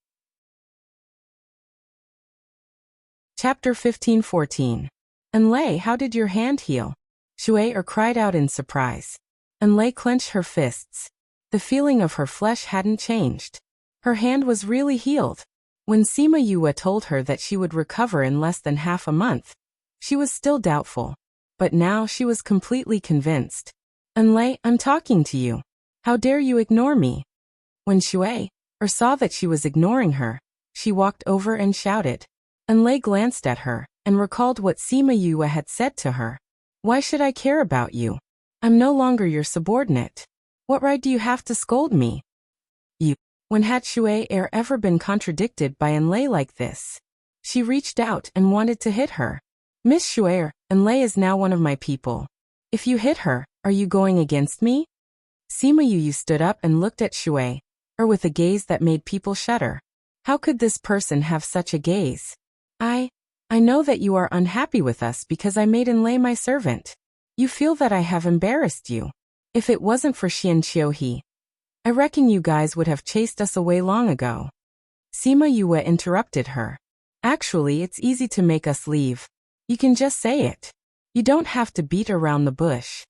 Chapter 15-14. Enlay, how did your hand heal? Shui cried out in surprise. Enlay clenched her fists. The feeling of her flesh hadn't changed. Her hand was really healed. When Sima Yue told her that she would recover in less than half a month, she was still doubtful. But now she was completely convinced. Enlay, I'm talking to you. How dare you ignore me? When Shui saw that she was ignoring her, she walked over and shouted. Enlay glanced at her and recalled what Sima Yue had said to her. Why should I care about you? I'm no longer your subordinate. What right do you have to scold me? When had Shui ever been contradicted by Enlay like this? She reached out and wanted to hit her. Miss Shui, Enlay is now one of my people. If you hit her, are you going against me? Sima Yue stood up and looked at Shui, with a gaze that made people shudder. How could this person have such a gaze? I know that you are unhappy with us because I made Enlay my servant. You feel that I have embarrassed you. If it wasn't for Xian Qiuhe, I reckon you guys would have chased us away long ago. Sima Yue interrupted her. Actually, it's easy to make us leave. You can just say it. You don't have to beat around the bush.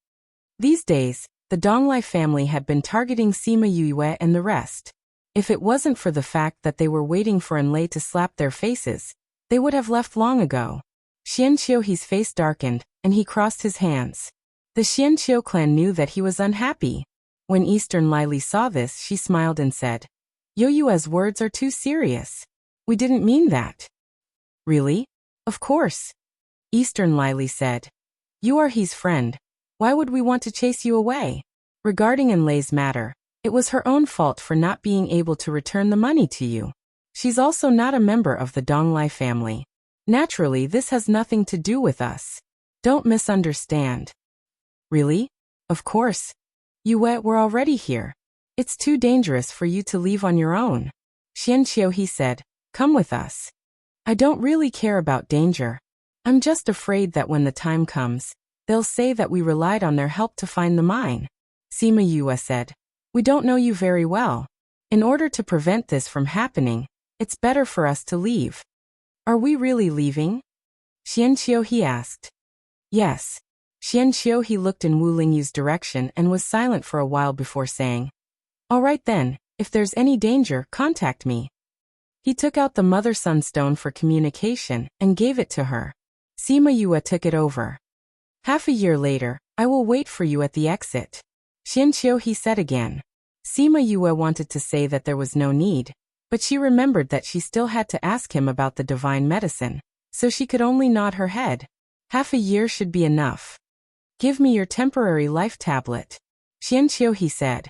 These days, the Donglai family had been targeting Sima Yue and the rest. If it wasn't for the fact that they were waiting for Enlay to slap their faces, they would have left long ago. Xian Qiuhe's face darkened, and he crossed his hands. The Xian Qiu clan knew that he was unhappy. When Eastern Lai Li saw this, she smiled and said, Yo Yue's words are too serious. We didn't mean that. Really? Of course. Eastern Lai Li said. You are his friend. Why would we want to chase you away? Regarding Enlay's matter, it was her own fault for not being able to return the money to you. She's also not a member of the Donglai family. Naturally, this has nothing to do with us. Don't misunderstand. Really? Of course. You were already here. It's too dangerous for you to leave on your own. Xian Qiuhe said, Come with us. I don't really care about danger. I'm just afraid that when the time comes, they'll say that we relied on their help to find the mine. Sima Yue said, We don't know you very well. In order to prevent this from happening, it's better for us to leave. Are we really leaving? Xian Qiuhe asked. Yes. Xianxiu looked in Wu Lingyu's direction and was silent for a while before saying, "All right then, if there's any danger, contact me." He took out the mother-son stone for communication and gave it to her. Sima Yue took it over. "Half a year later, I will wait for you at the exit." Xianxiu he said again. Sima Yue wanted to say that there was no need, but she remembered that she still had to ask him about the divine medicine, so she could only nod her head. Half a year should be enough. "Give me your temporary life tablet," Xianxiu he said.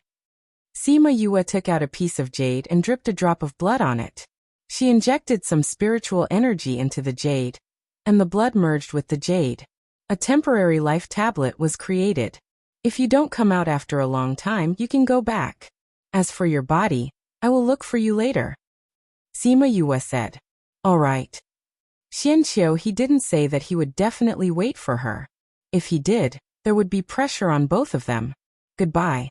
Sima Yue took out a piece of jade and dripped a drop of blood on it. She injected some spiritual energy into the jade, and the blood merged with the jade. A temporary life tablet was created. If you don't come out after a long time, you can go back. As for your body, I will look for you later. Sima Yue said. All right. Xianxiu he didn't say that he would definitely wait for her. If he did, there would be pressure on both of them. Goodbye.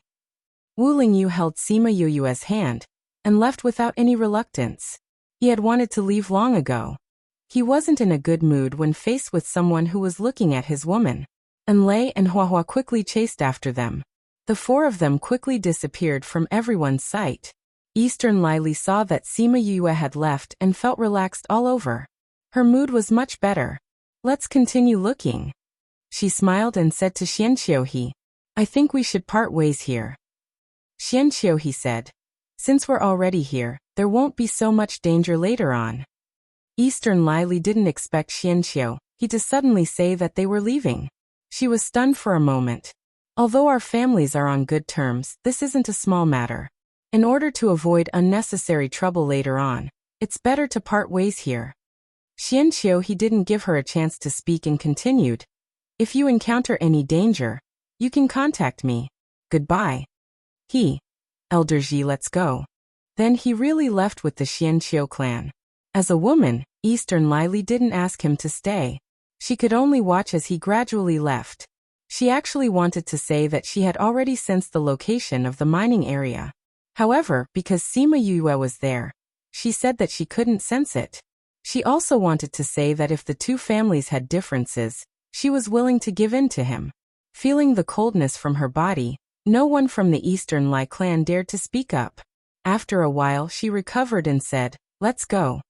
Wu Lingyu held Sima Yue's hand and left without any reluctance. He had wanted to leave long ago. He wasn't in a good mood when faced with someone who was looking at his woman. And Lei and Huahua quickly chased after them. The four of them quickly disappeared from everyone's sight. Eastern Lily saw that Sima Yue had left and felt relaxed all over. Her mood was much better. Let's continue looking. She smiled and said to Xianxiu, I think we should part ways here. Xianxiu said, since we're already here, there won't be so much danger later on. Eastern Lily didn't expect Xianxiu to suddenly say that they were leaving. She was stunned for a moment. Although our families are on good terms, this isn't a small matter. In order to avoid unnecessary trouble later on, it's better to part ways here. Xianxiu didn't give her a chance to speak and continued. If you encounter any danger, you can contact me. Goodbye. Elder Ji, let's go. Then he really left with the Xianxiu clan. As a woman, Eastern Lily didn't ask him to stay. She could only watch as he gradually left. She actually wanted to say that she had already sensed the location of the mining area. However, because Sima Yue was there, she said that she couldn't sense it. She also wanted to say that if the two families had differences, she was willing to give in to him. Feeling the coldness from her body, no one from the Eastern Lai clan dared to speak up. After a while she recovered and said, let's go.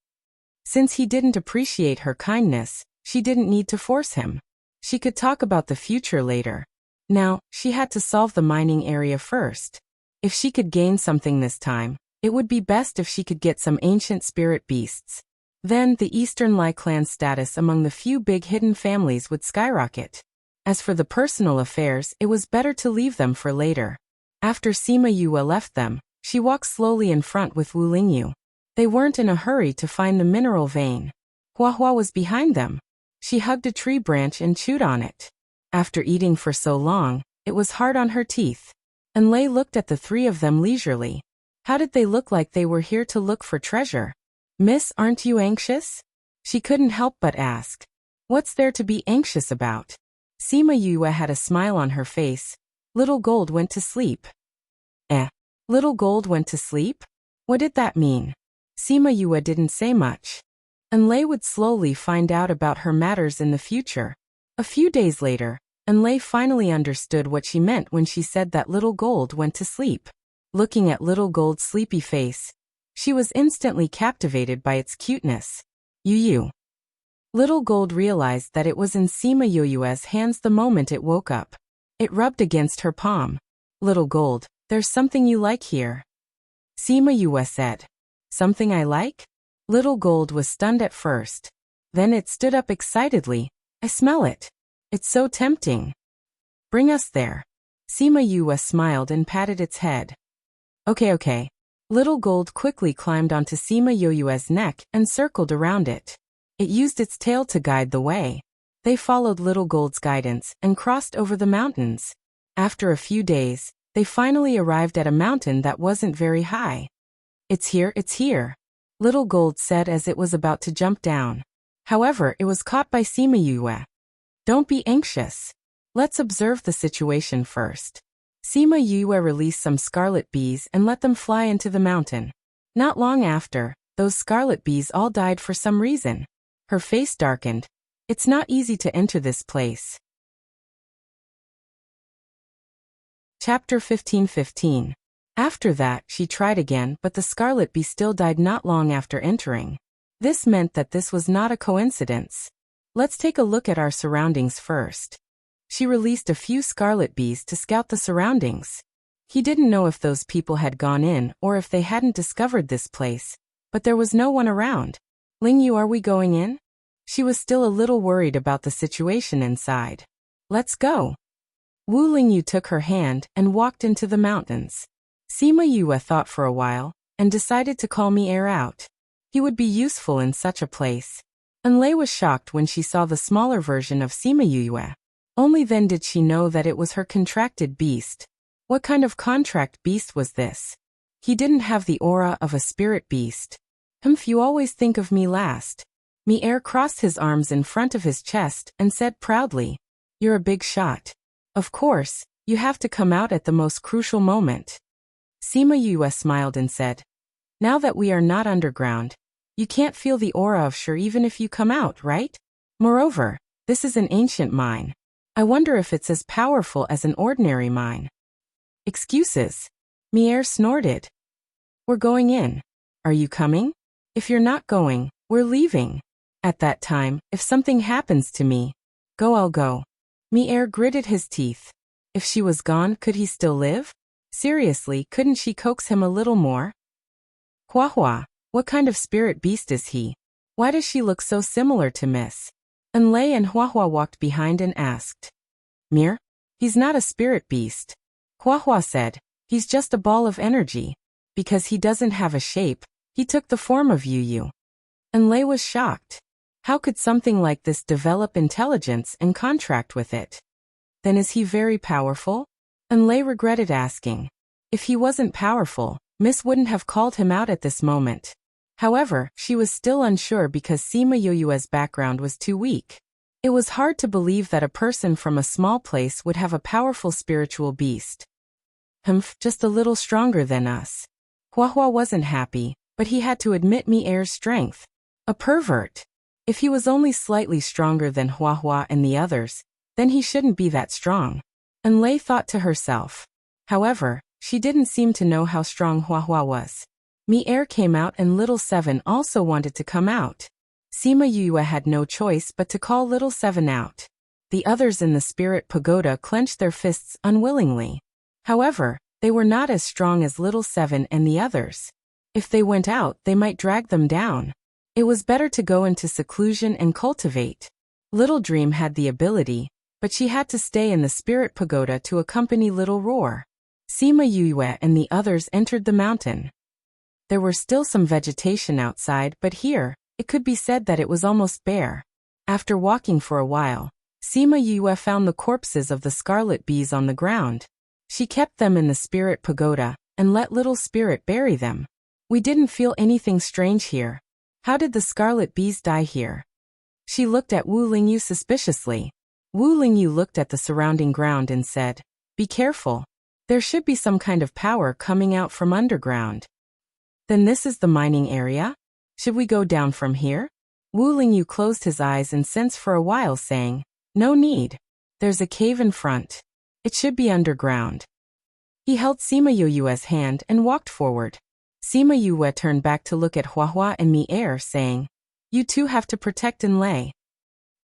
Since he didn't appreciate her kindness, she didn't need to force him. She could talk about the future later. Now, she had to solve the mining area first. If she could gain something this time, it would be best if she could get some ancient spirit beasts. Then the Eastern Lai clan's status among the few big hidden families would skyrocket. As for the personal affairs, it was better to leave them for later. After Sima Yue left them, she walked slowly in front with Wu Lingyu. They weren't in a hurry to find the mineral vein. Huahua was behind them. She hugged a tree branch and chewed on it. After eating for so long, it was hard on her teeth. And Lei looked at the three of them leisurely. How did they look like they were here to look for treasure? Miss, aren't you anxious? She couldn't help but ask. What's there to be anxious about? Sima Yue had a smile on her face. Little Gold went to sleep. Little Gold went to sleep? What did that mean? Sima Yue didn't say much. And Lei would slowly find out about her matters in the future. A few days later, and Lei finally understood what she meant when she said that Little Gold went to sleep. Looking at Little Gold's sleepy face, she was instantly captivated by its cuteness. Yu. Little Gold realized that it was in Sima Yue's hands the moment it woke up. It rubbed against her palm. Little Gold, there's something you like here. Sima Yue said. Something I like? Little Gold was stunned at first. Then it stood up excitedly. I smell it. It's so tempting. Bring us there. Sima Yue smiled and patted its head. Okay. Little Gold quickly climbed onto Sima Yue's neck and circled around it. It used its tail to guide the way. They followed Little Gold's guidance and crossed over the mountains. After a few days, they finally arrived at a mountain that wasn't very high. It's here. Little Gold said as it was about to jump down. However, it was caught by Sima Yue. Don't be anxious. Let's observe the situation first. Sima Yue released some scarlet bees and let them fly into the mountain. Not long after, those scarlet bees all died for some reason. Her face darkened. It's not easy to enter this place. Chapter 15:15. After that, she tried again, but the scarlet bee still died not long after entering. This meant that this was not a coincidence. Let's take a look at our surroundings first. She released a few scarlet bees to scout the surroundings. He didn't know if those people had gone in or if they hadn't discovered this place, but there was no one around. Ling Yu, are we going in? She was still a little worried about the situation inside. Let's go. Wu Lingyu took her hand and walked into the mountains. Sima Yue thought for a while and decided to call Mi-Er out. He would be useful in such a place. Enlei was shocked when she saw the smaller version of Sima Yue. Only then did she know that it was her contracted beast. What kind of contract beast was this? He didn't have the aura of a spirit beast. Humph, you always think of me last. Mi-Er crossed his arms in front of his chest and said proudly, "You're a big shot. Of course, you have to come out at the most crucial moment." Sima Yue smiled and said, "Now that we are not underground, you can't feel the aura of Sure even if you come out, right? Moreover, this is an ancient mine. I wonder if it's as powerful as an ordinary mine." Excuses. Mi-Er snorted. "We're going in. Are you coming? If you're not going, we're leaving. At that time, if something happens to me, I'll go." Mi-Er gritted his teeth. If she was gone, could he still live? Seriously, couldn't she coax him a little more? Hua Hua, what kind of spirit beast is he? Why does she look so similar to Miss? Enlei and Hua Hua walked behind and asked. Mir? He's not a spirit beast. Hua Hua said, he's just a ball of energy. Because he doesn't have a shape, he took the form of Yu Yu. Enlei was shocked. How could something like this develop intelligence and contract with it? Then is he very powerful? Enlei regretted asking. If he wasn't powerful, Miss wouldn't have called him out at this moment. However, she was still unsure because Sima Yue's background was too weak. It was hard to believe that a person from a small place would have a powerful spiritual beast. Humph, just a little stronger than us. Hua Hua wasn't happy, but he had to admit Mi-Er's strength. A pervert. If he was only slightly stronger than Hua Hua and the others, then he shouldn't be that strong. Enlei thought to herself. However, she didn't seem to know how strong Hua Hua was. Mi-Er came out and Little Seven also wanted to come out. Sima Yue had no choice but to call Little Seven out. The others in the spirit pagoda clenched their fists unwillingly. However, they were not as strong as Little Seven and the others. If they went out, they might drag them down. It was better to go into seclusion and cultivate. Little Dream had the ability, but she had to stay in the spirit pagoda to accompany Little Roar. Sima Yue and the others entered the mountain. There were still some vegetation outside, but here, it could be said that it was almost bare. After walking for a while, Sima Yue found the corpses of the scarlet bees on the ground. She kept them in the spirit pagoda and let Little Spirit bury them. We didn't feel anything strange here. How did the scarlet bees die here? She looked at Wu Lingyu suspiciously. Wu Lingyu looked at the surrounding ground and said, "Be careful. There should be some kind of power coming out from underground." Then this is the mining area? Should we go down from here? Wu Lingyu closed his eyes and sensed for a while saying, "No need. There's a cave in front. It should be underground." He held Sima Yue's hand and walked forward. Sima Yue turned back to look at Hua Hua and Mi-Er, saying, "You two have to protect Enlei."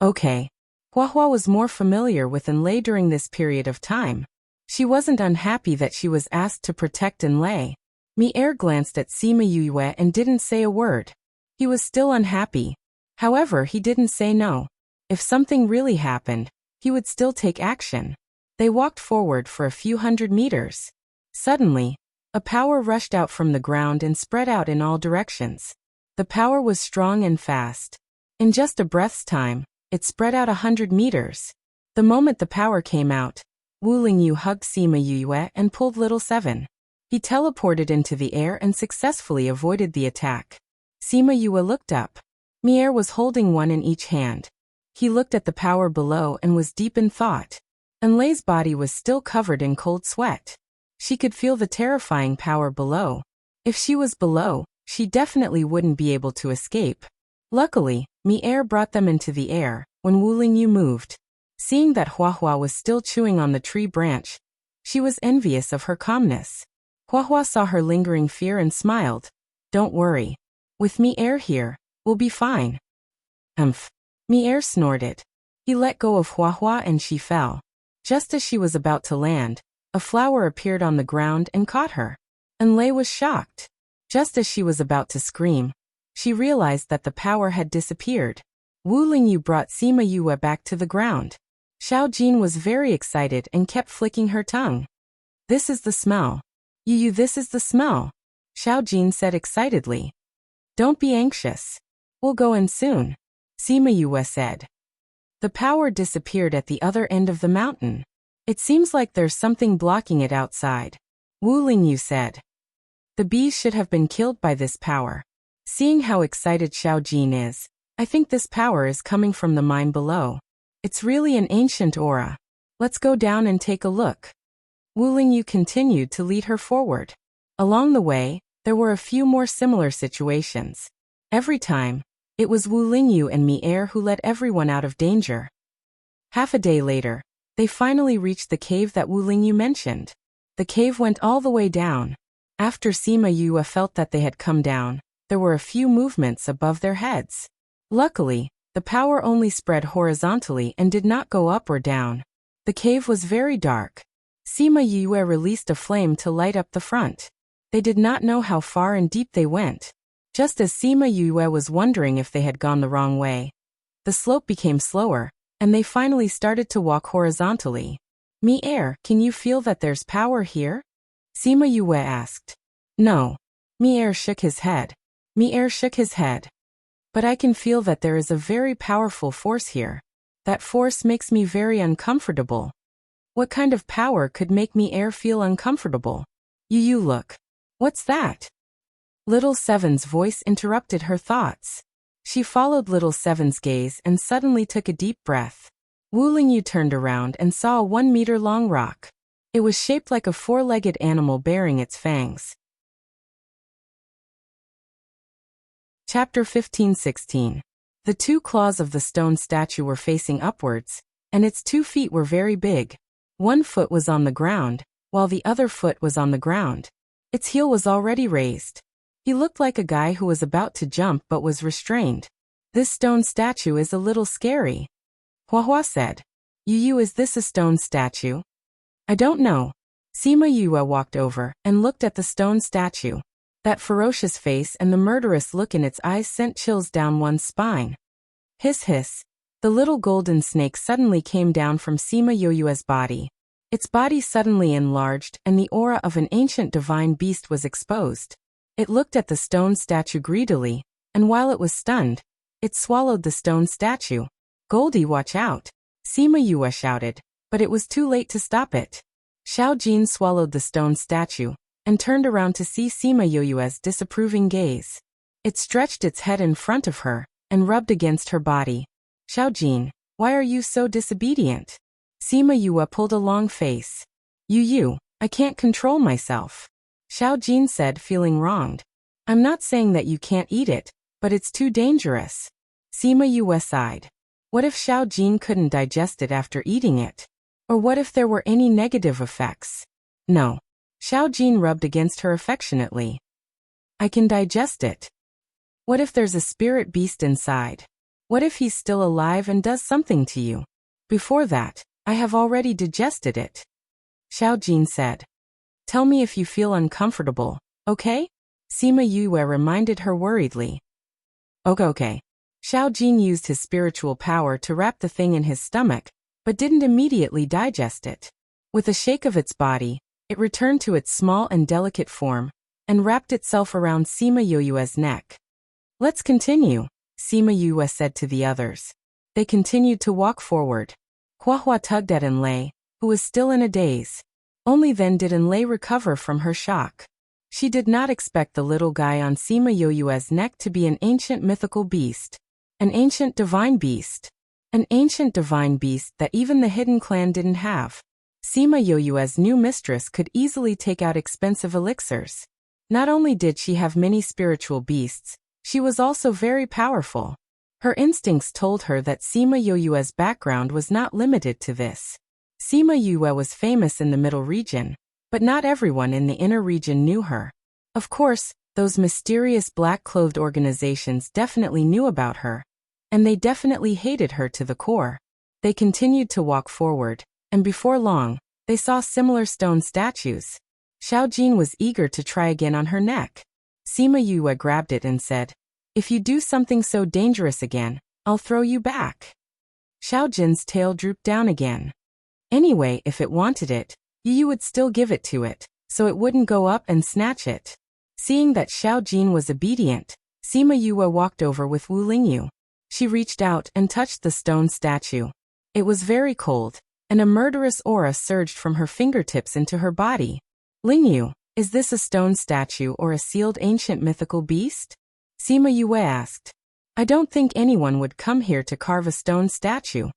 Okay. Hua Hua was more familiar with Enlei during this period of time. She wasn't unhappy that she was asked to protect Enlei. Mi-Er glanced at Sima Yue and didn't say a word. He was still unhappy. However, he didn't say no. If something really happened, he would still take action. They walked forward for a few hundred meters. Suddenly, a power rushed out from the ground and spread out in all directions. The power was strong and fast. In just a breath's time, it spread out 100 meters. The moment the power came out, Wu Lingyu hugged Sima Yue and pulled Little Seven. He teleported into the air and successfully avoided the attack. Sima Yue looked up. Mi-Er was holding one in each hand. He looked at the power below and was deep in thought. Enlei's body was still covered in cold sweat. She could feel the terrifying power below. If she was below, she definitely wouldn't be able to escape. Luckily, Mi-Er brought them into the air when Wu Lingyu moved. Seeing that Hua Hua was still chewing on the tree branch, She was envious of her calmness. Huahua saw her lingering fear and smiled. Don't worry. With me air here, we'll be fine. Me air snorted. He let go of Huahua and she fell. Just as she was about to land, a flower appeared on the ground and caught her. Enlei was shocked. Just as she was about to scream, she realized that the power had disappeared. Wu Lingyu brought Sima Yue back to the ground. Xiao Jin was very excited and kept flicking her tongue. This is the smell. Yu, this is the smell, Xiao Jin said excitedly. Don't be anxious. We'll go in soon, Sima Yue said. The power disappeared at the other end of the mountain. It seems like there's something blocking it outside, Wu Lingyu said. The bees should have been killed by this power. Seeing how excited Xiao Jin is, I think this power is coming from the mine below. It's really an ancient aura. Let's go down and take a look. Wu Lingyu continued to lead her forward. Along the way, there were a few more similar situations. Every time, it was Wu Lingyu and Mi Air who led everyone out of danger. Half a day later, they finally reached the cave that Wu Lingyu mentioned. The cave went all the way down. After Sima Yue felt that they had come down, there were a few movements above their heads. Luckily, the power only spread horizontally and did not go up or down. The cave was very dark. Sima Yue released a flame to light up the front. They did not know how far and deep they went. Just as Sima Yue was wondering if they had gone the wrong way, the slope became slower, and they finally started to walk horizontally. Mi Air, can you feel that there's power here? Sima Yue asked. No. Mi Air shook his head. But I can feel that there is a very powerful force here. That force makes me very uncomfortable. What kind of power could make Mi Air feel uncomfortable? You look. What's that? Little Seven's voice interrupted her thoughts. She followed Little Seven's gaze and suddenly took a deep breath. Wu Lingyu turned around and saw a 1-meter-long rock. It was shaped like a 4-legged animal bearing its fangs. Chapter 15-16. The 2 claws of the stone statue were facing upwards, and its 2 feet were very big. 1 foot was on the ground, while the other foot was on the ground. Its heel was already raised. He looked like a guy who was about to jump but was restrained. This stone statue is a little scary, Huahua said. Yu, is this a stone statue? I don't know. Sima Yue walked over and looked at the stone statue. That ferocious face and the murderous look in its eyes sent chills down one's spine. Hiss hiss. The little golden snake suddenly came down from Sima Yue's body. Its body suddenly enlarged and the aura of an ancient divine beast was exposed. It looked at the stone statue greedily, and while it was stunned, it swallowed the stone statue. Goldie, watch out! Sima Yue shouted, but it was too late to stop it. Xiao Jin swallowed the stone statue, and turned around to see Sima Yue's disapproving gaze. It stretched its head in front of her, and rubbed against her body. Xiao Jin, why are you so disobedient? Sima Yue pulled a long face. Yu, I can't control myself. Xiao Jin said, feeling wronged. I'm not saying that you can't eat it, but it's too dangerous. Sima Yue sighed. What if Xiao Jin couldn't digest it after eating it? Or what if there were any negative effects? No. Xiao Jin rubbed against her affectionately. I can digest it. What if there's a spirit beast inside? What if he's still alive and does something to you? Before that, I have already digested it. Xiao Jin said. Tell me if you feel uncomfortable, okay? Sima Yue reminded her worriedly. Okay. Xiao Jin used his spiritual power to wrap the thing in his stomach, but didn't immediately digest it. With a shake of its body, it returned to its small and delicate form, and wrapped itself around Sima Yue's neck. Let's continue, Sima Yue said to the others. They continued to walk forward. Huahua tugged at Enlei, who was still in a daze. Only then did Enlei recover from her shock. She did not expect the little guy on Sima Yue's neck to be an ancient mythical beast. An ancient divine beast. An ancient divine beast that even the hidden clan didn't have. Sima Yue's new mistress could easily take out expensive elixirs. Not only did she have many spiritual beasts, she was also very powerful. Her instincts told her that Sima Yue's background was not limited to this. Sima Yue was famous in the middle region, but not everyone in the inner region knew her. Of course, those mysterious black-clothed organizations definitely knew about her, and they definitely hated her to the core. They continued to walk forward, and before long, they saw similar stone statues. Xiao Jin was eager to try again on her neck. Sima Yue grabbed it and said, "If you do something so dangerous again, I'll throw you back." Xiao Jin's tail drooped down again. Anyway, if it wanted it, Yu would still give it to it, so it wouldn't go up and snatch it. Seeing that Xiao Jin was obedient, Sima Yue walked over with Wu Lingyu. She reached out and touched the stone statue. It was very cold, and a murderous aura surged from her fingertips into her body. "Lingyu, is this a stone statue or a sealed ancient mythical beast?" Sima Yue asked. "I don't think anyone would come here to carve a stone statue,"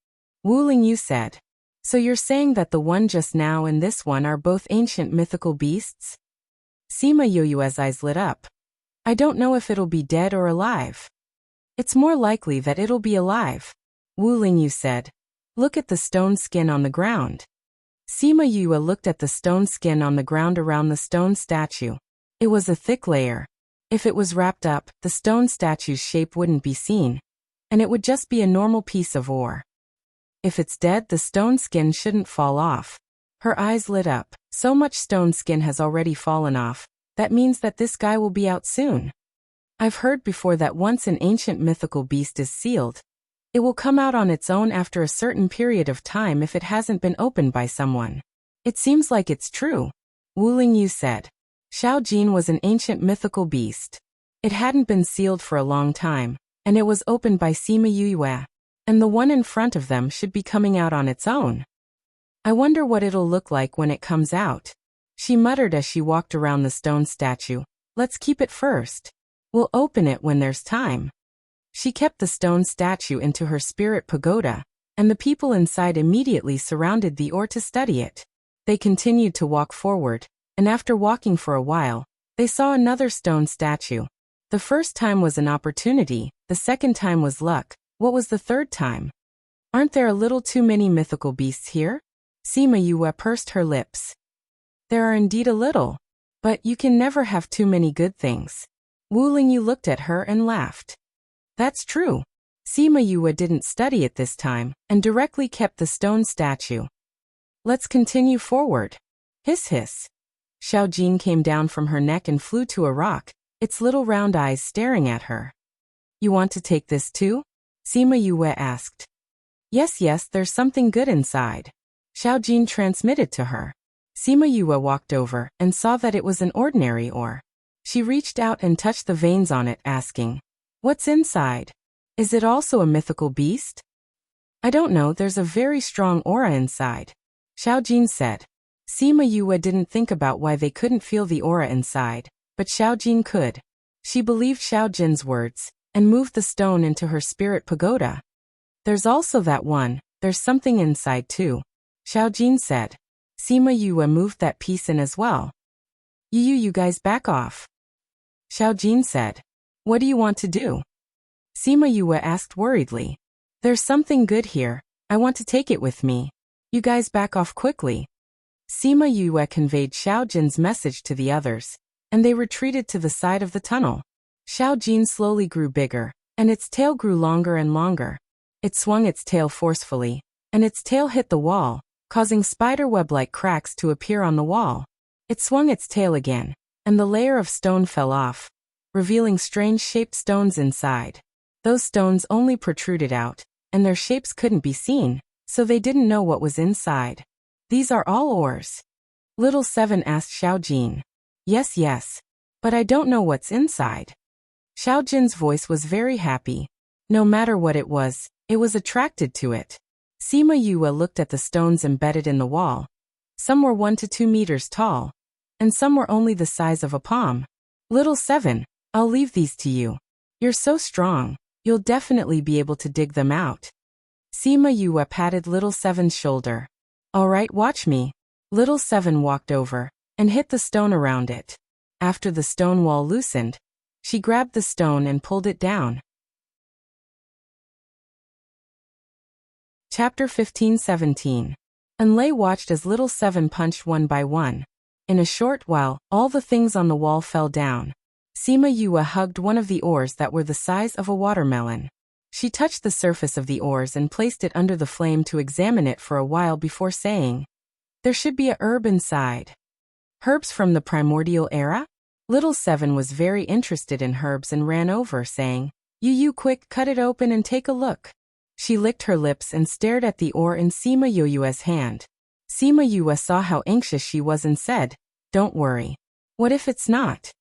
Wu Lingyu said. "So you're saying that the one just now and this one are both ancient mythical beasts?" Sima Yue's eyes lit up. "I don't know if it'll be dead or alive." "It's more likely that it'll be alive," Wu Lingyu said. "Look at the stone skin on the ground." Sima Yue looked at the stone skin on the ground around the stone statue. It was a thick layer. If it was wrapped up, the stone statue's shape wouldn't be seen, and it would just be a normal piece of ore. If it's dead, the stone skin shouldn't fall off. Her eyes lit up. So much stone skin has already fallen off. That means that this guy will be out soon. I've heard before that once an ancient mythical beast is sealed, it will come out on its own after a certain period of time if it hasn't been opened by someone. It seems like it's true, Wu Lingyu said. Xiao Jin was an ancient mythical beast. It hadn't been sealed for a long time, and it was opened by Sima Yue, and the one in front of them should be coming out on its own. I wonder what it'll look like when it comes out, she muttered as she walked around the stone statue. Let's keep it first. We'll open it when there's time. She kept the stone statue into her spirit pagoda, and the people inside immediately surrounded the ore to study it. They continued to walk forward, and after walking for a while, they saw another stone statue. The first time was an opportunity, the second time was luck. What was the third time? Aren't there a little too many mythical beasts here? Sima Yue pursed her lips. There are indeed a little, but you can never have too many good things. Wu Lingyu looked at her and laughed. That's true. Sima Yue didn't study it this time, and directly kept the stone statue. Let's continue forward. Hiss hiss. Xiao Jin came down from her neck and flew to a rock, its little round eyes staring at her. You want to take this too? Sima Yue asked. Yes, there's something good inside. Xiao Jin transmitted to her. Sima Yue walked over and saw that it was an ordinary ore. She reached out and touched the veins on it, asking, "What's inside? Is it also a mythical beast?" I don't know, there's a very strong aura inside, Xiao Jin said. Sima Yue didn't think about why they couldn't feel the aura inside, but Xiao Jin could. She believed Xiao Jin's words, and moved the stone into her spirit pagoda. There's also that one, there's something inside too, Xiao Jin said. Sima Yue moved that piece in as well. You guys back off, Xiao Jin said. What do you want to do? Sima Yue asked worriedly. There's something good here, I want to take it with me. You guys back off quickly. Sima Yue conveyed Xiao Jin's message to the others, and they retreated to the side of the tunnel. Xiao Jin slowly grew bigger, and its tail grew longer and longer. It swung its tail forcefully, and its tail hit the wall, causing spiderweb-like cracks to appear on the wall. It swung its tail again, and the layer of stone fell off, revealing strange-shaped stones inside. Those stones only protruded out, and their shapes couldn't be seen, so they didn't know what was inside. These are all ores? Little Seven asked Xiao Jin. Yes, but I don't know what's inside. Xiao Jin's voice was very happy. No matter what it was attracted to it. Sima Yue looked at the stones embedded in the wall. Some were 1 to 2 meters tall, and some were only the size of a palm. Little Seven, I'll leave these to you. You're so strong, you'll definitely be able to dig them out. Sima Yue patted Little Seven's shoulder. All right, watch me. Little Seven walked over and hit the stone around it. After the stone wall loosened, she grabbed the stone and pulled it down. Chapter 15-17. and Lei watched as little Seven punched one by one. In a short while, all the things on the wall fell down. Sima Yue hugged one of the ores that were the size of a watermelon. She touched the surface of the ores and placed it under the flame to examine it for a while before saying, "There should be a herb inside." Herbs from the primordial era? Little Seven was very interested in herbs and ran over, saying, You quick, cut it open and take a look." She licked her lips and stared at the ore in Sima Yue's hand. Sima Yue saw how anxious she was and said, "Don't worry. What if it's not?"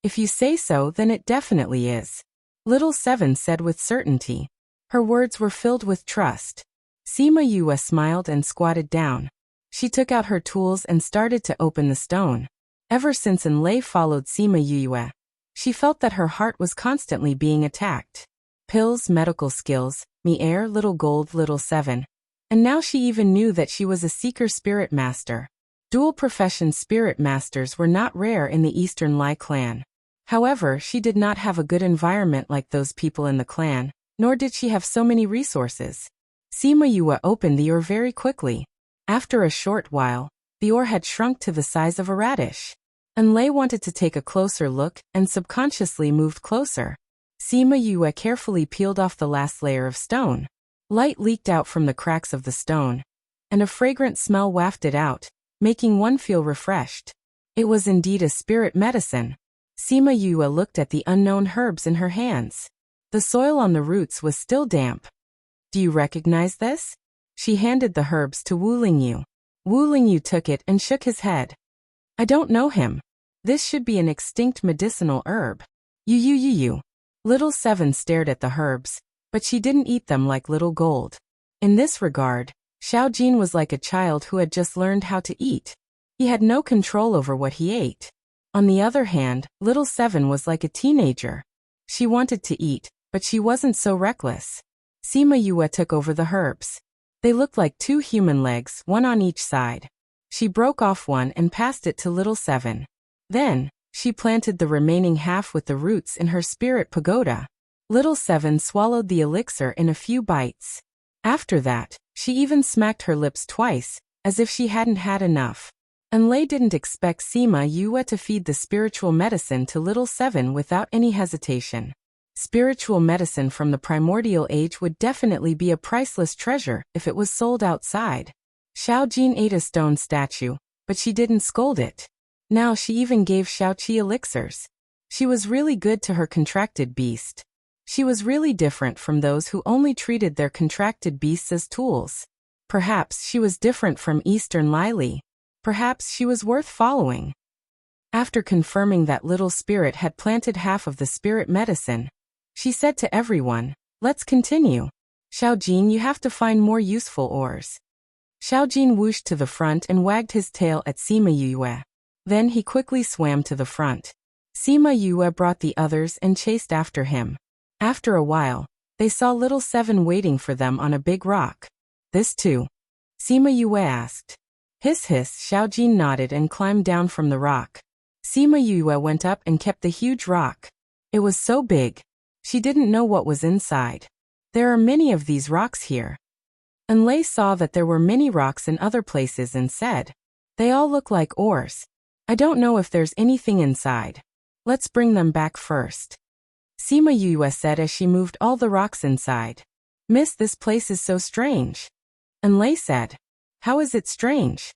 "If you say so, then it definitely is," Little Seven said with certainty. Her words were filled with trust. Sima Yue smiled and squatted down. She took out her tools and started to open the stone. Ever since Lei followed Sima Yue, she felt that her heart was constantly being attacked. Pills, medical skills, me air, little gold, little Seven. And now she even knew that she was a seeker spirit master. Dual profession spirit masters were not rare in the Eastern Lai clan. However, she did not have a good environment like those people in the clan, nor did she have so many resources. Sima Yue opened the ore very quickly. After a short while, the ore had shrunk to the size of a radish. Lei wanted to take a closer look and subconsciously moved closer. Sima Yue carefully peeled off the last layer of stone. Light leaked out from the cracks of the stone, and a fragrant smell wafted out, making one feel refreshed. It was indeed a spirit medicine. Sima Yue looked at the unknown herbs in her hands. The soil on the roots was still damp. "Do you recognize this?" She handed the herbs to Wu Lingyu. Wu Lingyu took it and shook his head. "I don't know him. This should be an extinct medicinal herb." You. Little Seven stared at the herbs, but she didn't eat them like Little Gold. In this regard, Xiao Jin was like a child who had just learned how to eat. He had no control over what he ate. On the other hand, Little Seven was like a teenager. She wanted to eat, but she wasn't so reckless. Sima Yue took over the herbs. They looked like two human legs, one on each side. She broke off one and passed it to Little Seven. Then, she planted the remaining half with the roots in her spirit pagoda. Little Seven swallowed the elixir in a few bites. After that, she even smacked her lips twice, as if she hadn't had enough. Lei didn't expect Sima Yue to feed the spiritual medicine to Little Seven without any hesitation. Spiritual medicine from the primordial age would definitely be a priceless treasure if it was sold outside. Xiao Jin ate a stone statue, but she didn't scold it. Now she even gave Xiaoqi elixirs. She was really good to her contracted beast. She was really different from those who only treated their contracted beasts as tools. Perhaps she was different from Eastern Lily. Perhaps she was worth following. After confirming that Little Spirit had planted half of the spirit medicine, she said to everyone, "Let's continue. Xiao Jin, you have to find more useful ores." Xiao Jin whooshed to the front and wagged his tail at Sima Yue. Then he quickly swam to the front. Sima Yue brought the others and chased after him. After a while, they saw Little Seven waiting for them on a big rock. "This too?" Sima Yue asked. Hiss, Xiao Jin nodded and climbed down from the rock. Sima Yue went up and kept the huge rock. It was so big. She didn't know what was inside. "There are many of these rocks here." Lei saw that there were many rocks in other places and said, "They all look like ores. I don't know if there's anything inside. Let's bring them back first." Sima Yue said as she moved all the rocks inside. "Miss, this place is so strange." Lei said, "How is it strange?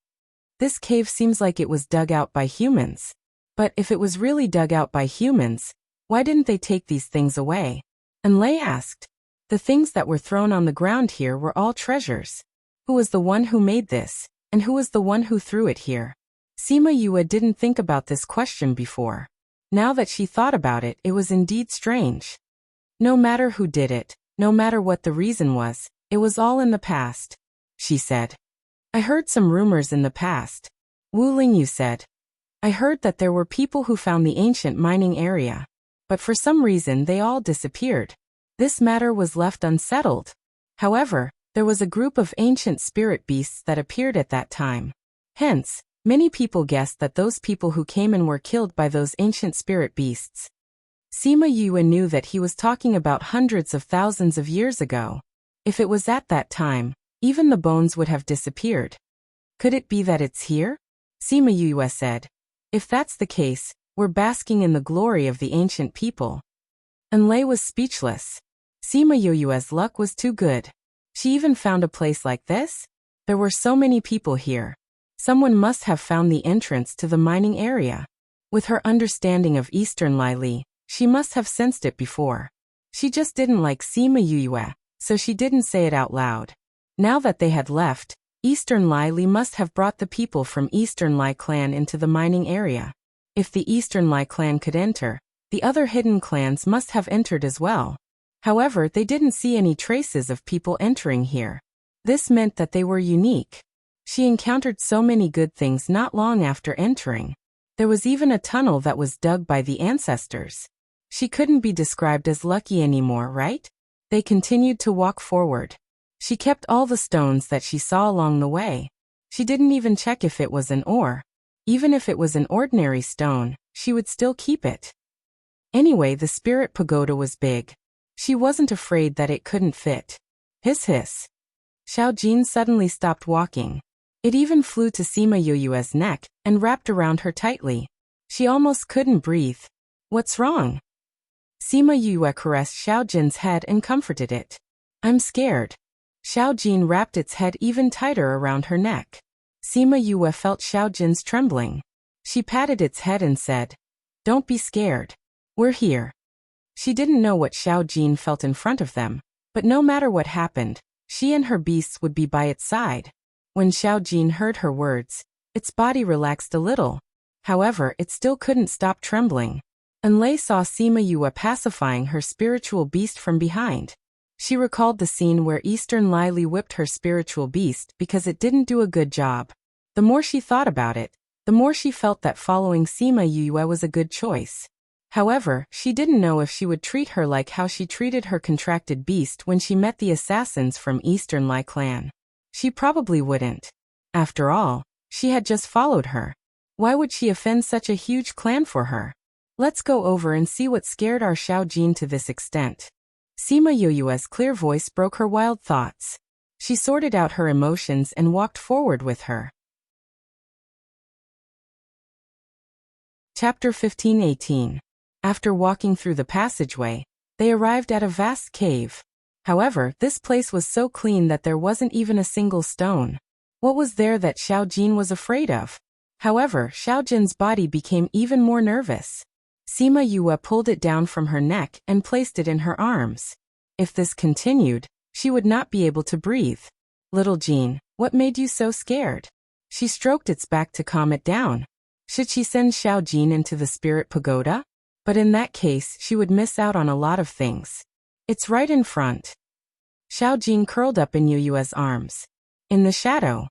This cave seems like it was dug out by humans. But if it was really dug out by humans, why didn't they take these things away?" Lei asked. "The things that were thrown on the ground here were all treasures. Who was the one who made this, and who was the one who threw it here?" Sima Yue didn't think about this question before. Now that she thought about it, it was indeed strange. No matter who did it, no matter what the reason was, it was all in the past, she said. "I heard some rumors in the past," Wu Lingyu said. "I heard that there were people who found the ancient mining area. But for some reason they all disappeared. This matter was left unsettled. However, there was a group of ancient spirit beasts that appeared at that time. Hence, many people guessed that those people who came and were killed by those ancient spirit beasts." Sima Yue knew that he was talking about hundreds of thousands of years ago. If it was at that time, even the bones would have disappeared. Could it be that it's here? Sima Yue said. If that's the case, we're basking in the glory of the ancient people. Enlei was speechless. Sima Yue's luck was too good. She even found a place like this? There were so many people here. Someone must have found the entrance to the mining area. With her understanding of Eastern Li, she must have sensed it before. She just didn't like Sima Yue, so she didn't say it out loud. Now that they had left, Eastern Li must have brought the people from Eastern Li clan into the mining area. If the Eastern Li clan could enter, the other hidden clans must have entered as well. However, they didn't see any traces of people entering here. This meant that they were unique. She encountered so many good things not long after entering. There was even a tunnel that was dug by the ancestors. She couldn't be described as lucky anymore, right? They continued to walk forward. She kept all the stones that she saw along the way. She didn't even check if it was an ore. Even if it was an ordinary stone, she would still keep it. Anyway, the spirit pagoda was big. She wasn't afraid that it couldn't fit. Hiss hiss. Xiao Jin suddenly stopped walking. It even flew to Sima Yue's neck and wrapped around her tightly. She almost couldn't breathe. What's wrong? Sima Yue caressed Xiao Jin's head and comforted it. I'm scared. Xiao Jin wrapped its head even tighter around her neck. Sima Yue felt Xiao Jin's trembling. She patted its head and said, Don't be scared. We're here. She didn't know what Xiao Jin felt in front of them, but no matter what happened, she and her beasts would be by its side. When Xiao Jin heard her words, its body relaxed a little. However, it still couldn't stop trembling. Enlei saw Sima Yue pacifying her spiritual beast from behind. She recalled the scene where Eastern Li whipped her spiritual beast because it didn't do a good job. The more she thought about it, the more she felt that following Sima Yue was a good choice. However, she didn't know if she would treat her like how she treated her contracted beast when she met the assassins from Eastern Li clan. She probably wouldn't. After all, she had just followed her. Why would she offend such a huge clan for her? Let's go over and see what scared our Xiao Jin to this extent. Sima Yue's clear voice broke her wild thoughts. She sorted out her emotions and walked forward with her. Chapter 15-18. After walking through the passageway, they arrived at a vast cave. However, this place was so clean that there wasn't even a single stone. What was there that Xiao Jin was afraid of? However, Xiao Jin's body became even more nervous. Sima Yue pulled it down from her neck and placed it in her arms. If this continued, she would not be able to breathe. Little Jin, what made you so scared? She stroked its back to calm it down. Should she send Xiao Jin into the spirit pagoda? But in that case, she would miss out on a lot of things. It's right in front. Xiao Jin curled up in Yue's arms. In the shadow.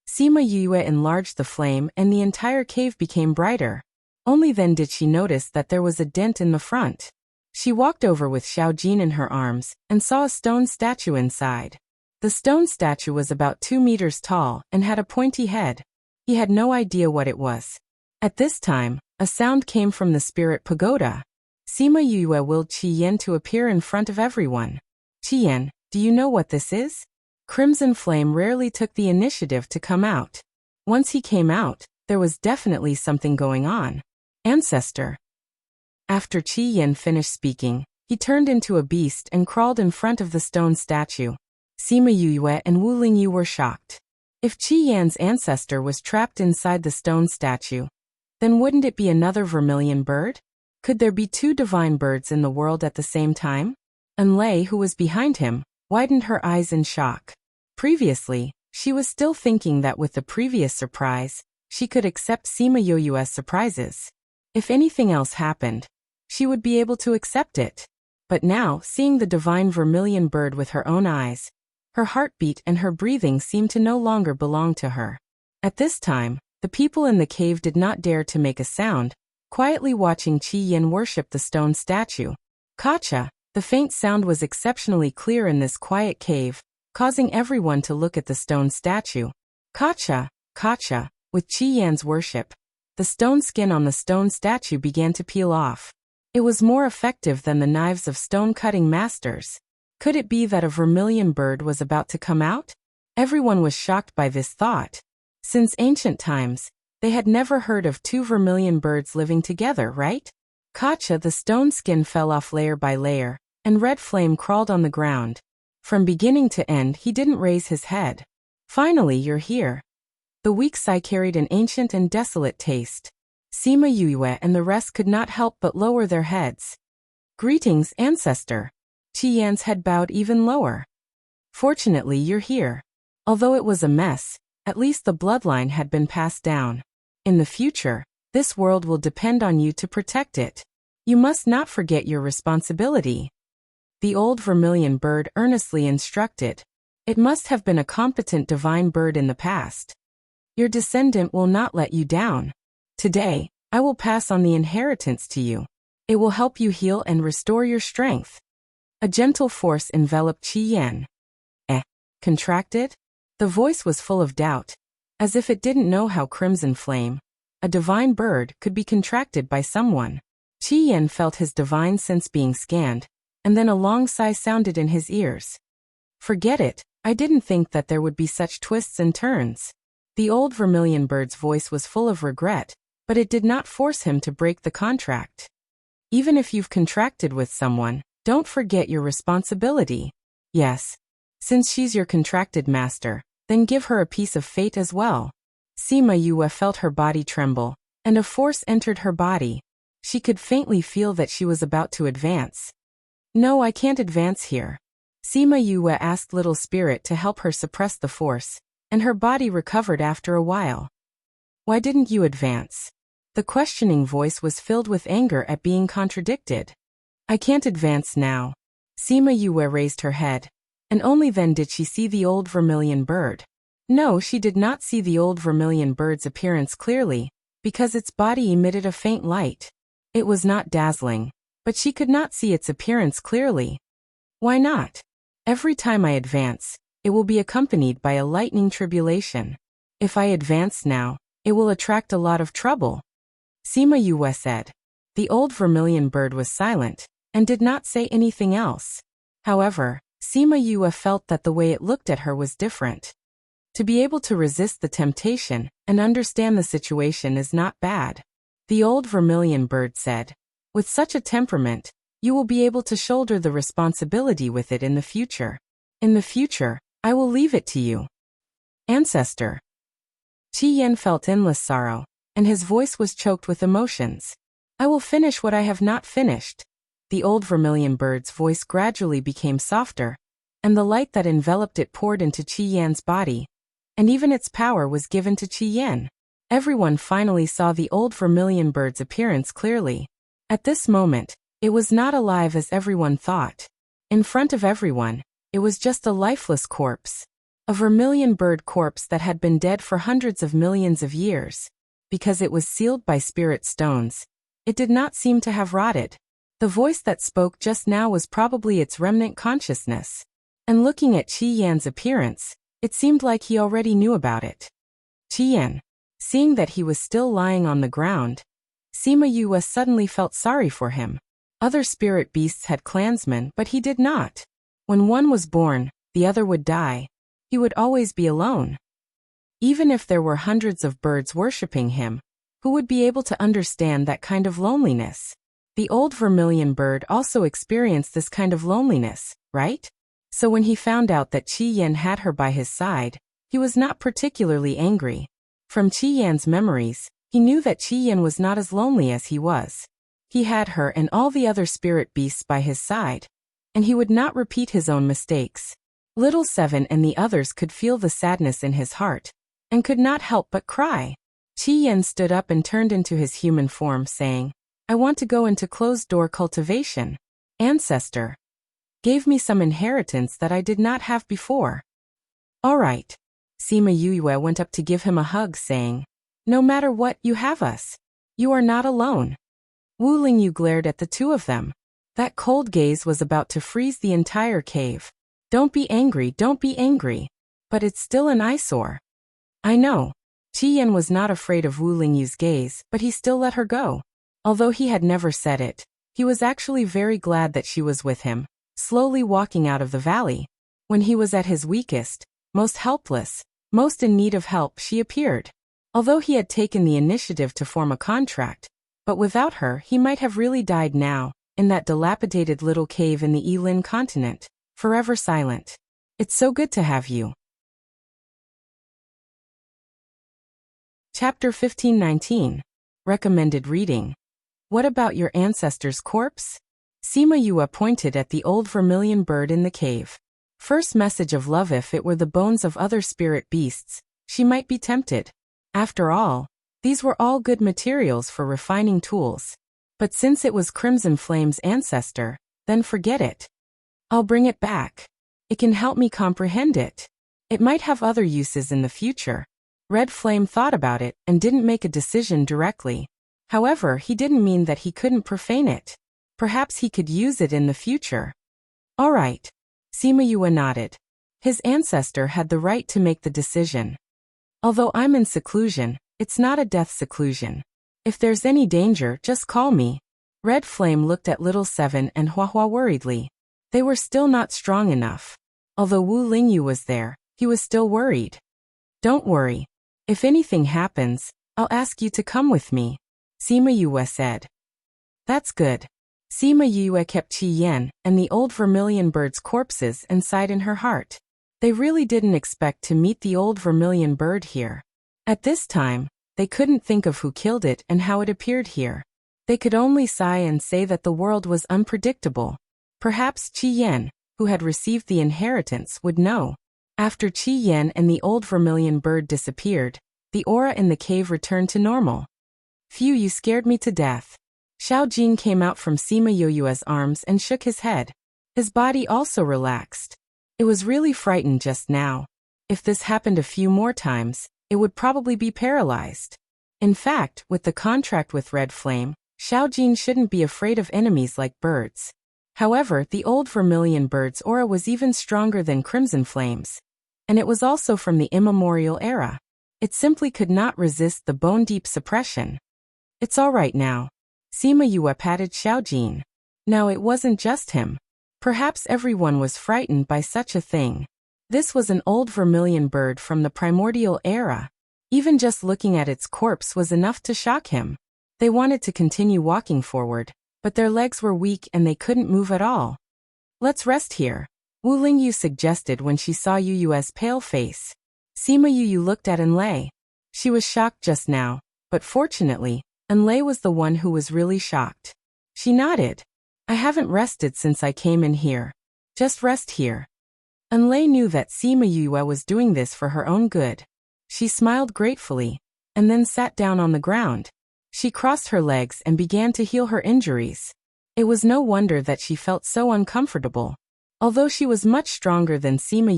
Sima Yue enlarged the flame and the entire cave became brighter. Only then did she notice that there was a dent in the front. She walked over with Xiao Jin in her arms and saw a stone statue inside. The stone statue was about 2 meters tall and had a pointy head. He had no idea what it was. At this time, a sound came from the spirit pagoda. Sima Yue willed Qi Yan to appear in front of everyone. Qi Yan, do you know what this is? Crimson Flame rarely took the initiative to come out. Once he came out, there was definitely something going on. Ancestor. After Qi Yan finished speaking, he turned into a beast and crawled in front of the stone statue. Sima Yue and Wu Lingyu were shocked. If Qi Yan's ancestor was trapped inside the stone statue, then wouldn't it be another vermilion bird? Could there be 2 divine birds in the world at the same time? Enlei, who was behind him, widened her eyes in shock. Previously, she was still thinking that with the previous surprise, she could accept Sima Yue's surprises. If anything else happened, she would be able to accept it. But now, seeing the divine vermilion bird with her own eyes, her heartbeat and her breathing seemed to no longer belong to her. At this time, the people in the cave did not dare to make a sound, quietly watching Qi Yan worship the stone statue. Kacha, the faint sound was exceptionally clear in this quiet cave, causing everyone to look at the stone statue. Kacha, Kacha, with Qi Yan's worship, the stone skin on the stone statue began to peel off. It was more effective than the knives of stone-cutting masters. Could it be that a vermilion bird was about to come out? Everyone was shocked by this thought. Since ancient times, they had never heard of two vermilion birds living together, right? Katja, the stone skin fell off layer by layer, and red flame crawled on the ground. From beginning to end, he didn't raise his head. Finally, you're here. The weak sigh carried an ancient and desolate taste. Sima Yue and the rest could not help but lower their heads. Greetings, ancestor. Qi Yan's head bowed even lower. Fortunately, you're here. Although it was a mess, at least the bloodline had been passed down. In the future, this world will depend on you to protect it. You must not forget your responsibility. The old vermilion bird earnestly instructed. It must have been a competent divine bird in the past. Your descendant will not let you down. Today, I will pass on the inheritance to you. It will help you heal and restore your strength. A gentle force enveloped Qi Yan. Contracted? The voice was full of doubt, as if it didn't know how Crimson Flame, a divine bird, could be contracted by someone. Qi Yan felt his divine sense being scanned, and then a long sigh sounded in his ears. Forget it, I didn't think that there would be such twists and turns. The old vermilion bird's voice was full of regret, but it did not force him to break the contract. Even if you've contracted with someone, don't forget your responsibility. Yes. Since she's your contracted master, then give her a piece of fate as well. Sima Yue felt her body tremble, and a force entered her body. She could faintly feel that she was about to advance. No, I can't advance here. Sima Yue asked Little Spirit to help her suppress the force, and her body recovered after a while. Why didn't you advance? The questioning voice was filled with anger at being contradicted. I can't advance now. Sima Yue raised her head, and only then did she see the old vermilion bird. No, she did not see the old vermilion bird's appearance clearly, because its body emitted a faint light. It was not dazzling, but she could not see its appearance clearly. Why not? Every time I advance, it will be accompanied by a lightning tribulation. If I advance now, it will attract a lot of trouble. Sima Yue said. The old vermilion bird was silent, and did not say anything else. However, Sima Yue felt that the way it looked at her was different. To be able to resist the temptation and understand the situation is not bad. The old vermilion bird said. With such a temperament, you will be able to shoulder the responsibility with it in the future. In the future, I will leave it to you. Ancestor. Qi Yan felt endless sorrow, and his voice was choked with emotions. I will finish what I have not finished. The old vermilion bird's voice gradually became softer, and the light that enveloped it poured into Qi Yan's body, and even its power was given to Qi Yan. Everyone finally saw the old vermilion bird's appearance clearly. At this moment, it was not alive as everyone thought. In front of everyone, it was just a lifeless corpse. A vermilion bird corpse that had been dead for hundreds of millions of years. Because it was sealed by spirit stones, it did not seem to have rotted. The voice that spoke just now was probably its remnant consciousness. And looking at Qi Yan's appearance, it seemed like he already knew about it. Qi Yan, seeing that he was still lying on the ground, Sima Yue suddenly felt sorry for him. Other spirit beasts had clansmen, but he did not. When one was born, the other would die. He would always be alone. Even if there were hundreds of birds worshipping him, who would be able to understand that kind of loneliness? The old vermilion bird also experienced this kind of loneliness, right? So when he found out that Qi Yan had her by his side, he was not particularly angry. From Qi Yan's memories, he knew that Qi Yan was not as lonely as he was. He had her and all the other spirit beasts by his side, and he would not repeat his own mistakes. Little Seven and the others could feel the sadness in his heart, and could not help but cry. Qi Yan stood up and turned into his human form, saying, I want to go into closed-door cultivation. Ancestor. Gave me some inheritance that I did not have before. All right. Sima Yue went up to give him a hug, saying, No matter what, you have us. You are not alone. Wu Lingyu glared at the two of them. That cold gaze was about to freeze the entire cave. Don't be angry, don't be angry. But it's still an eyesore. I know. Qi Yan was not afraid of Wu Lingyu's gaze, but he still let her go. Although he had never said it, he was actually very glad that she was with him, slowly walking out of the valley. When he was at his weakest, most helpless, most in need of help she appeared. Although he had taken the initiative to form a contract, but without her he might have really died now, in that dilapidated little cave in the Elin continent, forever silent. It's so good to have you. Chapter 1519. Recommended reading. What about your ancestor's corpse? Sima Yue pointed at the old vermilion bird in the cave. First message of love. If it were the bones of other spirit beasts, she might be tempted. After all, these were all good materials for refining tools. But since it was Crimson Flame's ancestor, then forget it. I'll bring it back. It can help me comprehend it. It might have other uses in the future. Red Flame thought about it and didn't make a decision directly. However, he didn't mean that he couldn't profane it. Perhaps he could use it in the future. All right. Sima Yue nodded. His ancestor had the right to make the decision. Although I'm in seclusion, it's not a death seclusion. If there's any danger, just call me. Red Flame looked at Little Seven and Huahua worriedly. They were still not strong enough. Although Wu Lingyu was there, he was still worried. Don't worry. If anything happens, I'll ask you to come with me, Sima Yue said. That's good. Sima Yue kept Qi Yan and the old vermilion bird's corpses inside in her heart. They really didn't expect to meet the old vermilion bird here. At this time, they couldn't think of who killed it and how it appeared here. They could only sigh and say that the world was unpredictable. Perhaps Qi Yan, who had received the inheritance, would know. After Qi Yan and the old vermilion bird disappeared, the aura in the cave returned to normal. Phew, you scared me to death. Xiao Jing came out from Sima Yue's arms and shook his head. His body also relaxed. It was really frightened just now. If this happened a few more times, it would probably be paralyzed. In fact, with the contract with Red Flame, Xiao Jing shouldn't be afraid of enemies like birds. However, the old vermilion bird's aura was even stronger than Crimson Flame's. And it was also from the immemorial era. It simply could not resist the bone-deep suppression. It's all right now. Sima Yue patted Xiao Jing. Now it wasn't just him. Perhaps everyone was frightened by such a thing. This was an old vermilion bird from the primordial era. Even just looking at its corpse was enough to shock him. They wanted to continue walking forward, but their legs were weak and they couldn't move at all. Let's rest here, Wu Lingyu suggested when she saw Yu's pale face. Sima Yu looked at Enlei. She was shocked just now, but fortunately, Enlei was the one who was really shocked. She nodded. I haven't rested since I came in here. Just rest here. Enlei knew that Sima Yue was doing this for her own good. She smiled gratefully, and then sat down on the ground. She crossed her legs and began to heal her injuries. It was no wonder that she felt so uncomfortable. Although she was much stronger than Sima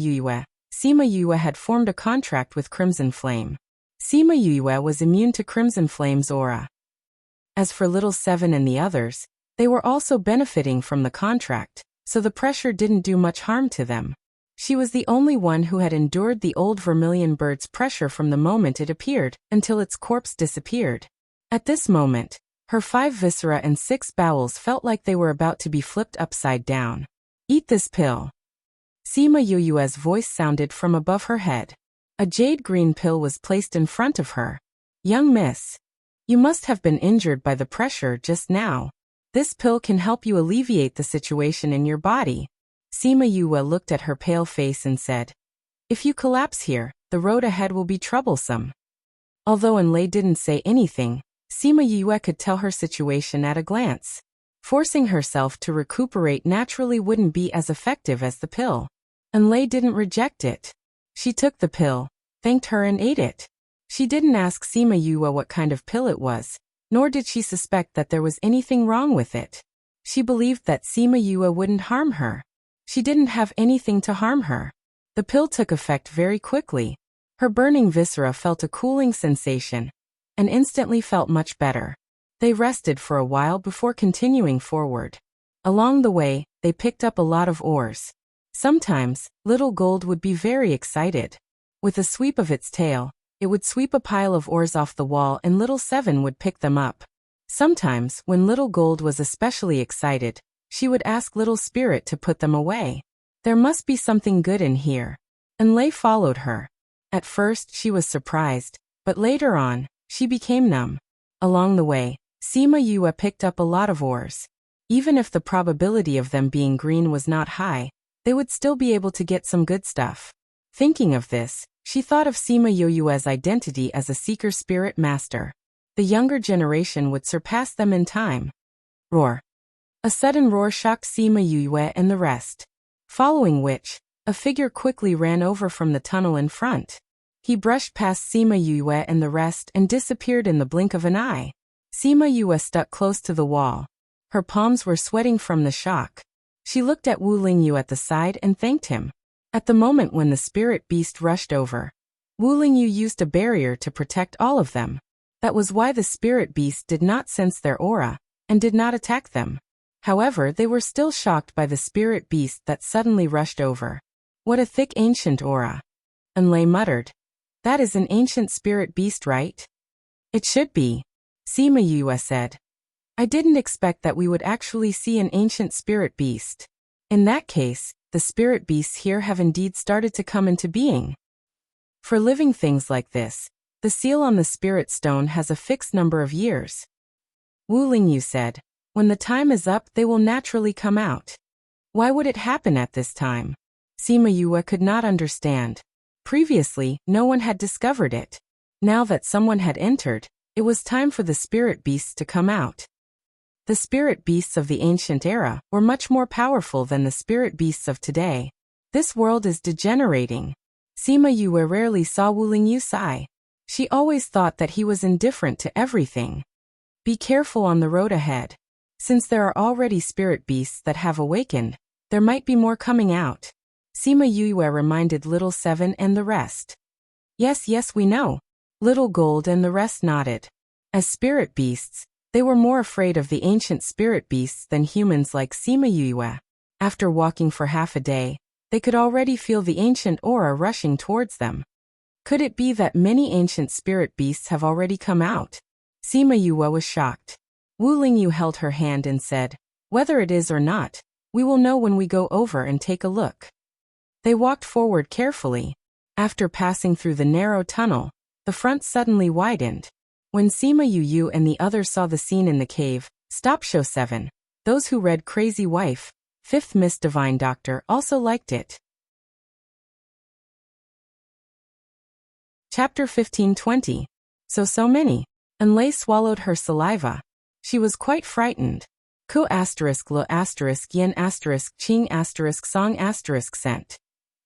Yue had formed a contract with Crimson Flame. Sima Yue was immune to Crimson Flame's aura. As for Little Seven and the others, they were also benefiting from the contract, so the pressure didn't do much harm to them. She was the only one who had endured the old vermilion bird's pressure from the moment it appeared until its corpse disappeared. At this moment, her 5 viscera and 6 bowels felt like they were about to be flipped upside down. Eat this pill. Sima Yue's voice sounded from above her head. A jade green pill was placed in front of her. Young miss, you must have been injured by the pressure just now. This pill can help you alleviate the situation in your body. Sima Yue looked at her pale face and said, if you collapse here, the road ahead will be troublesome. Although Enlei didn't say anything, Sima Yue could tell her situation at a glance. Forcing herself to recuperate naturally wouldn't be as effective as the pill. Enlei didn't reject it. She took the pill, thanked her and ate it. She didn't ask Sima Yue what kind of pill it was, nor did she suspect that there was anything wrong with it. She believed that Sima Yue wouldn't harm her. She didn't have anything to harm her. The pill took effect very quickly. Her burning viscera felt a cooling sensation, and instantly felt much better. They rested for a while before continuing forward. Along the way, they picked up a lot of ores. Sometimes, Little Gold would be very excited. With a sweep of its tail, it would sweep a pile of ores off the wall and Little Seven would pick them up. Sometimes, when Little Gold was especially excited, she would ask Little Spirit to put them away. There must be something good in here. and Lei followed her. At first she was surprised, but later on, she became numb. Along the way, Sima Yue picked up a lot of ores. Even if the probability of them being green was not high, they would still be able to get some good stuff. Thinking of this, she thought of Sima Yue's identity as a seeker spirit master. The younger generation would surpass them in time. Roar. A sudden roar shocked Sima Yue and the rest. Following which, a figure quickly ran over from the tunnel in front. He brushed past Sima Yue and the rest and disappeared in the blink of an eye. Sima Yue stuck close to the wall. Her palms were sweating from the shock. She looked at Wu Lingyu at the side and thanked him. At the moment when the spirit beast rushed over, Wu Lingyu used a barrier to protect all of them. That was why the spirit beast did not sense their aura, and did not attack them. However, they were still shocked by the spirit beast that suddenly rushed over. What a thick ancient aura. Enlei muttered. That is an ancient spirit beast, right? It should be. Sima Yue said. I didn't expect that we would actually see an ancient spirit beast. In that case, the spirit beasts here have indeed started to come into being. For living things like this, the seal on the spirit stone has a fixed number of years. Wu Lingyu said, when the time is up they will naturally come out. Why would it happen at this time? Sima Yue could not understand. Previously, no one had discovered it. Now that someone had entered, it was time for the spirit beasts to come out. The spirit beasts of the ancient era were much more powerful than the spirit beasts of today. This world is degenerating. Sima Yue rarely saw Wu Lingyu sigh. She always thought that he was indifferent to everything. Be careful on the road ahead. Since there are already spirit beasts that have awakened, there might be more coming out. Sima Yue reminded Little Seven and the rest. Yes, we know. Little Gold and the rest nodded. As spirit beasts, they were more afraid of the ancient spirit beasts than humans like Sima Yue. After walking for half a day, they could already feel the ancient aura rushing towards them. Could it be that many ancient spirit beasts have already come out? Sima Yue was shocked. Wu Lingyu held her hand and said, whether it is or not, we will know when we go over and take a look. They walked forward carefully. After passing through the narrow tunnel, the front suddenly widened. When Sima Yue and the others saw the scene in the cave, Stop Show 7, those who read Crazy Wife, 5th Miss Divine Doctor also liked it. Chapter 15-20. So many. Enlei swallowed her saliva. She was quite frightened. Ku asterisk lo asterisk yin asterisk ching asterisk song asterisk sent.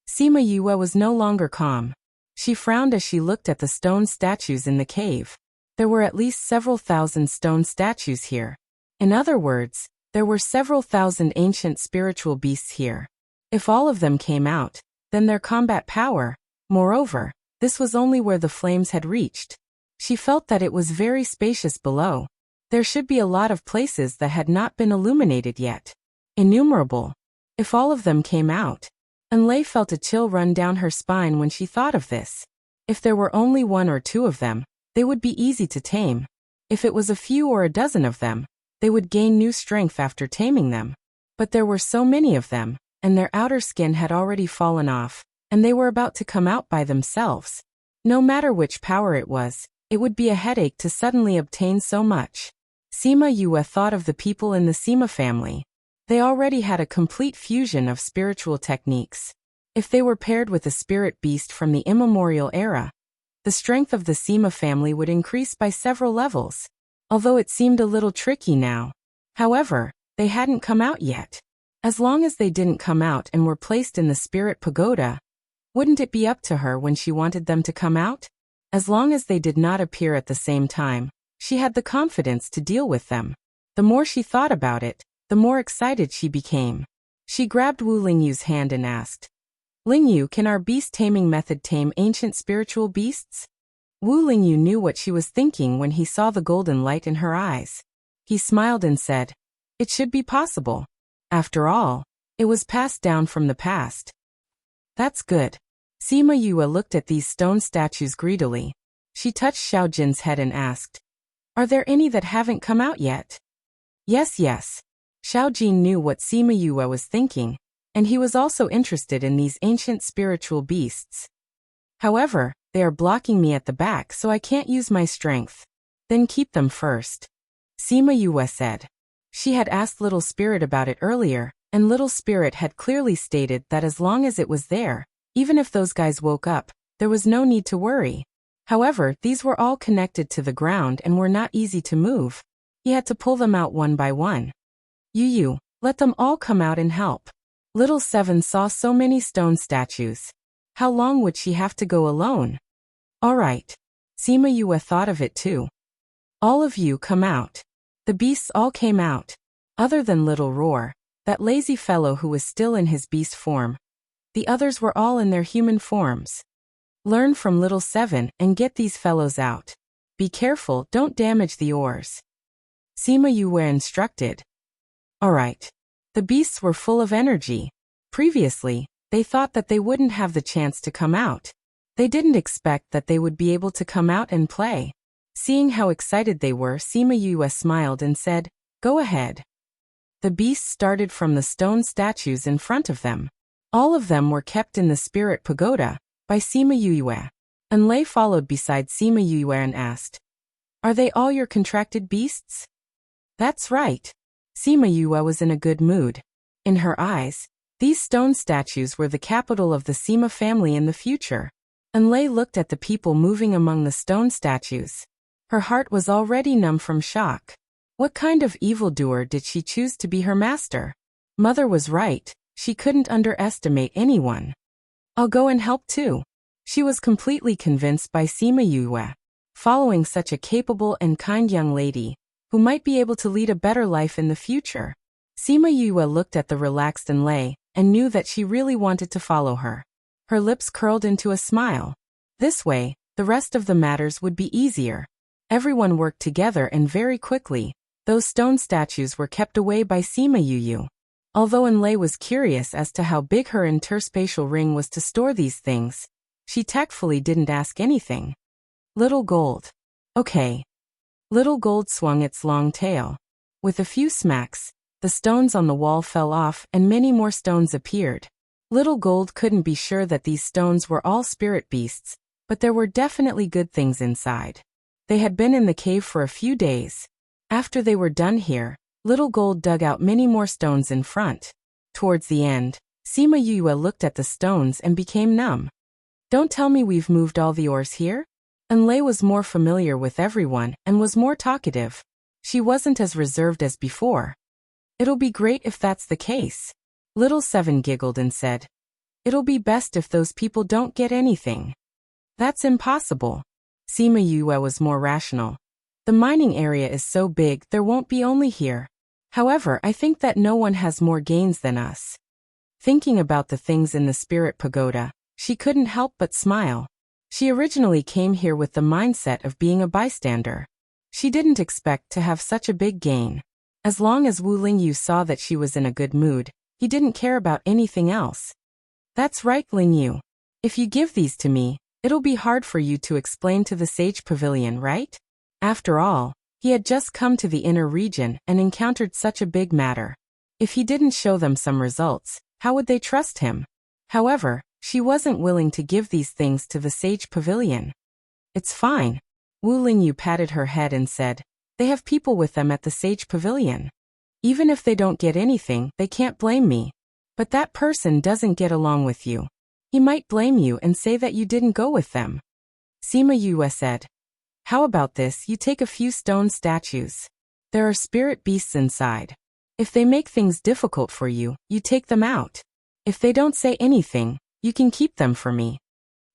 Sima Yue was no longer calm. She frowned as she looked at the stone statues in the cave. There were at least several thousand stone statues here. In other words, there were several thousand ancient spiritual beasts here. If all of them came out, then their combat power. Moreover, this was only where the flames had reached. She felt that it was very spacious below. There should be a lot of places that had not been illuminated yet. Innumerable. If all of them came out. Enlei felt a chill run down her spine when she thought of this. If there were only one or two of them, they would be easy to tame. If it was a few or a dozen of them, they would gain new strength after taming them. But there were so many of them, and their outer skin had already fallen off, and they were about to come out by themselves. No matter which power it would be a headache to suddenly obtain so much. Sima Yue thought of the people in the Sima family. They already had a complete fusion of spiritual techniques. If they were paired with a spirit beast from the immemorial era, the strength of the Sima family would increase by several levels. Although it seemed a little tricky now. However, they hadn't come out yet. As long as they didn't come out and were placed in the spirit pagoda, wouldn't it be up to her when she wanted them to come out? As long as they did not appear at the same time, she had the confidence to deal with them. The more she thought about it, the more excited she became. She grabbed Wu Lingyu's hand and asked, Lingyu, can our beast taming method tame ancient spiritual beasts? Wu Lingyu knew what she was thinking when he saw the golden light in her eyes. He smiled and said, it should be possible. After all, it was passed down from the past. That's good. Sima Yue looked at these stone statues greedily. She touched Xiao Jin's head and asked, are there any that haven't come out yet? Yes. Xiao Jin knew what Sima Yue was thinking, and he was also interested in these ancient spiritual beasts. However, they are blocking me at the back, so I can't use my strength. Then keep them first. Sima Yue said. She had asked Little Spirit about it earlier, and Little Spirit had clearly stated that as long as it was there, even if those guys woke up, there was no need to worry. However, these were all connected to the ground and were not easy to move. He had to pull them out one by one. Yu, let them all come out and help. Little Seven saw so many stone statues. How long would she have to go alone? All right. Sima Yue thought of it too. All of you come out. The beasts all came out. Other than Little Roar, that lazy fellow who was still in his beast form. The others were all in their human forms. Learn from Little Seven and get these fellows out. Be careful, don't damage the oars. Sima Yue instructed. All right. The beasts were full of energy. Previously, they thought that they wouldn't have the chance to come out. They didn't expect that they would be able to come out and play. Seeing how excited they were, Sima Yue smiled and said, Go ahead. The beasts started from the stone statues in front of them. All of them were kept in the spirit pagoda by Sima Yue. Enlei followed beside Sima Yue and asked, Are they all your contracted beasts? That's right. Sima Yue was in a good mood. In her eyes, these stone statues were the capital of the Sima family in the future. Enlei looked at the people moving among the stone statues. Her heart was already numb from shock. What kind of evildoer did she choose to be her master? Mother was right, she couldn't underestimate anyone. I'll go and help too. She was completely convinced by Sima Yue. Following such a capable and kind young lady, who might be able to lead a better life in the future. Sima Yue looked at the relaxed Enlei and knew that she really wanted to follow her. Her lips curled into a smile. This way, the rest of the matters would be easier. Everyone worked together and very quickly, those stone statues were kept away by Sima Yue. Although Enlei was curious as to how big her interspatial ring was to store these things, she tactfully didn't ask anything. Little Gold. Okay. Little Gold swung its long tail. With a few smacks, the stones on the wall fell off and many more stones appeared. Little Gold couldn't be sure that these stones were all spirit beasts, but there were definitely good things inside. They had been in the cave for a few days. After they were done here, Little Gold dug out many more stones in front. Towards the end, Sima Yue looked at the stones and became numb. Don't tell me we've moved all the ores here? Enlei was more familiar with everyone and was more talkative. She wasn't as reserved as before. It'll be great if that's the case. Little Seven giggled and said, It'll be best if those people don't get anything. That's impossible. Sima Yue was more rational. The mining area is so big there won't be only here. However, I think that no one has more gains than us. Thinking about the things in the spirit pagoda, she couldn't help but smile. She originally came here with the mindset of being a bystander. She didn't expect to have such a big gain. As long as Wu Lingyu saw that she was in a good mood, he didn't care about anything else. That's right, Lingyu. If you give these to me, it'll be hard for you to explain to the Sage Pavilion, right? After all, he had just come to the inner region and encountered such a big matter. If he didn't show them some results, how would they trust him? However, she wasn't willing to give these things to the Sage Pavilion. It's fine. Wu Lingyu patted her head and said, They have people with them at the Sage Pavilion. Even if they don't get anything, they can't blame me. But that person doesn't get along with you. He might blame you and say that you didn't go with them. Sima Yue said, How about this, you take a few stone statues. There are spirit beasts inside. If they make things difficult for you, you take them out. If they don't say anything, you can keep them for me.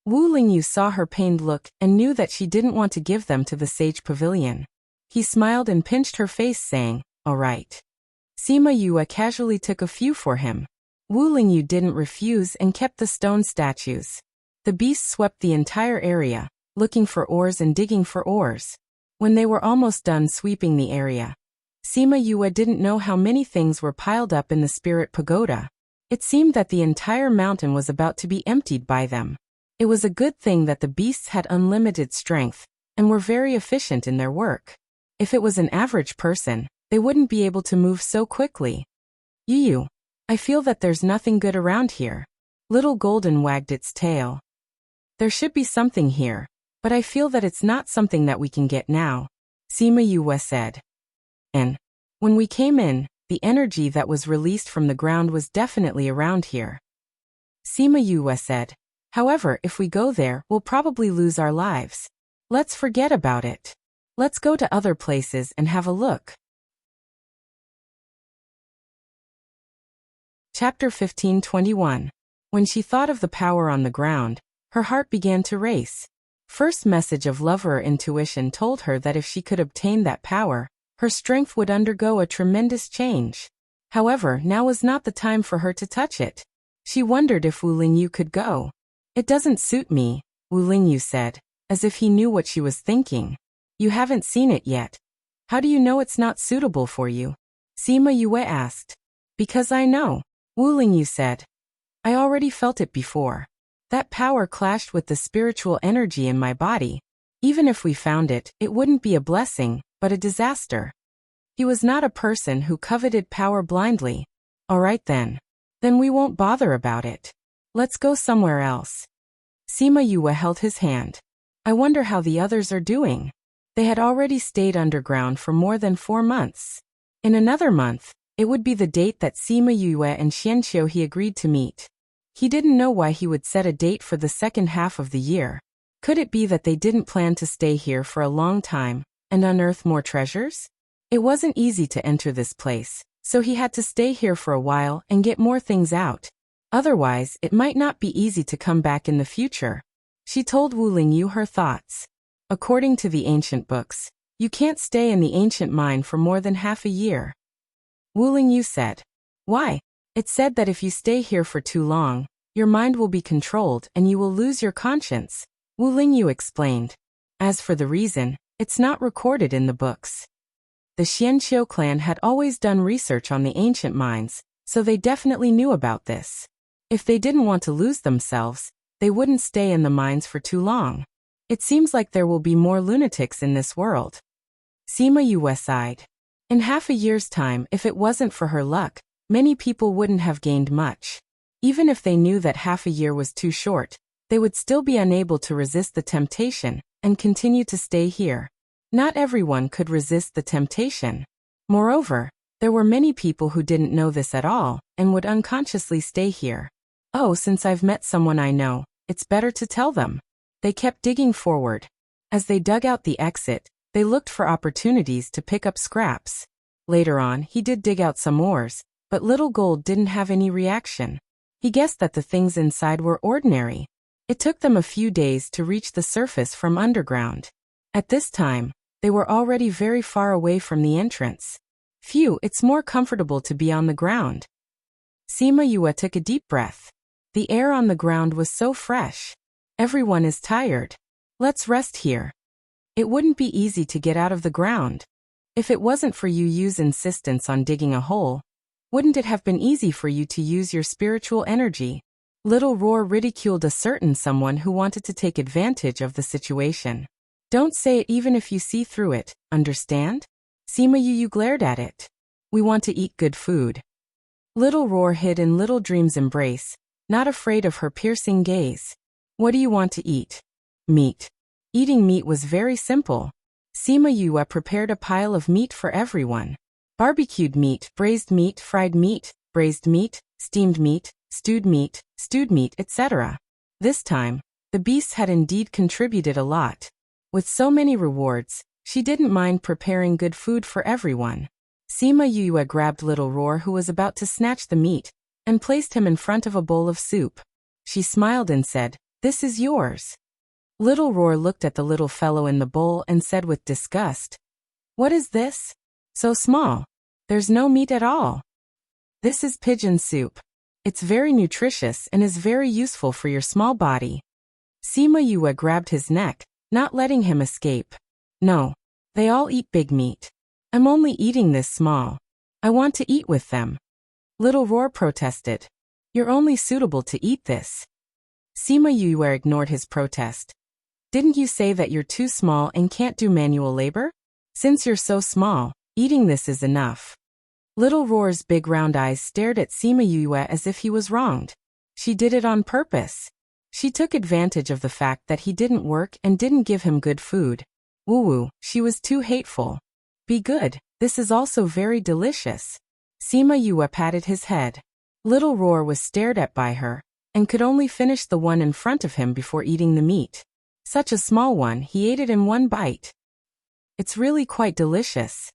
Wu Lingyu saw her pained look and knew that she didn't want to give them to the Sage Pavilion. He smiled and pinched her face saying, All right. Sima Yue casually took a few for him. Wu Lingyu didn't refuse and kept the stone statues. The beasts swept the entire area, looking for ores and digging for ores. When they were almost done sweeping the area, Sima Yue didn't know how many things were piled up in the spirit pagoda. It seemed that the entire mountain was about to be emptied by them. It was a good thing that the beasts had unlimited strength and were very efficient in their work. If it was an average person, they wouldn't be able to move so quickly. Yu, I feel that there's nothing good around here. Little Golden wagged its tail. There should be something here, but I feel that it's not something that we can get now, Sima Yue said. And when we came in, the energy that was released from the ground was definitely around here. Sima Yue said, however, if we go there, we'll probably lose our lives. Let's forget about it. Let's go to other places and have a look. Chapter 15:21. When she thought of the power on the ground, her heart began to race. First message of lover intuition told her that if she could obtain that power, her strength would undergo a tremendous change. However, now was not the time for her to touch it. She wondered if Wu Lingyu could go. It doesn't suit me, Wu Lingyu said, as if he knew what she was thinking. You haven't seen it yet. How do you know it's not suitable for you? Sima Yue asked. Because I know, Wu Lingyu said. I already felt it before. That power clashed with the spiritual energy in my body. Even if we found it, it wouldn't be a blessing, but a disaster. He was not a person who coveted power blindly. All right then. Then we won't bother about it. Let's go somewhere else. Sima Yue held his hand. I wonder how the others are doing. They had already stayed underground for more than 4 months. In another month, it would be the date that Sima Yue and Xianqiu he agreed to meet. He didn't know why he would set a date for the second half of the year. Could it be that they didn't plan to stay here for a long time and unearth more treasures? It wasn't easy to enter this place, so he had to stay here for a while and get more things out. Otherwise, it might not be easy to come back in the future. She told Wu Lingyu her thoughts. According to the ancient books, you can't stay in the ancient mine for more than half a year. Wu Lingyu said. Why? It said that if you stay here for too long, your mind will be controlled and you will lose your conscience, Wu Lingyu explained. As for the reason, it's not recorded in the books. The Xianqiu clan had always done research on the ancient mines, so they definitely knew about this. If they didn't want to lose themselves, they wouldn't stay in the mines for too long. It seems like there will be more lunatics in this world. Sima Yue sighed. In half a year's time, if it wasn't for her luck, many people wouldn't have gained much. Even if they knew that half a year was too short, they would still be unable to resist the temptation and continue to stay here. Not everyone could resist the temptation. Moreover, there were many people who didn't know this at all and would unconsciously stay here. Oh, since I've met someone I know, it's better to tell them. They kept digging forward. As they dug out the exit, they looked for opportunities to pick up scraps. Later on, he did dig out some ores, but Little Gold didn't have any reaction. He guessed that the things inside were ordinary. It took them a few days to reach the surface from underground. At this time, they were already very far away from the entrance. Phew, it's more comfortable to be on the ground. Sima Yue took a deep breath. The air on the ground was so fresh. Everyone is tired. Let's rest here. It wouldn't be easy to get out of the ground. If it wasn't for Yu's insistence on digging a hole, wouldn't it have been easy for you to use your spiritual energy? Little Roar ridiculed a certain someone who wanted to take advantage of the situation. Don't say it even if you see through it, understand? Sima Yu glared at it. We want to eat good food. Little Roar hid in Little Dream's embrace, not afraid of her piercing gaze. What do you want to eat? Meat. Eating meat was very simple. Sima Yue prepared a pile of meat for everyone. Barbecued meat, braised meat, fried meat, braised meat, steamed meat, stewed meat, etc. This time, the beasts had indeed contributed a lot. With so many rewards, she didn't mind preparing good food for everyone. Sima Yue grabbed Little Roar, who was about to snatch the meat, and placed him in front of a bowl of soup. She smiled and said, "This is yours." Little Roar looked at the little fellow in the bowl and said with disgust, "What is this? So small. There's no meat at all." "This is pigeon soup. It's very nutritious and is very useful for your small body." Sima Yue grabbed his neck, not letting him escape. "No. They all eat big meat. I'm only eating this small. I want to eat with them." Little Roar protested. "You're only suitable to eat this." Sima Yue ignored his protest. "Didn't you say that you're too small and can't do manual labor? Since you're so small, eating this is enough." Little Roar's big round eyes stared at Sima Yue as if he was wronged. She did it on purpose. She took advantage of the fact that he didn't work and didn't give him good food. Woo-woo, she was too hateful. Be good, this is also very delicious. Sima Yue patted his head. Little Roar was stared at by her, and could only finish the one in front of him before eating the meat. Such a small one, he ate it in one bite. It's really quite delicious.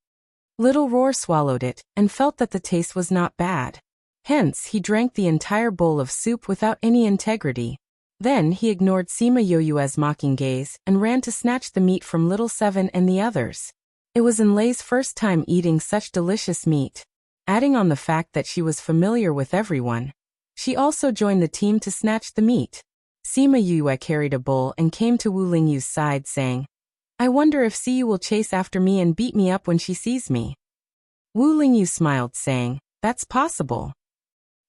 Little Roar swallowed it, and felt that the taste was not bad. Hence, he drank the entire bowl of soup without any integrity. Then he ignored Sima Yue's mocking gaze, and ran to snatch the meat from Little Seven and the others. It was Enlei's first time eating such delicious meat. Adding on the fact that she was familiar with everyone, she also joined the team to snatch the meat. Sima Yue carried a bowl and came to Wu Lingyu's side saying, I wonder if Siyu will chase after me and beat me up when she sees me. Wu Lingyu smiled saying, that's possible.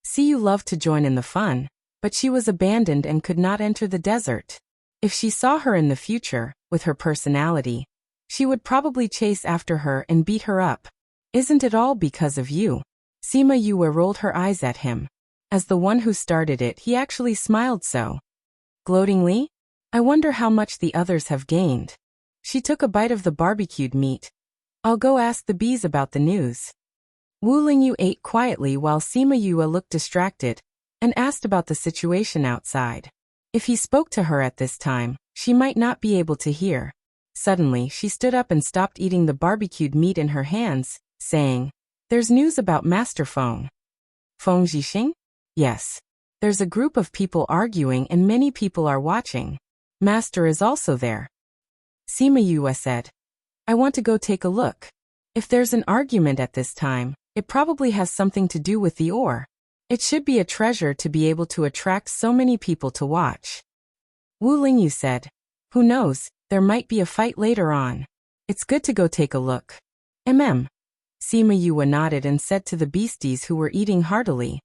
Siyu loved to join in the fun, but she was abandoned and could not enter the desert. If she saw her in the future, with her personality, she would probably chase after her and beat her up. Isn't it all because of you? Sima Yue rolled her eyes at him. As the one who started it, he actually smiled so gloatingly. I wonder how much the others have gained. She took a bite of the barbecued meat. I'll go ask the bees about the news. Wu Lingyu ate quietly while Sima Yue looked distracted, and asked about the situation outside. If he spoke to her at this time, she might not be able to hear. Suddenly, she stood up and stopped eating the barbecued meat in her hands, saying, There's news about Master Feng. Feng Zhixing? Yes. There's a group of people arguing and many people are watching. Master is also there. Sima Yue said, I want to go take a look. If there's an argument at this time, it probably has something to do with the ore. It should be a treasure to be able to attract so many people to watch. Wu Lingyu said, Who knows, there might be a fight later on. It's good to go take a look. Sima Yue nodded and said to the beasties who were eating heartily,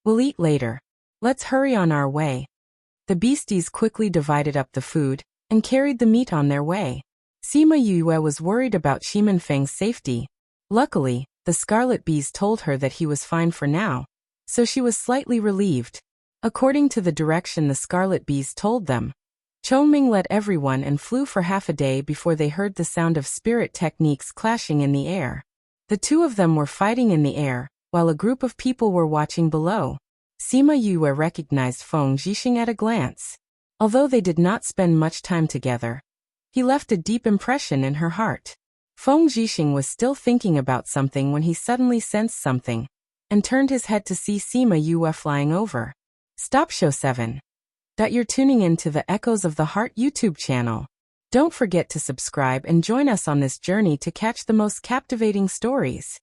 We'll eat later. Let's hurry on our way. The beasties quickly divided up the food, and carried the meat on their way. Sima Yue was worried about Shimen Feng's safety. Luckily, the scarlet bees told her that he was fine for now, so she was slightly relieved. According to the direction the scarlet bees told them, Chongming led everyone and flew for half a day before they heard the sound of spirit techniques clashing in the air. The two of them were fighting in the air, while a group of people were watching below. Sima Yue recognized Feng Zhixing at a glance. Although they did not spend much time together, he left a deep impression in her heart. Feng Zhixing was still thinking about something when he suddenly sensed something, and turned his head to see Sima Yue flying over. Stop Show 7. You're tuning in to the Echoes of the Heart YouTube channel. Don't forget to subscribe and join us on this journey to catch the most captivating stories.